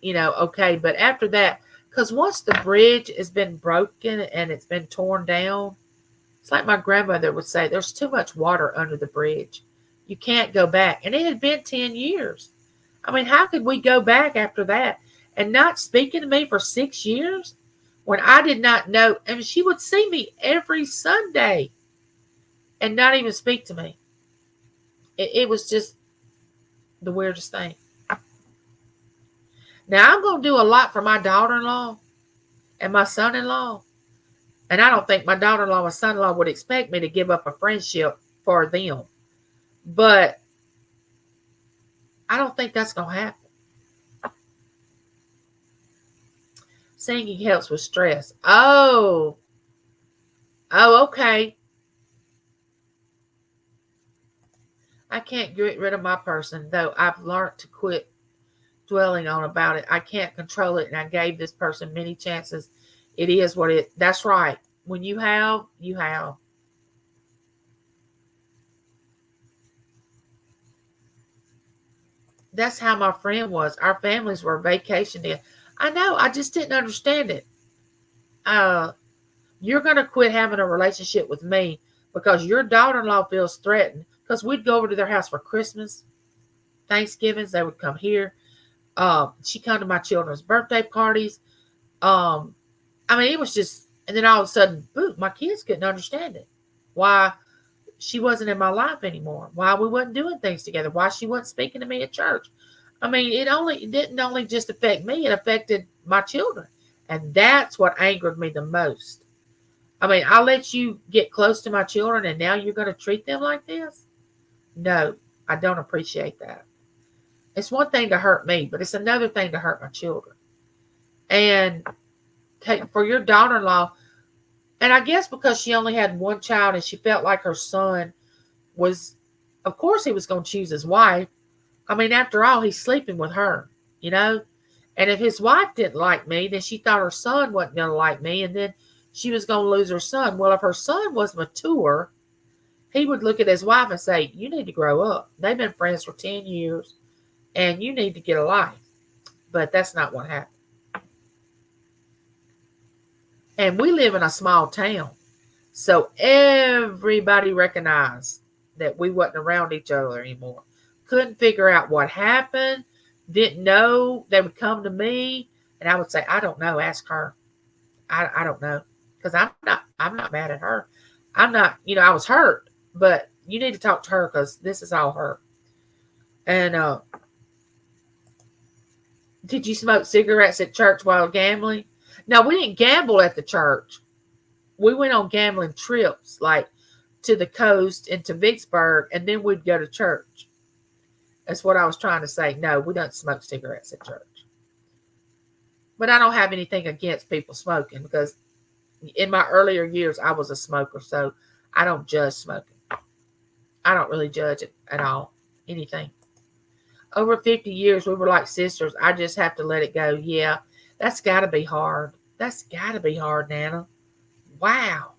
okay. But after that, because once the bridge has been broken and it's been torn down, it's like my grandmother would say, there's too much water under the bridge. You can't go back. And it had been 10 years. I mean, how could we go back after that? And not speaking to me for 6 years when I did not know. And she would see me every Sunday and not even speak to me. It was just the weirdest thing. Now, I'm going to do a lot for my daughter-in-law and my son-in-law. And I don't think my daughter-in-law and son-in-law would expect me to give up a friendship for them. But I don't think that's going to happen. Singing helps with stress. Oh, okay. I can't get rid of my person, though I've learned to quit dwelling on about it. I can't control it, and I gave this person many chances. It is what that's right. When you have, you have. That's how my friend was. Our families were vacationing. I know, I just didn't understand it. You're going to quit having a relationship with me because your daughter-in-law feels threatened, because we'd go over to their house for Christmas, Thanksgivings. They would come here. She come to my children's birthday parties. I mean, it was just, and then all of a sudden, boom, my kids couldn't understand it. Why she wasn't in my life anymore. Why we wasn't doing things together. Why she wasn't speaking to me at church. I mean, it didn't only just affect me, it affected my children. And that's what angered me the most. I mean, I let you get close to my children and now you're going to treat them like this? No, I don't appreciate that. It's one thing to hurt me, but it's another thing to hurt my children. And for your daughter-in-law, and I guess because she only had one child and she felt like her son was, of course he was going to choose his wife. I mean, after all, he's sleeping with her, And if his wife didn't like me, then she thought her son wasn't going to like me, and then she was going to lose her son. Well, if her son was mature, he would look at his wife and say, you need to grow up. They've been friends for 10 years, and you need to get a life. But that's not what happened. And we live in a small town, so everybody recognized that we wasn't around each other anymore. Couldn't figure out what happened. Didn't know. They would come to me, and I would say, I don't know. Ask her. I don't know, because I'm not mad at her. I'm not. I was hurt, but you need to talk to her because this is all her. And did you smoke cigarettes at church while gambling? No, we didn't gamble at the church. We went on gambling trips, like to the coast and to Vicksburg, and then we'd go to church. That's what I was trying to say. No, we don't smoke cigarettes at church. But I don't have anything against people smoking, because in my earlier years, I was a smoker, so I don't judge smoking. I don't really judge it at all, anything. Over 50 years, we were like sisters. I just have to let it go. Yeah, that's got to be hard. That's got to be hard, Nana. Wow.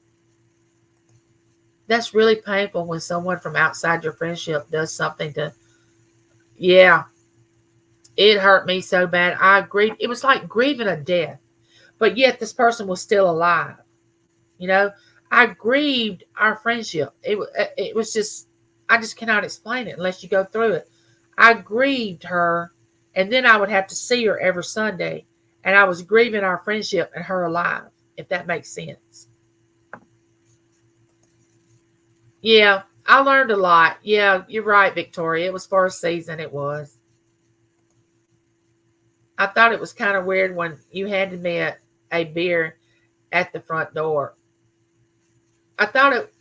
That's really painful when someone from outside your friendship does something to... Yeah. It hurt me so bad. I grieved. It was like grieving a death. But yet this person was still alive. I grieved our friendship. It was just... I just cannot explain it unless you go through it. I grieved her, and then I would have to see her every Sunday, and I was grieving our friendship and her alive, if that makes sense. Yeah, I learned a lot. Yeah, you're right, Victoria. It was for a season. It was. I thought it was kind of weird when you handed me a beer at the front door. I thought it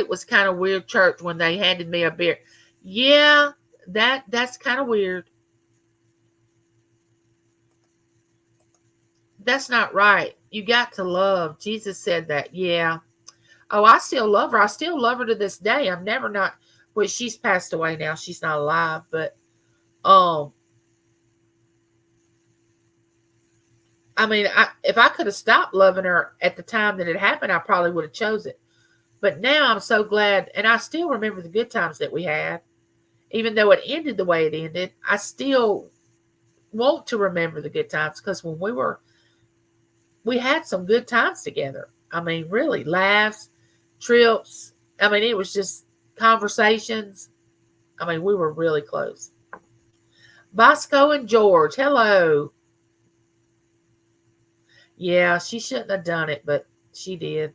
was kind of weird, church, when they handed me a beer. Yeah, that's kind of weird. That's not right. You got to love. Jesus said that. Yeah. Oh, I still love her. I still love her to this day. I'm never not... Well, she's passed away now. She's not alive. But, I mean, if I could have stopped loving her at the time that it happened, I probably would have chose it. But now I'm so glad, and I still remember the good times that we had. Even though it ended the way it ended, I still want to remember the good times, because when we had some good times together. I mean, really, laughs, trips. I mean, it was just conversations. I mean, we were really close. Bosco and George, hello. Yeah, she shouldn't have done it, but she did.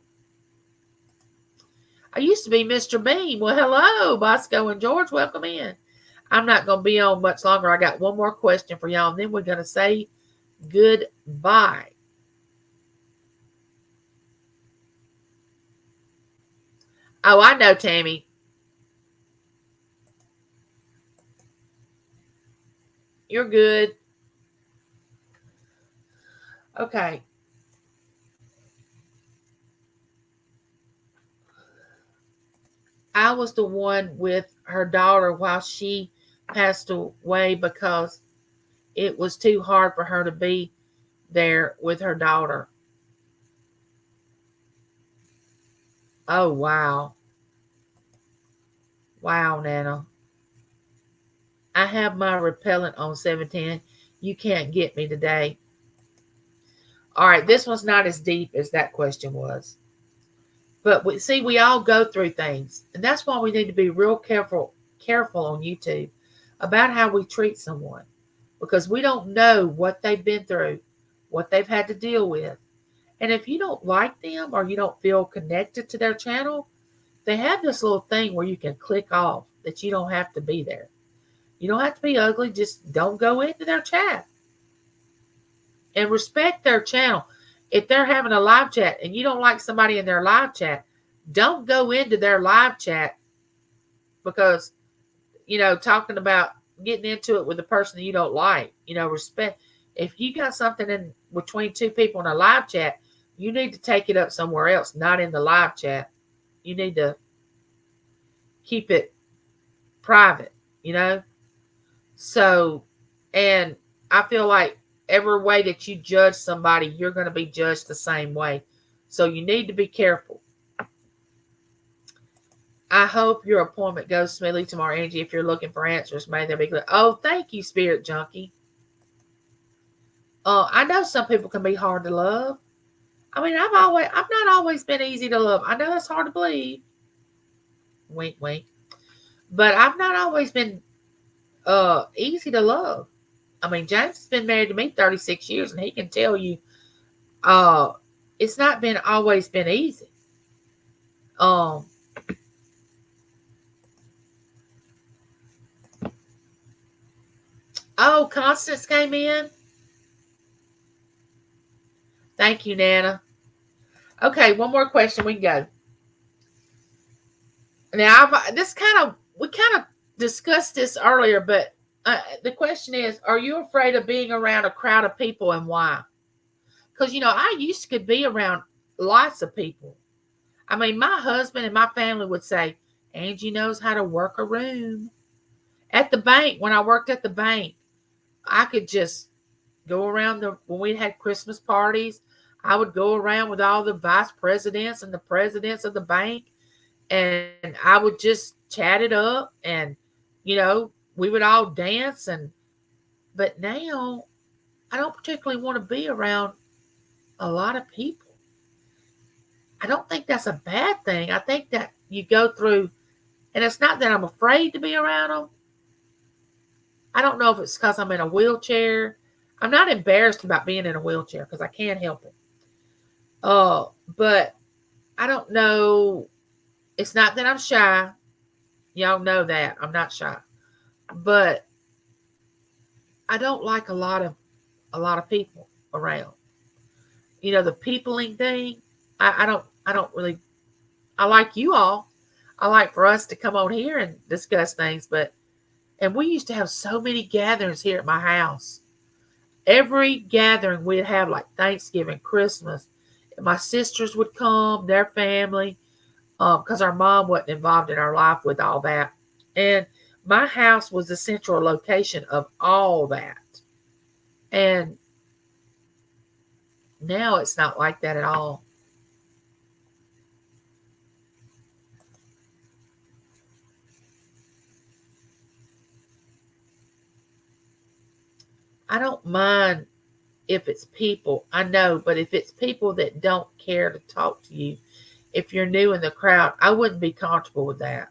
I used to be Mr. Bean. Well, hello, Bosco and George. Welcome in. I'm not going to be on much longer. I got one more question for y'all, and then we're going to say goodbye. Oh, I know, Tammy. You're good. Okay. I was the one with her daughter while she passed away, because it was too hard for her to be there with her daughter. Oh, wow. Wow, Nana. I have my repellent on 710. You can't get me today. All right, this one's not as deep as that question was. But we all go through things. And that's why we need to be real careful on YouTube about how we treat someone. Because we don't know what they've been through, what they've had to deal with. And if you don't like them or you don't feel connected to their channel, they have this little thing where you can click off that you don't have to be there. You don't have to be ugly. Just don't go into their chat. And respect their channel. If they're having a live chat and you don't like somebody in their live chat, don't go into their live chat because, talking about getting into it with the person that you don't like. Respect. If you got something in between two people in a live chat, you need to take it up somewhere else, not in the live chat. You need to keep it private, So And I feel like every way that you judge somebody, you're going to be judged the same way. So you need to be careful. I hope your appointment goes smoothly tomorrow, Angie. If you're looking for answers, may they be clear. Oh, thank you, Spirit Junkie. I know some people can be hard to love. I mean, I've not always been easy to love. I know that's hard to believe. Wink, wink. But I've not always been easy to love. I mean, James has been married to me 36 years, and he can tell you, it's not been always been easy. Oh, Constance came in. Thank you, Nana. Okay, one more question. We can go. Now, we kind of discussed this earlier, but the question is, are you afraid of being around a crowd of people, and why? Because, I used to be around lots of people. I mean, my husband and my family would say, Angie knows how to work a room. At the bank, when I worked at the bank, I could just go around when we had Christmas parties, I would go around with all the vice presidents and the presidents of the bank, and I would just chat it up, and we would all dance. But now I don't particularly want to be around a lot of people. I don't think that's a bad thing. I think that you go through, and it's not that I'm afraid to be around them. I don't know if it's because I'm in a wheelchair. I'm not embarrassed about being in a wheelchair because I can't help it. But I don't know. It's not that I'm shy. Y'all know that I'm not shy, but I don't like a lot of people around. The peopling thing. I don't really. I like you all. I like for us to come on here and discuss things, and we used to have so many gatherings here at my house. Every gathering we'd have, like Thanksgiving, Christmas. My sisters would come, their family, because our mom wasn't involved in our life with all that. And my house was the central location of all that. And now it's not like that at all. I don't mind if it's people, I know, but if it's people that don't care to talk to you, if you're new in the crowd, I wouldn't be comfortable with that.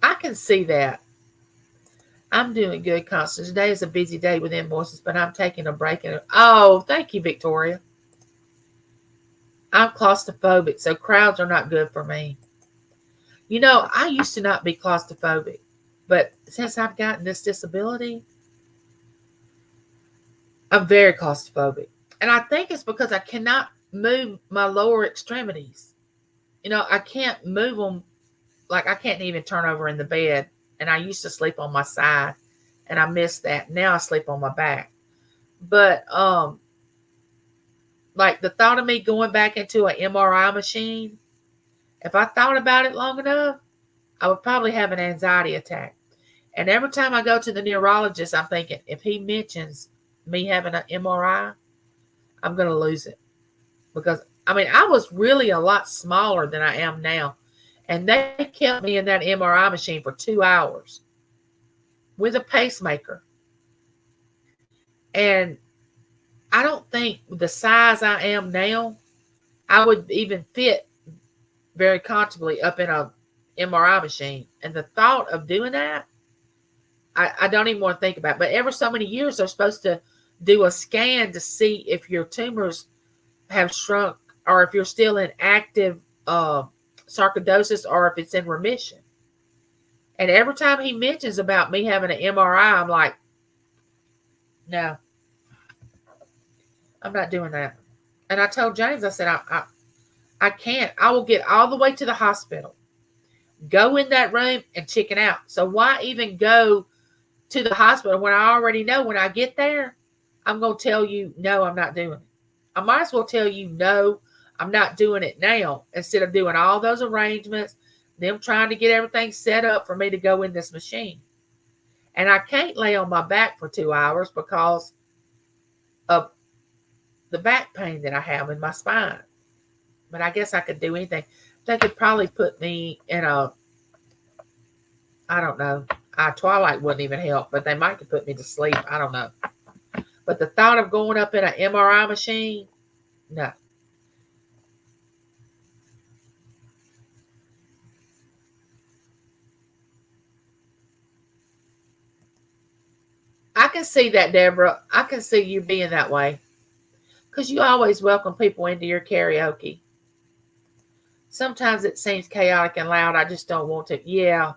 I can see that. I'm doing good, Constance. Today is a busy day with invoices, but I'm taking a break. Oh, thank you, Victoria. I'm claustrophobic, so crowds are not good for me. I used to not be claustrophobic, but since I've gotten this disability, I'm very claustrophobic. And I think it's because I cannot move my lower extremities. I can't move them. Like, I can't even turn over in the bed. And I used to sleep on my side, and I miss that. Now I sleep on my back. But like the thought of me going back into an MRI machine, if I thought about it long enough, I would probably have an anxiety attack. And every time I go to the neurologist, I'm thinking, if he mentions me having an MRI, I'm going to lose it. Because, I mean, I was really a lot smaller than I am now. And they kept me in that MRI machine for 2 hours with a pacemaker. And I don't think the size I am now, I would even fit very comfortably up in a MRI machine. And the thought of doing that, I don't even want to think about it. But every so many years, they're supposed to do a scan to see if your tumors have shrunk or if you're still in active sarcoidosis or if it's in remission. And every time he mentions about me having an MRI, I'm like, no, I'm not doing that. And I told James, I said, I can't. I will get all the way to the hospital, go in that room, and chicken out. So why even go to the hospital when I already know when I get there, I'm going to tell you, no, I'm not doing it. I might as well tell you, no, I'm not doing it now, instead of doing all those arrangements, them trying to get everything set up for me to go in this machine. And I can't lay on my back for 2 hours because of the back pain that I have in my spine. But I guess I could do anything. They could probably put me in a, I don't know. Twilight wouldn't even help, but they might could put me to sleep. I don't know. But the thought of going up in an MRI machine, no. I can see that, Deborah. I can see you being that way. Because you always welcome people into your karaoke. Sometimes it seems chaotic and loud. I just don't want to. Yeah.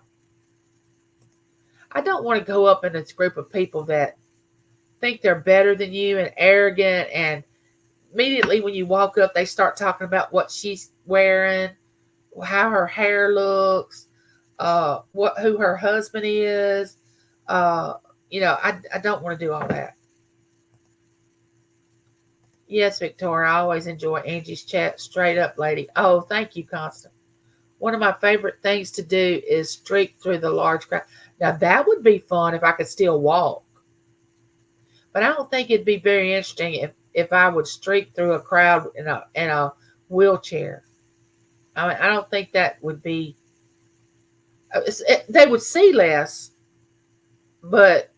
I don't want to go up in this group of people that think they're better than you and arrogant, and immediately when you walk up they start talking about what she's wearing, how her hair looks, who her husband is. I don't want to do all that. Yes, Victoria, I always enjoy Angie's chat. Straight up, lady. Oh, thank you, Constant. One of my favorite things to do is streak through the large crowd. Now, that would be fun if I could still walk. But I don't think it'd be very interesting if I would streak through a crowd in a wheelchair. I mean, I don't think that would be. They would see less, but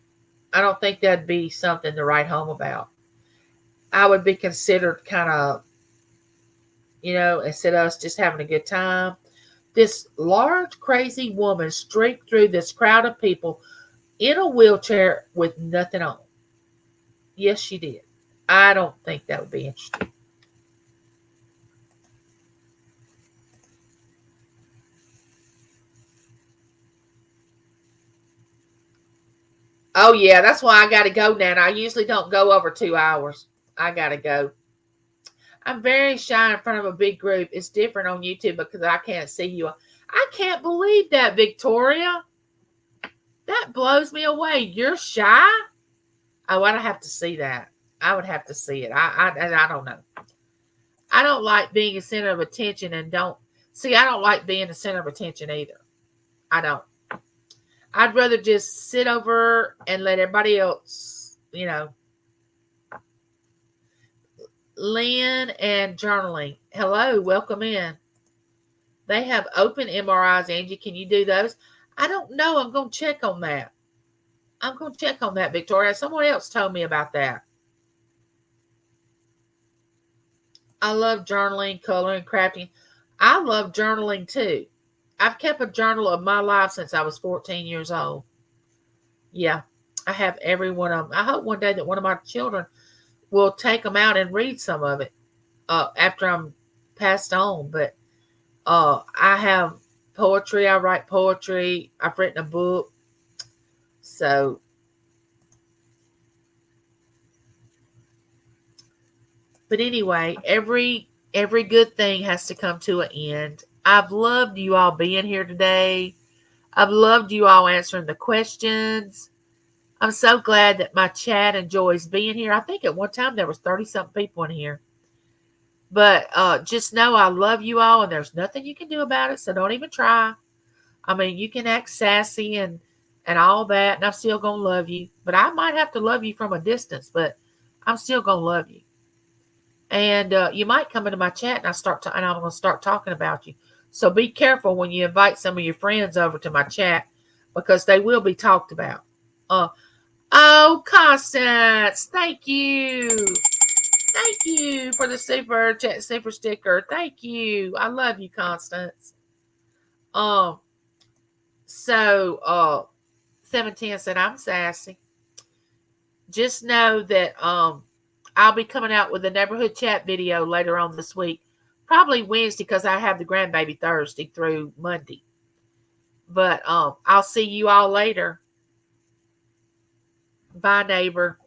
I don't think that'd be something to write home about. I would be considered kind of, instead of us just having a good time, this large, crazy woman streaked through this crowd of people in a wheelchair with nothing on. Yes, she did. I don't think that would be interesting. Oh, yeah, that's why I got to go now. And I usually don't go over 2 hours. I got to go. I'm very shy in front of a big group. It's different on YouTube because I can't see you. I can't believe that, Victoria. That blows me away. You're shy? Oh, I'd have to see that. I would have to see it. I don't know. I don't like being a center of attention and don't. See, I don't like being the center of attention either. I don't. I'd rather just sit over and let everybody else, Lynn and journaling. Hello, welcome in. They have open MRIs, Angie. Can you do those? I don't know. I'm going to check on that. Victoria. Someone else told me about that. I love journaling, coloring, crafting. I love journaling too. I've kept a journal of my life since I was 14 years old. Yeah, I have every one of them. I hope one day that one of my children will take them out and read some of it after I'm passed on. But I have poetry. I write poetry. I've written a book. So, but anyway, every good thing has to come to an end. I've loved you all being here today. I've loved you all answering the questions. I'm so glad that my chat enjoys being here. I think at one time there was 30-something people in here. But just know I love you all, and there's nothing you can do about it, so don't even try. I mean, you can act sassy and all that, and I'm still going to love you. But I might have to love you from a distance, but I'm still going to love you. And you might come into my chat, and I'm going to start talking about you. So be careful when you invite some of your friends over to my chat, because they will be talked about. Oh, Constance, thank you. Thank you for the super chat, super sticker. Thank you. I love you, Constance. 710 said, I'm sassy. Just know that I'll be coming out with a neighborhood chat video later on this week. Probably Wednesday, because I have the grandbaby Thursday through Monday. But I'll see you all later. Bye, neighbor.